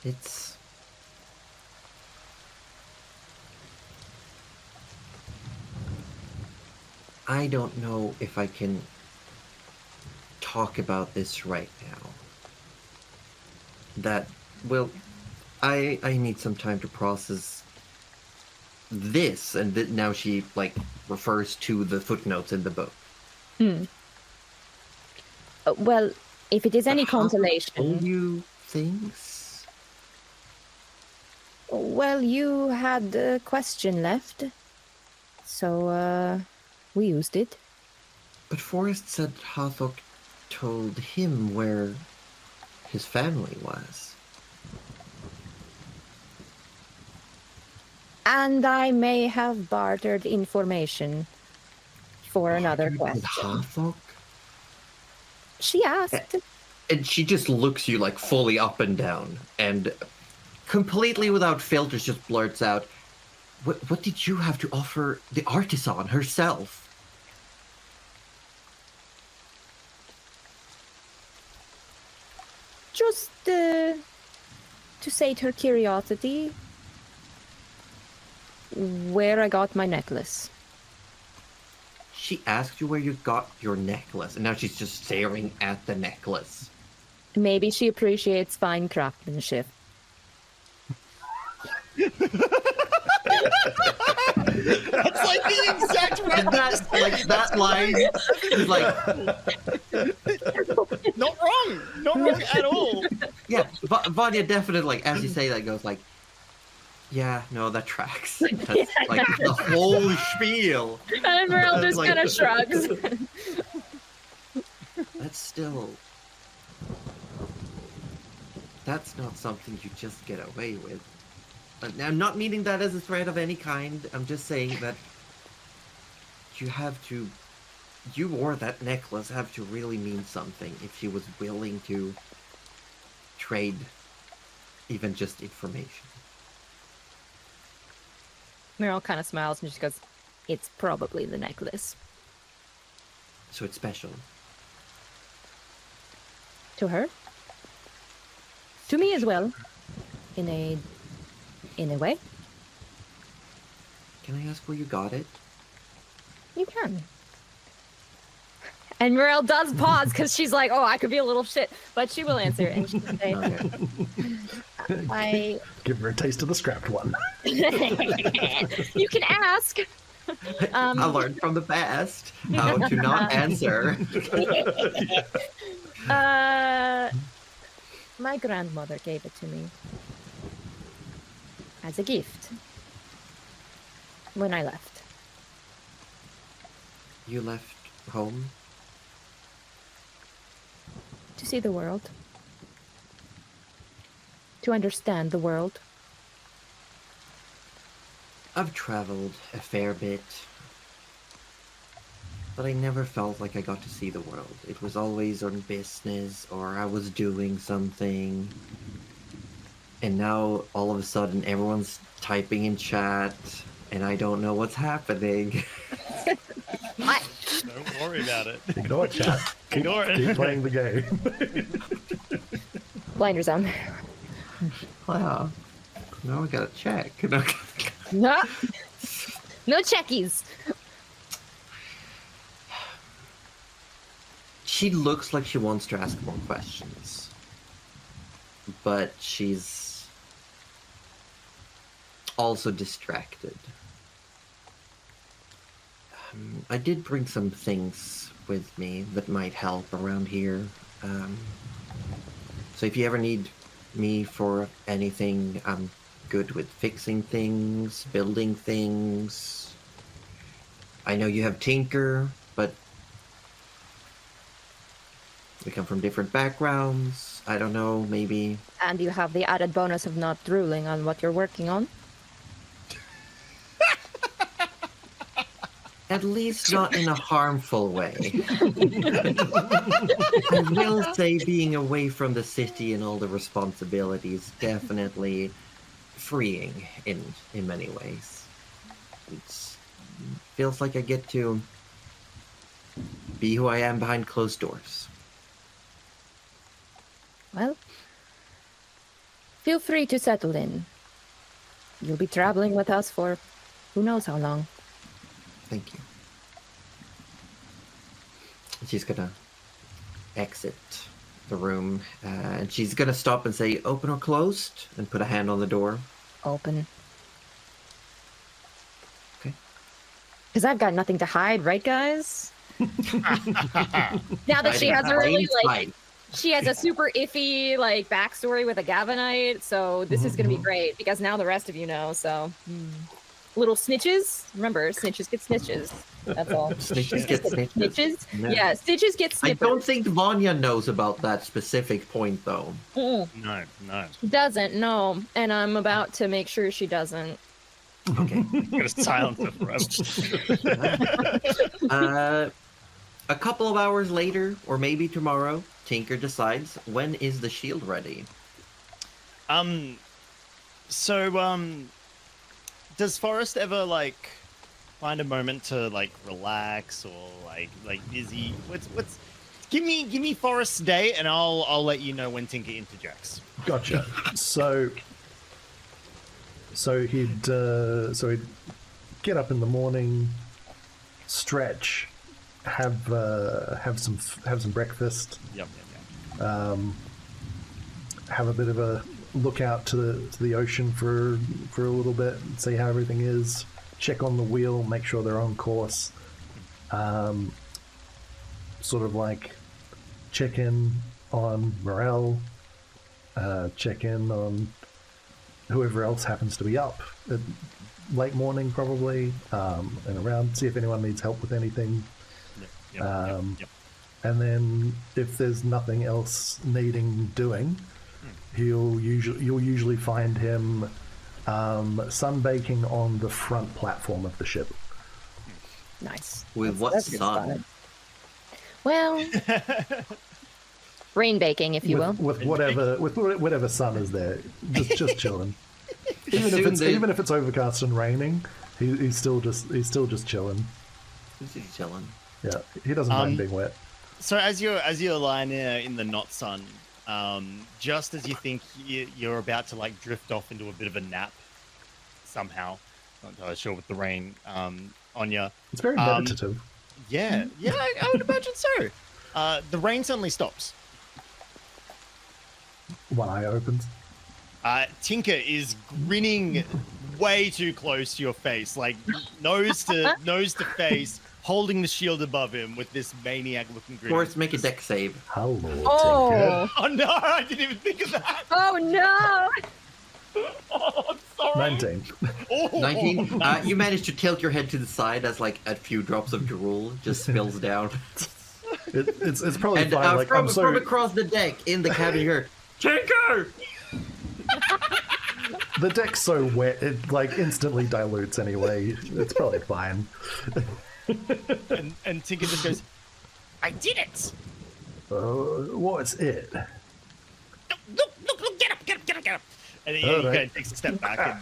It's... I don't know if I can talk about this right now. That, well, I need some time to process this, and now she, like, refers to the footnotes in the book. Well, if it is any How told consolation, you things? well, you had a question left, so we used it. But Forrest said Hathok told him where his family was. And I may have bartered information for another With question. Hathok? She asked. And she just looks you like fully up and down, and completely without filters just blurts out, what did you have to offer the artisan herself? Just to sate her curiosity, where I got my necklace. She asked you where you got your necklace, and now she's just staring at the necklace. Maybe she appreciates fine craftsmanship. That's like the exact And that line is like, not wrong at all. yeah, Vanya definitely, like, as you say that, goes like, yeah, no, that tracks. That's like the whole spiel. And Merle That's just like- kind of shrugs. That's still... That's not something you just get away with. I'm not meaning that as a threat of any kind. I'm just saying that you or that necklace have to really mean something if she was willing to trade even just information. Meryl kind of smiles and just goes, "It's probably the necklace." So it's special. To her? To me as well. In a way. Can I ask where you got it? You can. And Morel does pause because she's like, "Oh, I could be a little shit," but she will answer, and she can say, "I." Give her a taste of the scrapped one. You can ask. I learned from the past how to not answer. My grandmother gave it to me as a gift when I left. You left home? To see the world. To understand the world. I've traveled a fair bit, but I never felt like I got to see the world. It was always on business, or I was doing something. And now, all of a sudden, everyone's typing in chat, and I don't know what's happening. Don't worry about it. Ignore chat. Ignore it. Keep playing the game. Blinders on. Wow. Now I gotta check. No. No checkies. She looks like she wants to ask more questions. But she's also distracted. I did bring some things with me that might help around here. So if you ever need me for anything, I'm good with fixing things, building things. I know you have Tinker, but we come from different backgrounds. I don't know, maybe... And you have the added bonus of not drooling on what you're working on. At least not in a harmful way. I will say being away from the city and all the responsibilities definitely freeing in many ways. It feels like I get to be who I am behind closed doors. Well, feel free to settle in. You'll be traveling with us for who knows how long. Thank you. She's gonna exit the room, and she's gonna stop and say, "Open or closed?" and put a hand on the door. Open. Okay. Because I've got nothing to hide, right, guys? Now that she has a really, like, she has a super iffy, like, backstory with a Gavanite, so this is going to be great, because now the rest of you know, so... Little snitches. Remember, snitches get snitches. That's all. Snitches get snitches. Snitches? No. Yeah, snitches get I snippers. don't think Vanya knows about that specific point, though. Mm-mm. No. She doesn't, no. And I'm about to make sure she doesn't. Okay. Gonna silence her forever. A couple of hours later, or maybe tomorrow, Tinker decides, when is the shield ready? Does Forrest ever like find a moment to like relax or like is he what's give me Forrest's day and I'll let you know when Tinker interjects. Gotcha. So he'd get up in the morning, stretch, have some breakfast. Yep. Have a bit of a look out to the ocean for a little bit, see how everything is, check on the wheel, make sure they're on course, sort of like check in on Morel, check in on whoever else happens to be up at late morning probably, and around, see if anyone needs help with anything. Yep. And then if there's nothing else needing doing, you'll usually find him sunbaking on the front platform of the ship. Nice. With what That's a good sun? spot. Well, rain baking, if you will. With whatever sun is there, just chilling. Assume they- Even if it's overcast and raining, he's still just chilling. He's just chilling. Yeah, he doesn't mind being wet. So as you're lying there in the not sun, just as you think you're about to like drift off into a bit of a nap, somehow, not entirely sure with the rain on you. It's very meditative. Yeah, I would imagine so. The rain suddenly stops. One eye opens. Tinker is grinning way too close to your face, like nose to face, holding the shield above him with this maniac-looking grin. Of course, make a deck save. Hello, Oh. Tinker. Oh no! I didn't even think of that. Oh no! Oh, I'm sorry. 19. Oh, 19. You manage to tilt your head to the side as like a few drops of drool just spills down. It's probably And fine. Like, from I'm so across the deck in the cabin, you hear, Tinker! the deck's so wet it like instantly dilutes anyway. It's probably fine. and Tinker just goes, "I did it! What's it? Look! Get up!" And he All kind right. of takes a step back.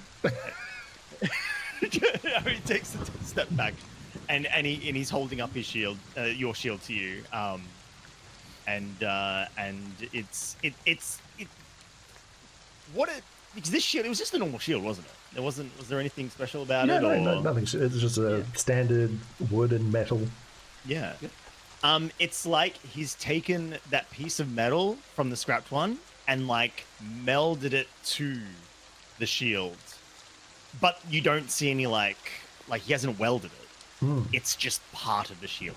He takes a step back, and he's holding up his shield, your shield to you. And it's because this shield, it was just a normal shield, wasn't it? Was there anything special about it? No, nothing. It's just a standard wood and metal. Yeah. It's like he's taken that piece of metal from the scrapped one and like melded it to the shield, but you don't see any like he hasn't welded it. It's just part of the shield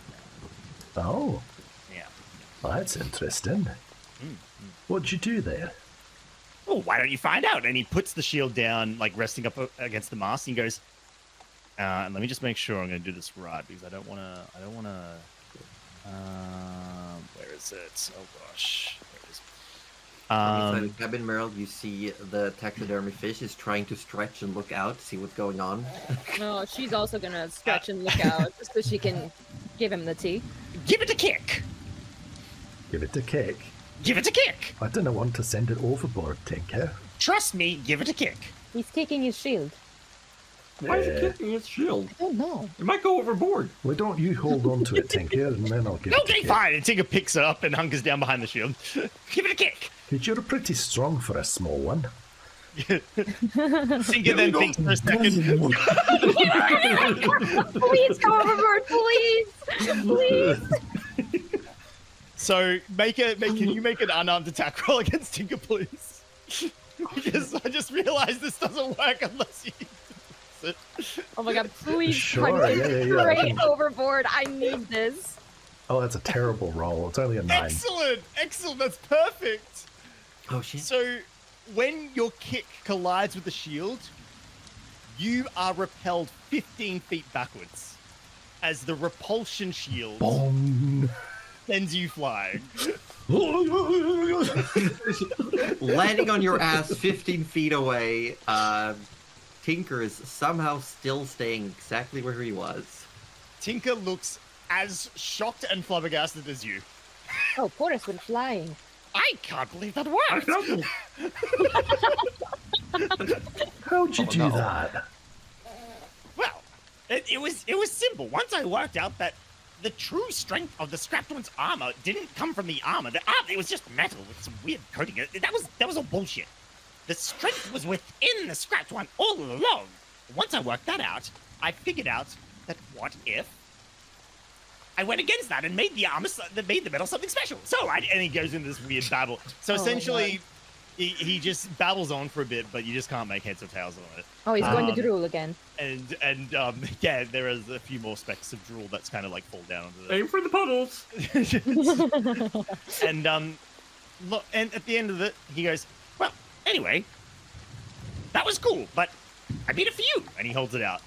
now. Oh, Yeah. well, that's interesting. What'd you do there? Well, why don't you find out? And he puts the shield down, like resting up against the mast, and he goes, and let me just make sure I'm going to do this right, because I don't want to, where is it? Oh gosh. There it is. inside the cabin, Merrill, you see the taxidermy fish is trying to stretch and look out to see what's going on. No, she's also gonna stretch and look out just so she can give him the tea. Give it a kick. Give it a kick. Give it a kick. I didn't want to send it overboard, Tinker. Trust me, give it a kick. He's kicking his shield. Why is it kicking its shield? I don't know. It might go overboard. Well, don't you hold on to it, Tinker, and then I'll give it a Okay, kick. fine. And Tinker picks it up and hunkers down behind the shield. Give it a kick. 'Cause you're pretty strong for a small one. Tinker then thinks for a second. Please go overboard, please! Please! So can you make an unarmed attack roll against Tinker, please? Because I just realized this doesn't work unless you use it. Oh my god, please Sure, punch yeah, him yeah, I straight can- overboard. I need this. Oh, that's a terrible roll. It's only a 9. Excellent, that's perfect. Oh shit. So when your kick collides with the shield, you are repelled 15 feet backwards as the repulsion shield Bong. sends you flying. Landing on your ass 15 feet away, Tinker is somehow still staying exactly where he was. Tinker looks as shocked and flabbergasted as you. Oh, Portis went flying. I can't believe that I worked. know. How'd you do that? Well, it was simple. Once I worked out that the true strength of the scrapped one's armor didn't come from the armor. The armor, it was just metal with some weird coating. That was all bullshit. The strength was within the scrapped one all along. Once I worked that out, I figured out that what if I went against that and made the armor, that made the metal something special. And he goes into this weird babble. So Oh, essentially, he just babbles on for a bit, but you just can't make heads or tails on it. Oh, he's going to drool again. And yeah, there is a few more specks of drool that's kind of like fall down onto the. Aim for the puddles. And look, and at the end of it, he goes, "Well, anyway, that was cool, but I beat a few," and he holds it out.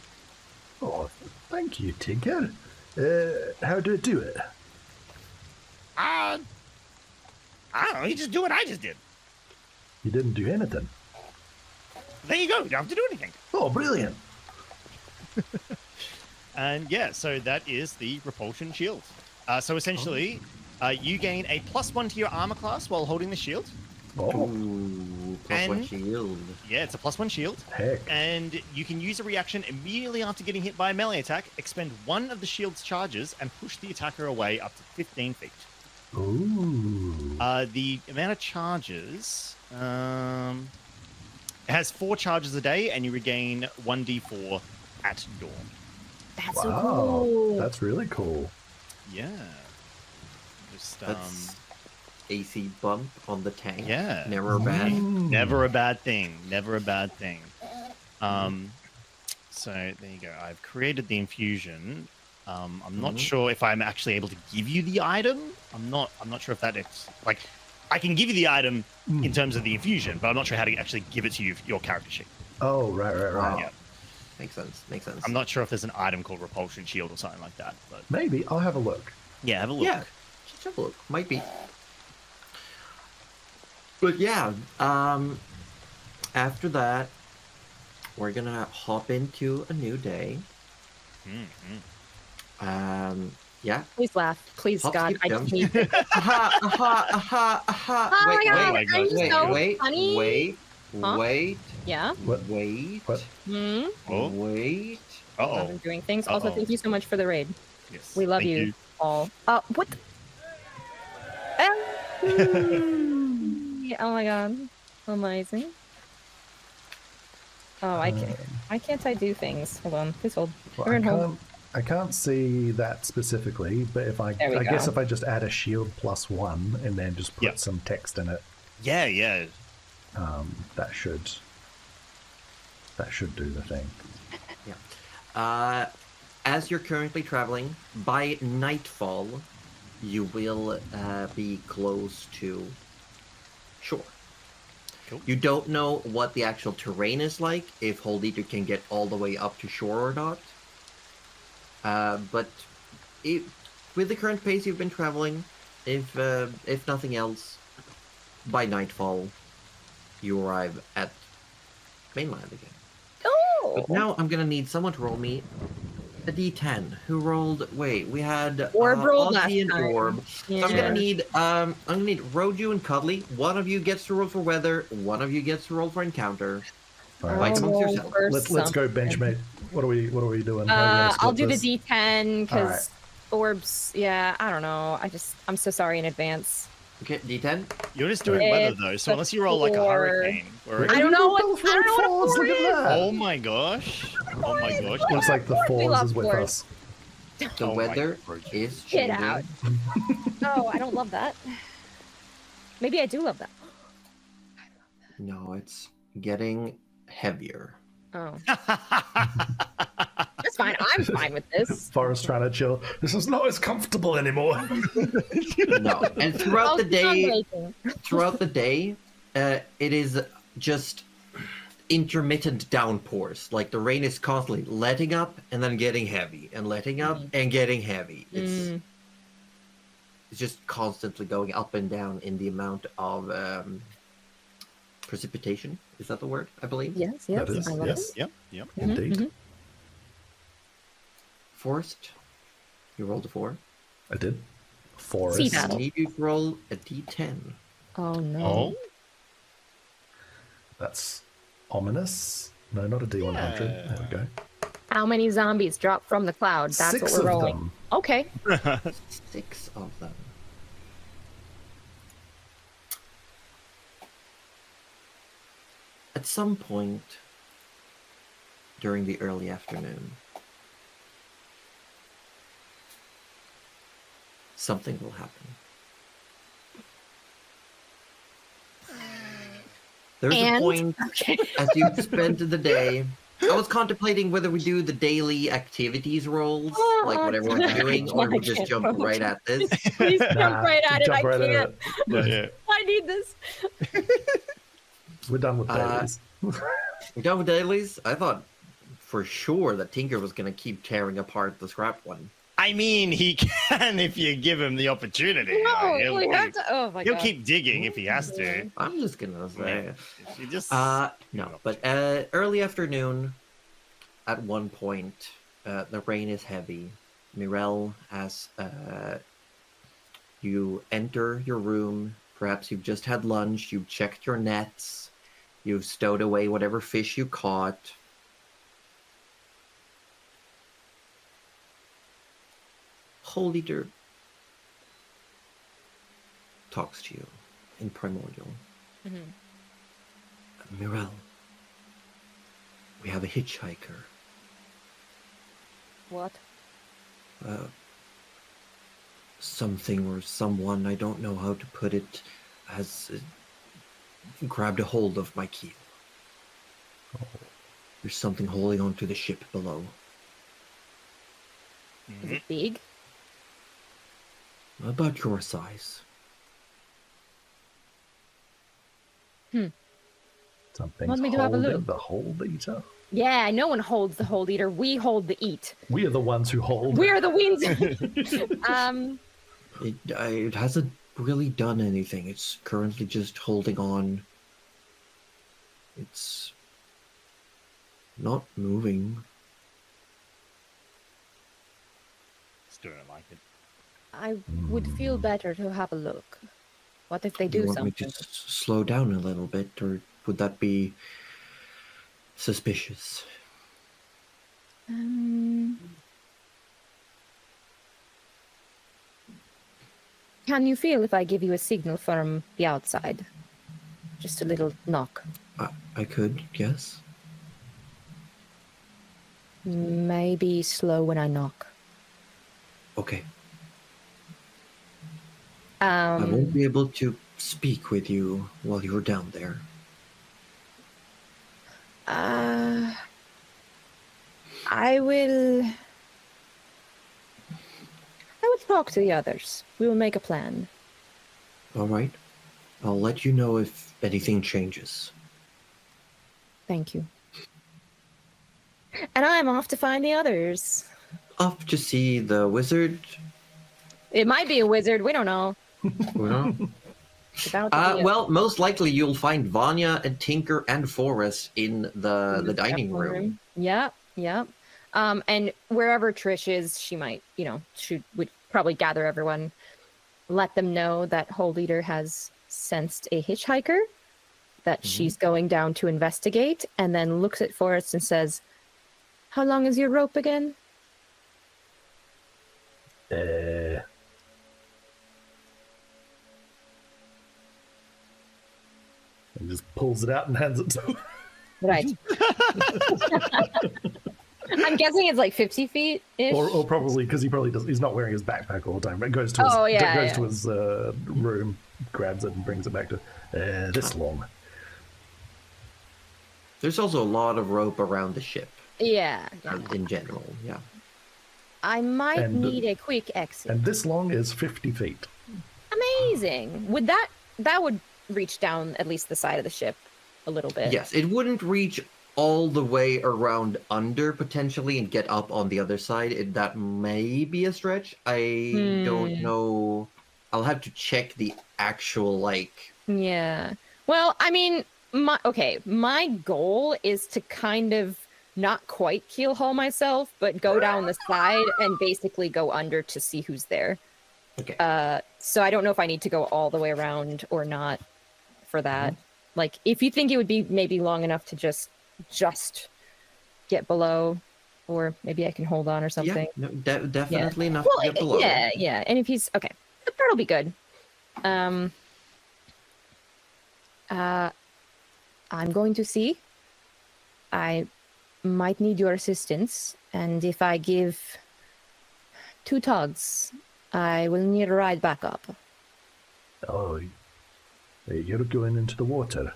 Oh, thank you, Tinker. How did it do it? I don't know. He just do what I just did. You didn't do anything. There you go. You don't have to do anything. Oh, brilliant. And yeah, so that is the repulsion shield. So essentially, you gain a +1 to your armor class while holding the shield. Oh, Ooh, plus one And- shield. Yeah, it's a +1 shield. heck. And you can use a reaction immediately after getting hit by a melee attack, expend one of the shield's charges, and push the attacker away up to 15 feet. Ooh. The amount of charges, it has 4 charges a day, and you regain 1d4 at dawn. That's so Wow. cool. That's really cool. Yeah. Just, That's AC bump on the tank. yeah. Never bad. Never a bad thing. Never a bad thing. So there you go. I've created the infusion. I'm not sure if I'm actually able to give you the item. I'm not sure if that is like I can give you the item in terms of the infusion, but I'm not sure how to actually give it to you your character sheet. Oh, right. Yeah. Makes sense. Makes sense. I'm not sure if there's an item called repulsion shield or something like that, but Maybe. I'll have a look. yeah, have a look. Yeah, just have a look. Might be. But yeah, after that, we're gonna hop into a new day. Yeah. Please laugh. Please, Hop, God. skip, I jump. just need this. Aha! Aha! Aha! Aha! Oh wait, my God, wait, I'm wait, so wait, funny. wait, Huh? wait, Yeah. What? wait, What? Hmm. Oh, wait. uh-oh. I'm doing things. Also, Uh-oh. thank you so much for the raid. Yes. We love Thank you all. What? Oh my God. Amazing. Oh, I can't. Why can't I do things? Hold on. Please hold. Well, Everyone hold. I can't see that specifically, but if I There we guess go. if I just add a shield +1 and then just put Yep. some text in it, Yeah, yeah. that should do the thing. As you're currently traveling, by nightfall, you will be close to shore. Cool. You don't know what the actual terrain is like, if Hold Eater can get all the way up to shore or not. But with the current pace you've been traveling, if nothing else, by nightfall, you arrive at mainland again. Oh. But now I'm gonna need someone to roll me a D10. Who rolled? Wait, we had Orb rolled Ozzy and last time. Orb. Yeah. So I'm gonna need Roju and Cuddly. One of you gets to roll for weather. One of you gets to roll for encounter. All I'll right, Fight amongst roll yourselves. for let's go, something. benchmate. What are we doing? How are we gonna I'll split do the this? D10 All because right. orbs. Yeah, I don't know. I'm so sorry in advance. Okay, D10. You're just doing weather It's though, so a unless you roll like a 4. hurricane or I don't know what. Both I don't know what a rolled 4s, 4 look is. at that. oh my gosh. Oh my gosh. Looks like the We 4s love is with 4s. us. The Oh my weather God. is Get changing. out. Oh, I don't love that. Maybe I do love that. No, it's getting heavier. Oh, that's fine. I'm fine with this. Forrest trying to chill. This is not as comfortable anymore. No, and throughout the Oh, day, sunbathing. it is just intermittent downpours. Like the rain is constantly letting up and then getting heavy, and letting up and getting heavy. It's just constantly going up and down in the amount of precipitation. Is that the word? I believe. Yes, yes, That is, I love yes. it. Yep. Indeed. mhm. Forrest, you rolled a 4. I did. Forest. See I that. need you to roll a D10. Oh no. Oh. That's ominous. No, not a D100. Yeah. There we go. How many zombies drop from the cloud? That's 6 what we're of rolling. them. Okay. 6 of them. At some point during the early afternoon, something will happen. There's a And? point Okay. as you spend the day. I was contemplating whether we do the daily activities rolls, like what everyone's doing, or we just jump right at this. Please jump Nah, right at it. jump I right at can't. it. Yeah. I need this. We're done with Uh, dailies. We're done with dailies? I thought for sure that Tinker was going to keep tearing apart the scrap one. I mean, he can if you give him the opportunity. No, Like, we have to. Oh my he'll god. keep digging if he has to. I'm just gonna say. If you just No, but early afternoon, at one point, the rain is heavy. Mirel, as you enter your room, perhaps you've just had lunch, you've checked your nets, you've stowed away whatever fish you caught. Holy Eater talks to you in primordial. Mirel, we have a hitchhiker. What? Something or someone, I don't know how to put it, has grabbed a hold of my keel. There's something holding on to the ship below. Is it big? About your size. Something's Want me to have a holding look? the hold eater. Yeah, no one holds the hold eater. We hold the eat. We are the ones who hold. We're the ones. It hasn't really done anything. It's currently just holding on. It's not moving. Still don't like it. I would feel better to have a look. What if they Do you do want me something? to slow down a little bit, or would that be suspicious? Can you feel if I give you a signal from the outside? Just a little knock. I could, yes. Maybe slow when I knock. Okay. I won't be able to speak with you while you're down there. I will talk to the others. We will make a plan. All right. I'll let you know if anything changes. Thank you. And I'm off to find the others. Off to see the wizard. It might be a wizard. We don't know. Well, It's about to be well, most likely you'll find Vanya and Tinker and Forrest in the dining room. Yep, yep. And wherever Trish is, she might, she would probably gather everyone, let them know that Hold Eater has sensed a hitchhiker, that she's going down to investigate, and then looks at Forrest and says, "How long is your rope again?" And just pulls it out and hands it to him. Right. I'm guessing it's like 50 feet ish. Or probably because he's not wearing his backpack all the time. It goes to his, to his room, grabs it and brings it back to this long. There's also a lot of rope around the ship. Yeah. In general, yeah. I might need a quick exit. And this long is 50 feet. Amazing. Would that would reach down at least the side of the ship a little bit? Yes, it wouldn't reach all the way around under potentially and get up on the other side. That may be a stretch. I don't know. I'll have to check the actual Yeah. Well, I mean, my goal is to kind of not quite keel haul myself, but go down the side and basically go under to see who's there. Okay. So I don't know if I need to go all the way around or not for that. Like, if you think it would be maybe long enough to just get below, or maybe I can hold on or something. Yeah, no, definitely enough Well, to get below. yeah. And if he's okay, that'll be good. I'm going to see. I might need your assistance, and if I give 2 tugs, I will need a ride back up. Oh, you're going into the water.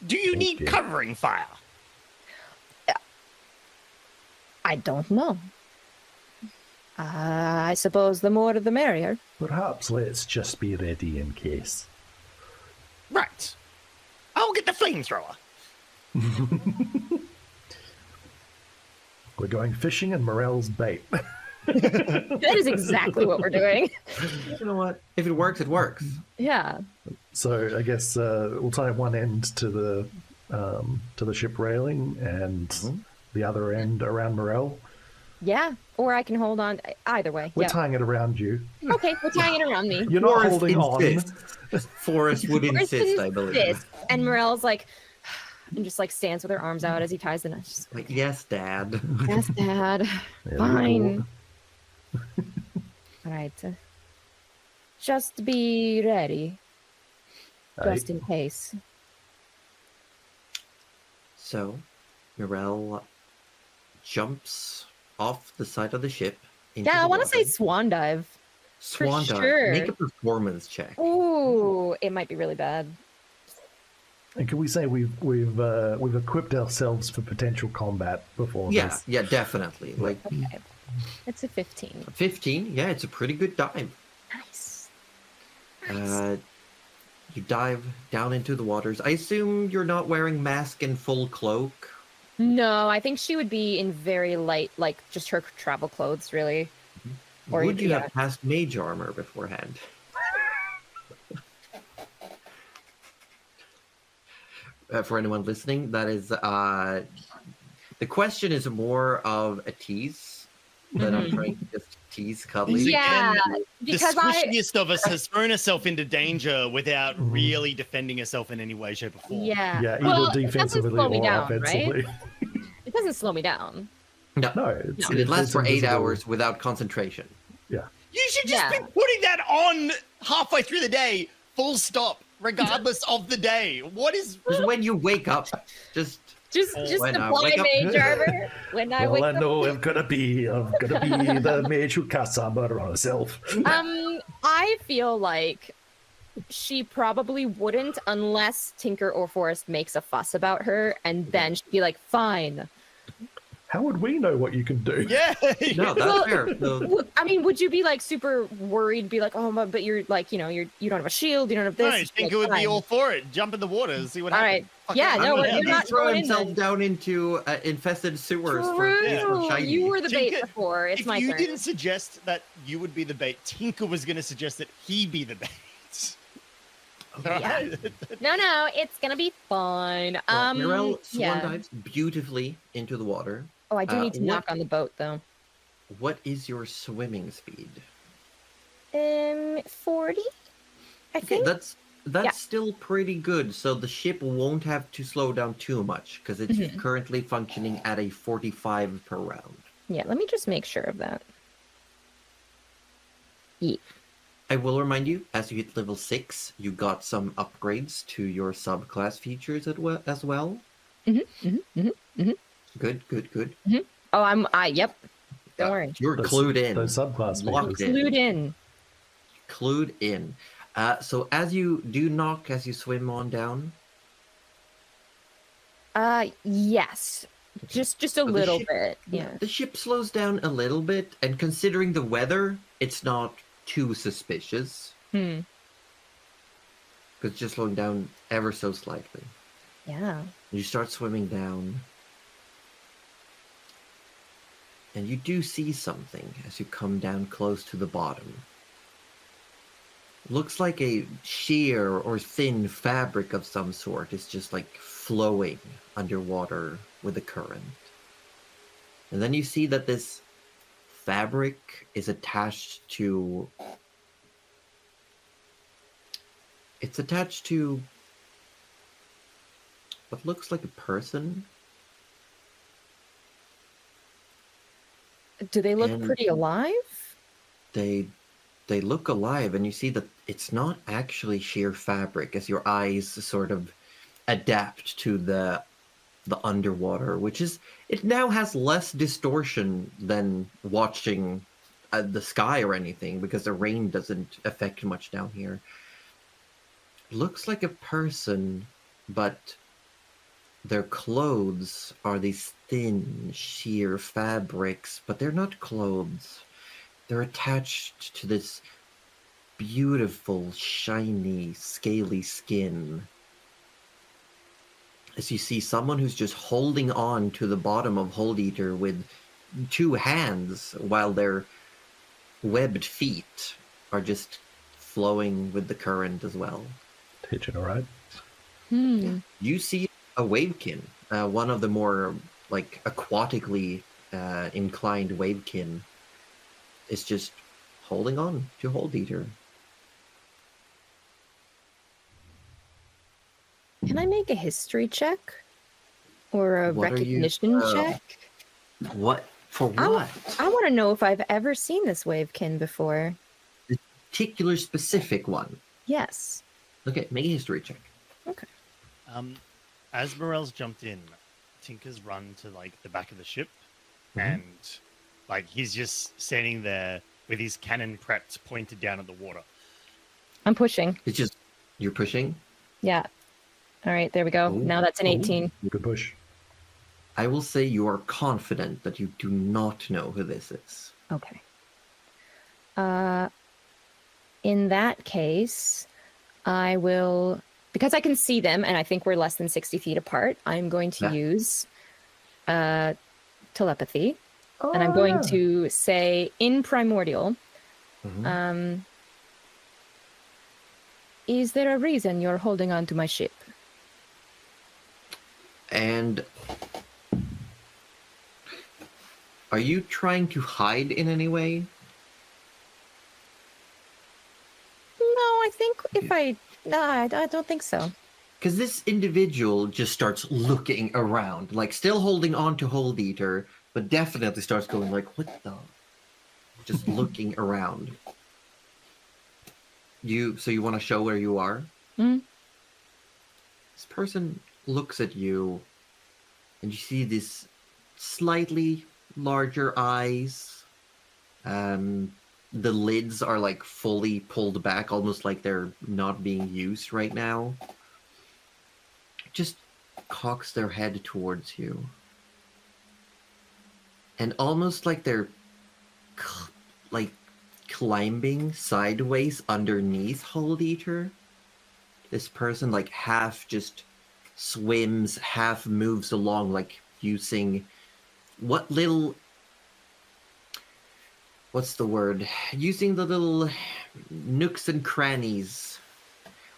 Do you need covering fire? I don't know. I suppose the more the merrier. Perhaps let's just be ready in case. Right. I'll get the flamethrower. We're going fishing and Morel's bait. That is exactly what we're doing. You know what? If it works, it works. Yeah. So I guess we'll tie one end to the ship railing and the other end around Morel. Yeah. Or I can hold on. Either way. We're Yeah. tying it around you. Okay, we're tying it around me. You're not Forrest holding on. insists. Forrest would Forrest insist, I believe. insists, and Morel's like, and just like stands with her arms out as he ties the knot. Like, yes, Dad. Yes, Dad. Yeah, Fine. All right. Just be ready, just in case. So, Mirel jumps off the side of the ship. Into Yeah, I the want to say water. swan dive. Swan dive. sure. Make a performance check. Ooh, it might be really bad. And can we say we've equipped ourselves for potential combat before Yeah, this? yeah, definitely. Like Okay. It's a 15. 15. Yeah, it's a pretty good dive. Nice. You dive down into the waters. I assume you're not wearing mask and full cloak. No, I think she would be in very light, like just her travel clothes, really. Or Would you yeah. have passed mage armor beforehand? For anyone listening, that is the question is more of a tease that I'm trying to just tease Cuddly. Yeah, Again, the because I squishiest of us has thrown herself into danger without really defending herself in any way, shape, or form. yeah. Yeah, either Well, it doesn't defensively slow me or down, offensively. right? It doesn't slow me down. No, No, it's, it lasts for 8 invisible. hours without concentration. Yeah. You should just Yeah. be putting that on halfway through the day, full stop, regardless of the day. What is Just when you wake up, just Just when I apply wake up- mage armor when I Well, wake I up. know I'm gonna be the mage who casts armor on herself. I feel like she probably wouldn't unless Tinker or Forrest makes a fuss about her, and then she'd be like, "Fine." How would we know what you can do? yeah? no, that's Well, fair. No, I mean, would you be like super worried? Be like, "Oh, but you're like, you don't have a shield, you don't have this." No, I She'd think like, it would be "Fine." all for it. Jump in the water, see what All happens. right. Fuck Yeah, it, no, I'm we're down. not throw going in himself then. down into infested sewers for True. shiny. You were the bait Tinker, before. It's if my you turn. didn't suggest that you would be the bait, Tinker was going to suggest that he be the bait. Yeah. No, it's gonna be fine. Mirel swan yeah. dives beautifully into the water. Oh, I do need to what- knock on the boat though. What is your swimming speed? 40, I Okay, think. that's Yeah. still pretty good. So the ship won't have to slow down too much because it's Mhm. currently functioning at a 45 per round. Yeah, let me just make sure of that. Yeah. I will remind you, as you hit level 6, you got some upgrades to your subclass features as well. Good. Oh, yep. Don't worry. You're Those- clued in. Those subclass Locked features. in. Glued in. Clued in. So as you do knock, as you swim on down, Yes. Just a the little ship- bit. Yeah. the ship slows down a little bit, and considering the weather, it's not too suspicious. Hmm. Because it's just slowing down ever so slightly. Yeah. You start swimming down. And you do see something as you come down close to the bottom. Looks like a sheer or thin fabric of some sort is just like flowing underwater with the current. And then you see that this fabric is attached to... It's attached to what looks like a person. Do they look And- pretty alive? They look alive, and you see that it's not actually sheer fabric as your eyes sort of adapt to the underwater, which is, it now has less distortion than watching the sky or anything, because the rain doesn't affect much down here. Looks like a person, but their clothes are these thin, sheer fabrics, but they're not clothes. They're attached to this beautiful, shiny, scaly skin. As you see someone who's just holding on to the bottom of Hold Eater with two hands, while their webbed feet are just flowing with the current as well. Hitching a ride. You see a wavekin, one of the more like aquatically inclined wavekin, is just holding on to Hold Eater. Can I make a history check or a What are you, recognition check? What? For I what? want to know if I've ever seen this wavekin before. Particular specific one. Yes. Okay, make a history check. As Morel's jumped in, Tinker's run to like the back of the ship, Mhm. and like he's just standing there with his cannon prepped, pointed down at the water. I'm pushing. It's just you're pushing. Yeah. All right, there we go. Ooh. Now that's an 18. Good push. I will say you are confident that you do not know who this is. Okay. In that case, I will, because I can see them and I think we're less than 60 feet apart, I'm going to Yeah. use telepathy. And I'm going to say in primordial, Mhm. is there a reason you're holding on to my ship? And are you trying to hide in any way? No, I think if no, I don't think so. Because this individual just starts looking around, like still holding on to Hold Eater, but definitely starts going like, what the? Just looking around. So you want to show where you are? Mhm. This person looks at you, and you see this slightly larger eyes. The lids are like fully pulled back, almost like they're not being used right now. Just cocks their head towards you. And almost like they're like climbing sideways underneath Hold Eater. This person like half just swims, half moves along, like using what's the word? Using the little nooks and crannies,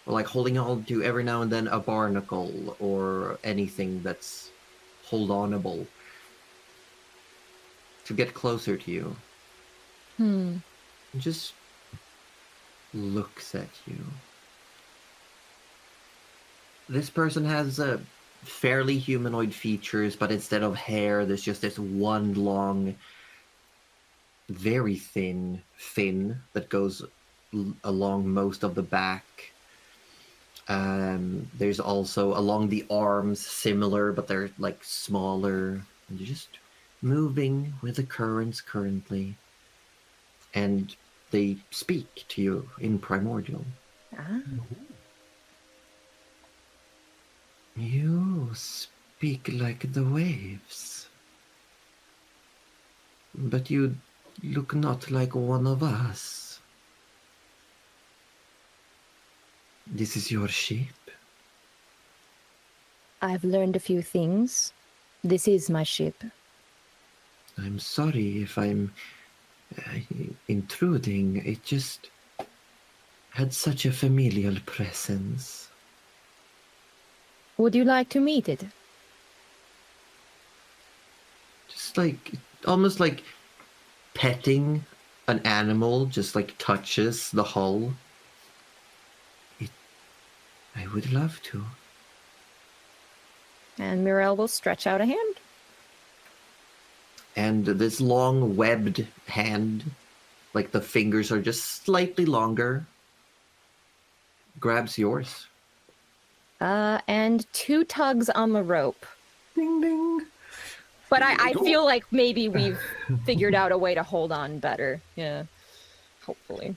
or like holding on to every now and then a barnacle or anything that's hold-onable to get closer to you. And just looks at you. This person has fairly humanoid features, but instead of hair, there's just this one long, very thin fin that goes along most of the back. There's also along the arms, similar, but they're like smaller. And you're just moving with the currents currently. And they speak to you in primordial. You speak like the waves. But you look not like one of us. This is your ship. I've learned a few things. This is my ship. I'm sorry if I'm intruding. It just had such a familial presence. Would you like to meet it? Just like, almost like petting an animal, just like touches the hull. I would love to. And Mirel will stretch out a hand. And this long webbed hand, like the fingers are just slightly longer, grabs yours. And 2 tugs on the rope. Ding ding. But I feel like maybe we've figured out a way to hold on better. Yeah. Hopefully.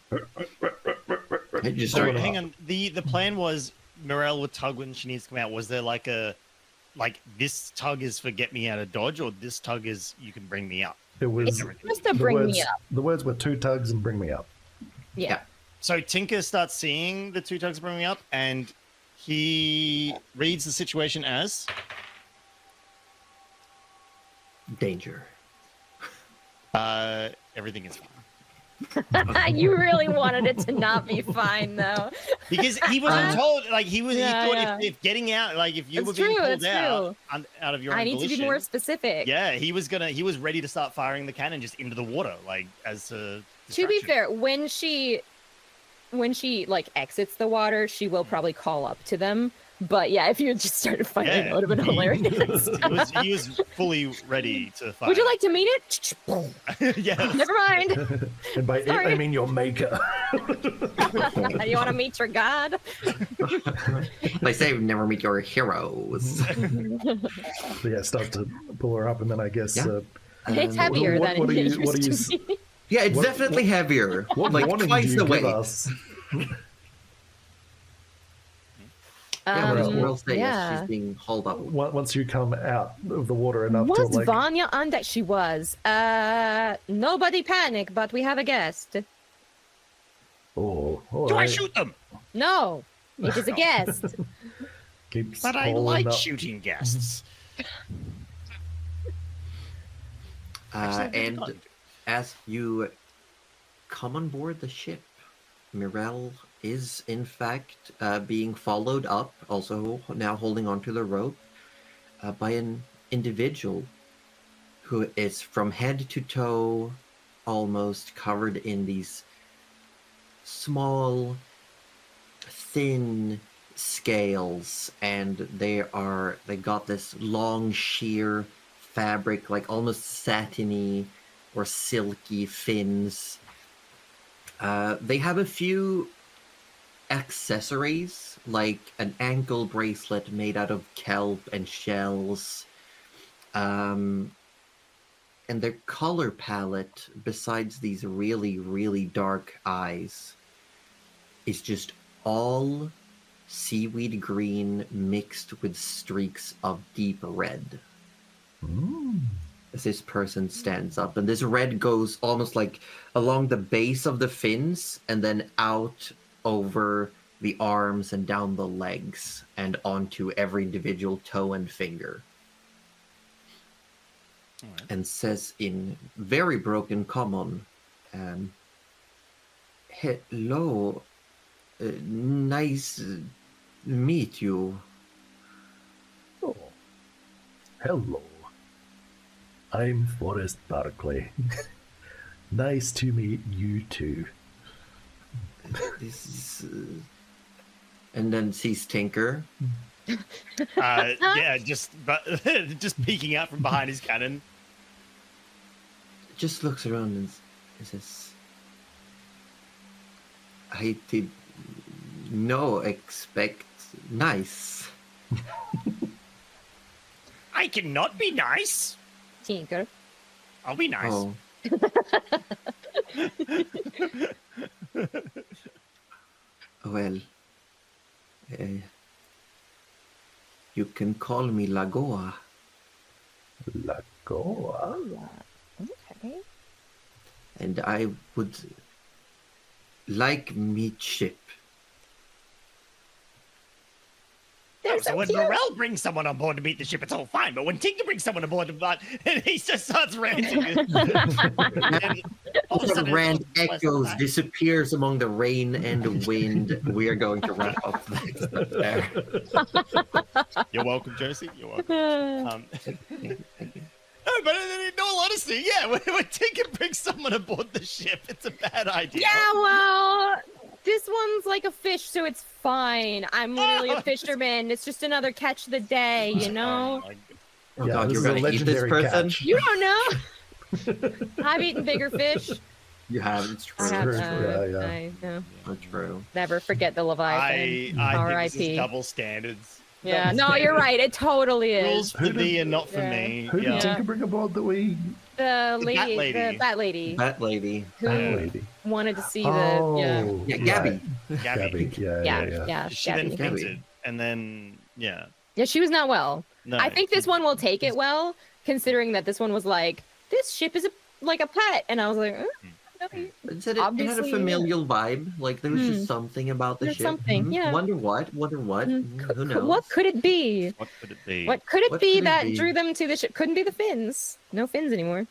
It just Sorry, sort of- hang on. The plan was Morel would tug when she needs to come out. Was there like this tug is for get me out of dodge, or this tug is you can bring me up? It was It's just to bring me up. The words were 2 tugs and bring me up. Yeah. So Tinker starts seeing the 2 tugs bring me up, and he reads the situation as danger. Everything is fine. You really wanted it to not be fine, though. Because he wasn't told, like, he thought Yeah. if getting out, like, if you It's were being true, pulled it's out out of your own I need to be more volition, specific. yeah, he was ready to start firing the cannon just into the water, like, as a To be distraction. fair, when she like exits the water, she will probably call up to them. But yeah, if you had just started fighting, Yeah, it would have been hilarious. he was fully ready to fire. Would you like to meet it? Yeah. Never mind. And by it, Sorry. I mean your maker. You want to meet your god? They say never meet your heroes. So yeah, start to pull her up, and then I guess. Yeah. It's heavier what than do it you- what do used you to be. Yeah, it's What- definitely heavier. What like warning twice do you the give weight. us? Yeah, Well, we'll say yes, yeah. she's being hauled up. Once you come out of the water enough to Was like. Vanya on deck? She was. Nobody panic, but we have a guest. Oh, all Do I right. shoot them? No, it is a guest. Keeps But I hauling like up. shooting guests. And as you come on board the ship, Mirel is in fact being followed up, also now holding onto the rope, by an individual who is from head to toe almost covered in these small, thin scales, and they got this long sheer fabric, like almost satiny or silky fins. They have a few accessories, like an ankle bracelet made out of kelp and shells. And their color palette, besides these really, really dark eyes, is just all seaweed green mixed with streaks of deep red. As this person stands up, and this red goes almost like along the base of the fins and then out over the arms and down the legs and onto every individual toe and finger. Alright. And says in very broken common, hello, nice meet you. Oh, hello. I'm Forrest Barclay. Nice to meet you too. This is, and then sees Tinker. Yeah, just peeking out from behind his cannon. Just looks around and says, I did no expect nice. I cannot be nice. Tinker. I'll be nice. Oh. Well, you can call me Lagoa. Lagoa. Okay. And I would like meet ship. So when Morel brings someone on board to meet the ship, it's all fine. But when Tinker brings someone aboard to and he just starts ranting. And all of a The sudden, rand it's all echoes, nice. disappears among the rain and wind. We are going to wrap up there. You're welcome, Josie. You're welcome. No, but in all honesty, yeah, when Tinker brings someone aboard the ship, it's a bad idea. Yeah, well, this one's like a fish, so it's fine. I'm literally a fisherman. It's just another catch of the day, you know? Oh my God. Oh Yeah, God, this you're is a gonna eat this legendary person? catch. You don't know. I've eaten bigger fish. You have, it's true. I have. True. Yeah. I know. It's true. Never forget the Leviathan. I think this R.I.P. is double standards. Yeah, Double no, you're standards. right. It totally Rules is. for thee and not for Yeah. me. Who did Yeah. Tinker bring aboard that we? The lady, lady. the bat lady, That lady. who That lady. wanted to see Oh, the Yeah, Gabby. right. Gabby. Gabby. Yeah. yeah. She then Gabby. fainted, and then yeah. Yeah, she was not well. No, I think this one will take it well, considering that this one was like, this ship is like a pet, and I was like, okay. It said it had a Obviously, familial vibe. Like there was Hmm. just something about the There's ship. something, yeah. Wonder what? Who knows? What could it be? What could it be? What could it What be could it that be? drew them to the ship? Couldn't be the fins. No fins anymore.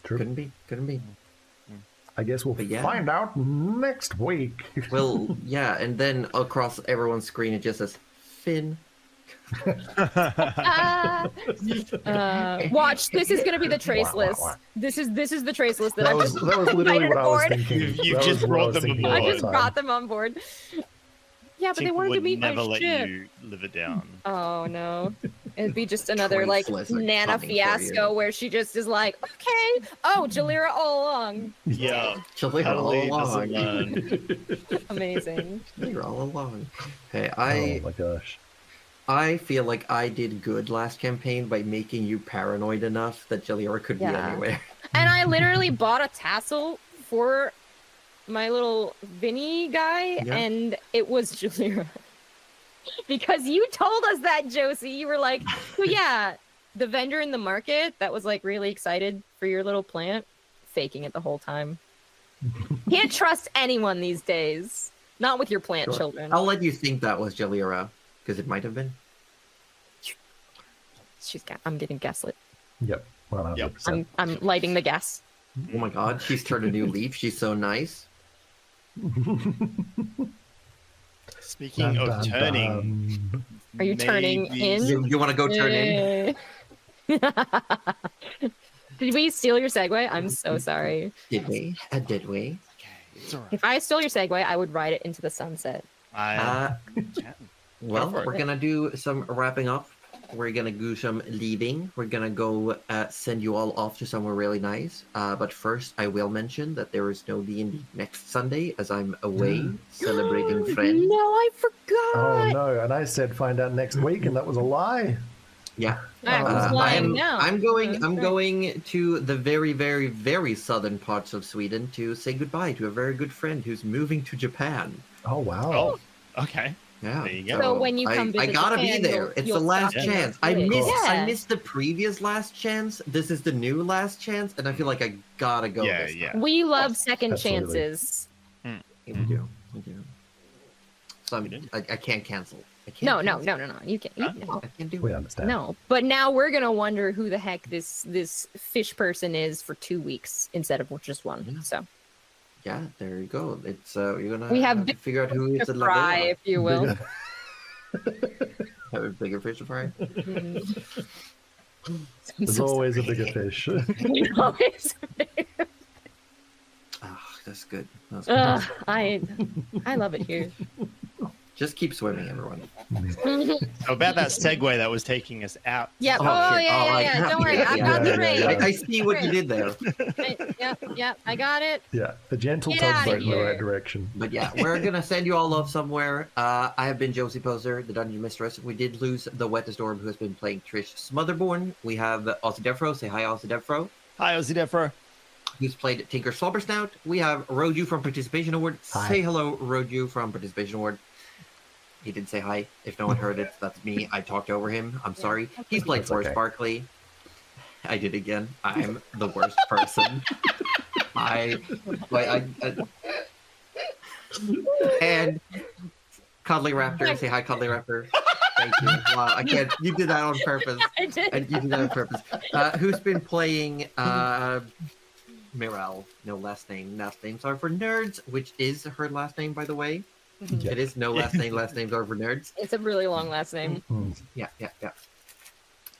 True. Couldn't be. Couldn't be. I guess we'll But yeah. find out next week. Well, yeah, and then across everyone's screen it just says Finn. Watch, this is gonna be the trace Wah, wah, list. wah. This is the trace list that That I've was, just that was literally what I was invited thinking. You've That just was what I brought was them thinking aboard. I all the just time. brought them on board. Yeah, but they People wanted to would meet never my let ship. you live it down. Oh no. It'd be just another like Traceless are Nana coming for fiasco you. where she just is like, okay, oh, Jalira all along. Yeah. You're all Totally doesn't along. learn. Amazing. You're all along. Hey, Oh my gosh. I feel like I did good last campaign by making you paranoid enough that Jalira could be Yeah. anywhere. And I literally bought a tassel for my little Vinny guy, Yeah. and it was Jalira. Because you told us that, Josie. You were like, oh yeah, the vendor in the market that was like really excited for your little plant, faking it the whole time. Can't trust anyone these days. Not with your plant Sure. children. I'll let you think that was Jalira, because it might have been. I'm getting gaslit. Yep. 100%. I'm lighting the gas. Oh my god, she's turned a new leaf. She's so nice. Speaking Dun, of dun, turning, dun. Are you turning maybe- in? You want to go turn in? Did we steal your segue? I'm so sorry. Did we? Did we? Okay, it's alright. If I stole your segue, I would ride it into the sunset. I Uh, can. well, for it. we're gonna do some wrapping up. We're gonna do some leaving. We're gonna go send you all off to somewhere really nice. But first, I will mention that there is no D&D next Sunday as I'm away celebrating friends. No, I Oh forgot. no! And I said find out next week, and that was a lie. Yeah, I was lying now. I'm going. That's I'm right. going to the very, very, very southern parts of Sweden to say goodbye to a very good friend who's moving to Japan. Oh wow! Oh, okay. Yeah. There you go. So when you come I visit gotta Japan, be there. you'll- It's you'll the last stop in chance. that I village. missed. Yeah. I missed the previous last chance. This is the new last chance, and I feel like I gotta go. Yeah, this yeah. time. We love second Absolutely. chances. Yeah, we do. We do. So We did. I can't cancel. I can't. No. cancel. You can. Huh? No. I can't do We it. understand. No. But now we're gonna wonder who the heck this fish person is for 2 weeks instead of just one. Yeah. So Yeah, there you go. It's you're gonna We have to figure out who is to the fry, level. if you will. Have a bigger fish to fry. Mm. I'm There's so always a sorry. bigger fish. Always. Ah, that's good. That's good. Ugh, I love it here. Just keep swimming, everyone. About that segue that was taking us out. Yeah. Oh, Oh, shit. yeah, Oh, yeah. I- Don't worry. yeah, I yeah, got the yeah, ring. yeah. I see what you did there. Yep. I got it. Yeah, a gentle Get outta tugboat in the here. right direction. But yeah, we're gonna send you all off somewhere. I have been Josie Poser, the Dungeon Mistress. We did lose the Wettest Orb, who has been playing Trish Smotherborn. We have Ozzy Defro. Say hi, Ozzy Defro. Hi, Ozzy Defro. Who's played Tinker Slobbersnout. We have Roju from Participation Award. Hi. Say hello, Roju from Participation Award. He did say hi. If no one heard it, that's me. I talked over him. I'm sorry. He's played That's Forrest okay. Barkley. I did again. I'm the worst person. And Cuddly Raptor. Say hi, Cuddly Raptor. Thank you. Wow, I can't. You did that on purpose. I did. And you did that on purpose. Who's been playing Mirel? No last name. Last names are for nerds, which is her last name, by the way. Yeah. It is no last name. Last names are for nerds. It's a really long last name. Mm. Yeah.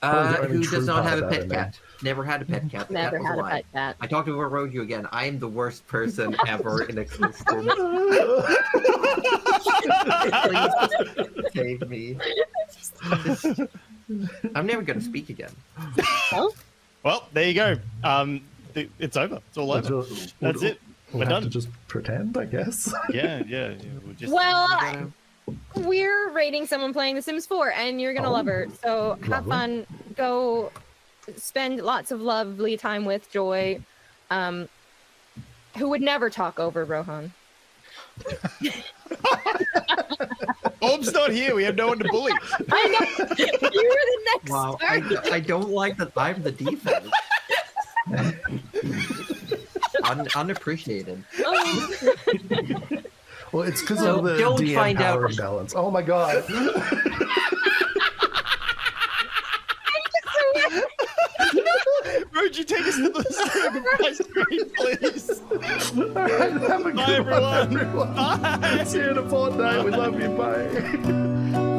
Probably the only Who true does not part have a about pet it, man. cat? Never had a pet cat. Never That was had a lie. pet cat. I talked over Roju again. I am the worst person ever in existence. Please save me. I'm never going to speak again. Well, there you go. It's over. It's all over. That's it. We'll We're have to done. just pretend, I guess. Yeah. We'll just... Well, We're gonna- we're rating someone playing The Sims 4, and you're gonna Oh, love her. So have lovely. fun. Go spend lots of lovely time with Joy, who would never talk over Rohan. Orb's not here. We have no one to bully. I know. You were the next. Wow, target. I don't like that I'm the defense. Unappreciated. Oh. Well, it's because So of the don't DM find out- power imbalance. Oh my god. Roju would you take us to the goodbye screen, please? Alright, have a Bye, good one, everyone. everyone. Bye. See you in a fortnight. We love you. Bye.